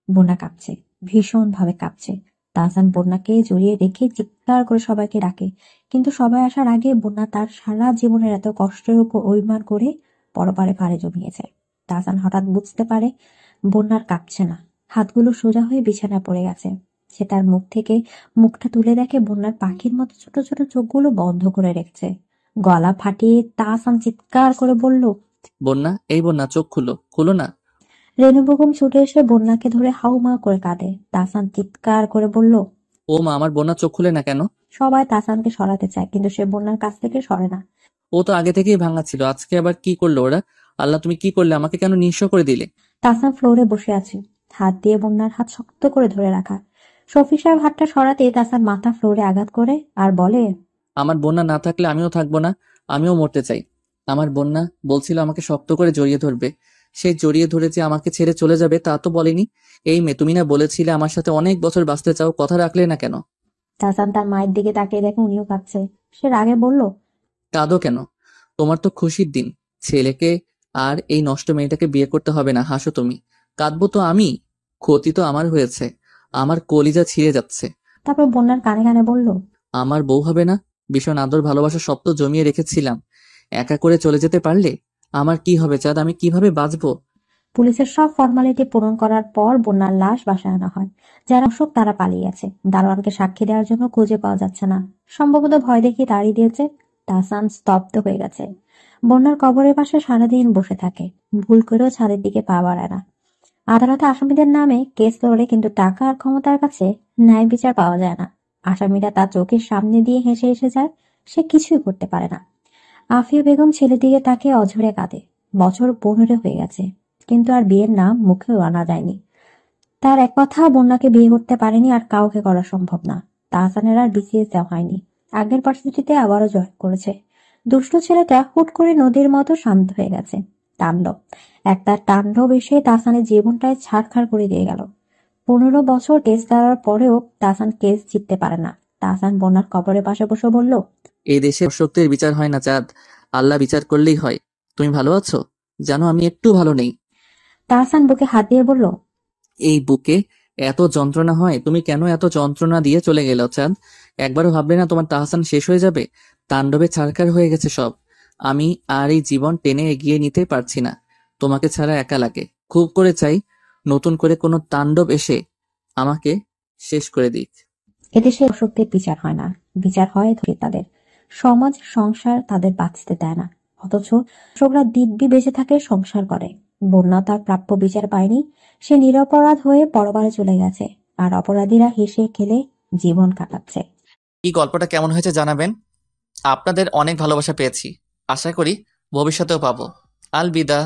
বন্যা কাঁপছে, ভীষণ ভাবে কাঁপছে। তাহসান বন্যাকে জড়িয়ে রেখে চিৎকার করে সবাইকে ডাকে। কিন্তু সবাই আসার আগে বন্যা তার সারা জীবনের এত কষ্টের উপর অভিমান করে পরপারে পাড়ে জমিয়েছে। তাহসান হঠাৎ বুঝতে পারে বন্যার কাঁপছে না, হাতগুলো সোজা হয়ে বিছানা পড়ে গেছে। সে তার মুখ থেকে মুখটা তুলে দেখে বন্যার পাখির মতো ছোট ছোট চোখগুলো বন্ধ করে রেখেছে। গলা ফাটিয়ে তাহসান চিৎকার করে বলল, বন্যা, এই বন্যা, চোখ খুলো, খুলো না। রেনু বেগম ছুটে এসে বন্যাকে ধরে হাউমা করে কাঁদে। তাহসান চিৎকার করে বলল, ও মা, আমার বন্যা চোখ খুলে না কেন? সবাই তাহসানকে সরাতে চায়, কিন্তু সে বন্যার কাছ থেকে সরে না। ও তো আগে থেকেই ভাঙা ছিল, আজকে আবার কি করলো ওরা? আল্লাহ, তুমি কি করলে? আমাকে কেন নিঃস্ব করে দিলে? তাহসান ফ্লোরে বসে আছে, হাত দিয়ে বন্যার হাত শক্ত করে ধরে রাখা। শফিক সাহেব হাতটা সরাতে তাহসান মাথা ফ্লোরে আঘাত করে আর বলে, আমার বন্যা না থাকলে আমিও থাকবো না, আমিও মরতে চাই। আমার বন্যা বলছিল আমাকে শক্ত করে জড়িয়ে ধরবে, সেই জড়িয়ে ধরে যে আমাকে ছেড়ে চলে যাবে তা তো বলেনি। এই মেয়ে, তুমি না বলেছিলে আমার সাথে অনেক বছর বাঁচতে চাও, কথা রাখলে না কেন? তাহসান তার মায়ের দিকে তাকিয়ে দেখে উনিও কাঁদছে। সে রাগে বলল, কাঁদো কেন? তোমার তো খুশির দিন, ছেলেকে আর এই নষ্ট মেয়েটাকে বিয়ে করতে হবে না, হাসো তুমি। কাঁদবো তো আমি, ক্ষতি তো আমার হয়েছে, আমার কলিজা ছিঁড়ে যাচ্ছে। তারপর বন্যার কানে কানে বলল, আমার বউ হবে না? ভীষণ আদর ভালোবাসা সব তো জমিয়ে রেখেছিলাম, একা করে চলে যেতে পারলে আমার কি হবে চাঁদ? আমি কিভাবে বাঁচবো? পুলিশের সব ফর্মালিটি পূরণ করার পর বন্যার লাশ বাসায় আনা হয়। যারা অশোক তারা পালিয়ে গেছে। দারোয়ানকে সাক্ষী দেওয়ার জন্য খুঁজে পাওয়া যাচ্ছে না, সম্ভবত ভয় দেখিয়ে তাড়িয়ে দিয়েছে। তাহসান স্তব্ধ হয়ে গেছে। বন্যার কবরের পাশে সারাদিন বসে থাকে, ভুল করেও ছাদের দিকে পা বাড়ায় না। আদালতে আসামিদের নামে কেস লড়ে, কিন্তু টাকা আর ক্ষমতার কাছে ন্যায় বিচার পাওয়া যায় না। আসামিরা তার চোখের সামনে দিয়ে হেসে এসে যায়, সে কিছুই করতে পারে না। আফিয়া বেগম ছেলের দিকে তাকে অঝরে কাঁদে। বছর 15 হয়ে গেছে, কিন্তু আর বিয়ের নাম মুখেও আনা যায়নি। তার এক কথা, বন্যাকে বিয়ে করতে পারেনি, আর কাউকে করা সম্ভব না। তাহসানের আর বিসিএস দেওয়া হয়নি। আগের ভার্সিটিতে আবারও জয়েন করেছে। দুষ্টু ছেলেটা হুট করে নদীর মতো শান্ত হয়ে গেছে। তাণ্ডব, একটা তাণ্ডব এসে তাহসানের জীবনটায় ছাড়খাড় করে দিয়ে গেল। 15 বছর কেস দেওয়ার পরেও তাহসান কেস জিততে পারে না। তাহসান বন্যার কবরের পাশে বসে বলল, এই দেশে শক্তির বিচার হয় না চাঁদ, আল্লাহ বিচার করলেই হয়। তুমি ভালো আছো? জানো আমি একটু ভালো নেই। তাহসান বুকে হাত দিয়ে বলল, এই বুকে এত যন্ত্রণা হয়? তুমি কেন এত যন্ত্রণা দিয়ে চলে গেল চাঁদ? একবারও ভাবলে না তোমার তাহসান শেষ হয়ে যাবে? তাণ্ডবে ছারখার হয়ে গেছে সব। আমি আর এই জীবন টেনে এগিয়ে নিতে পারছি না, তোমাকে ছাড়া একা লাগে। খুব করে চাই নতুন করে কোনো তাণ্ডব এসে আমাকে শেষ করে দিক। এদেশে অশোকদের বিচার হয় না, বিচার হয় তাদের। সমাজ সংসার তাদের বাঁচতে দেয় না, অথচ অশোকরা দিব্যি বেঁচে থাকে, সংসার করে। বন্যা তার প্রাপ্য বিচার পায়নি, সে নিরপরাধ হয়ে পরবারে চলে গেছে, আর অপরাধীরা হেসে খেলে জীবন কাটাচ্ছে। এই গল্পটা কেমন হয়েছে জানাবেন। আপনাদের অনেক ভালোবাসা পেয়েছি, আশা করি ভবিষ্যতেও পাবো। আলবিদা।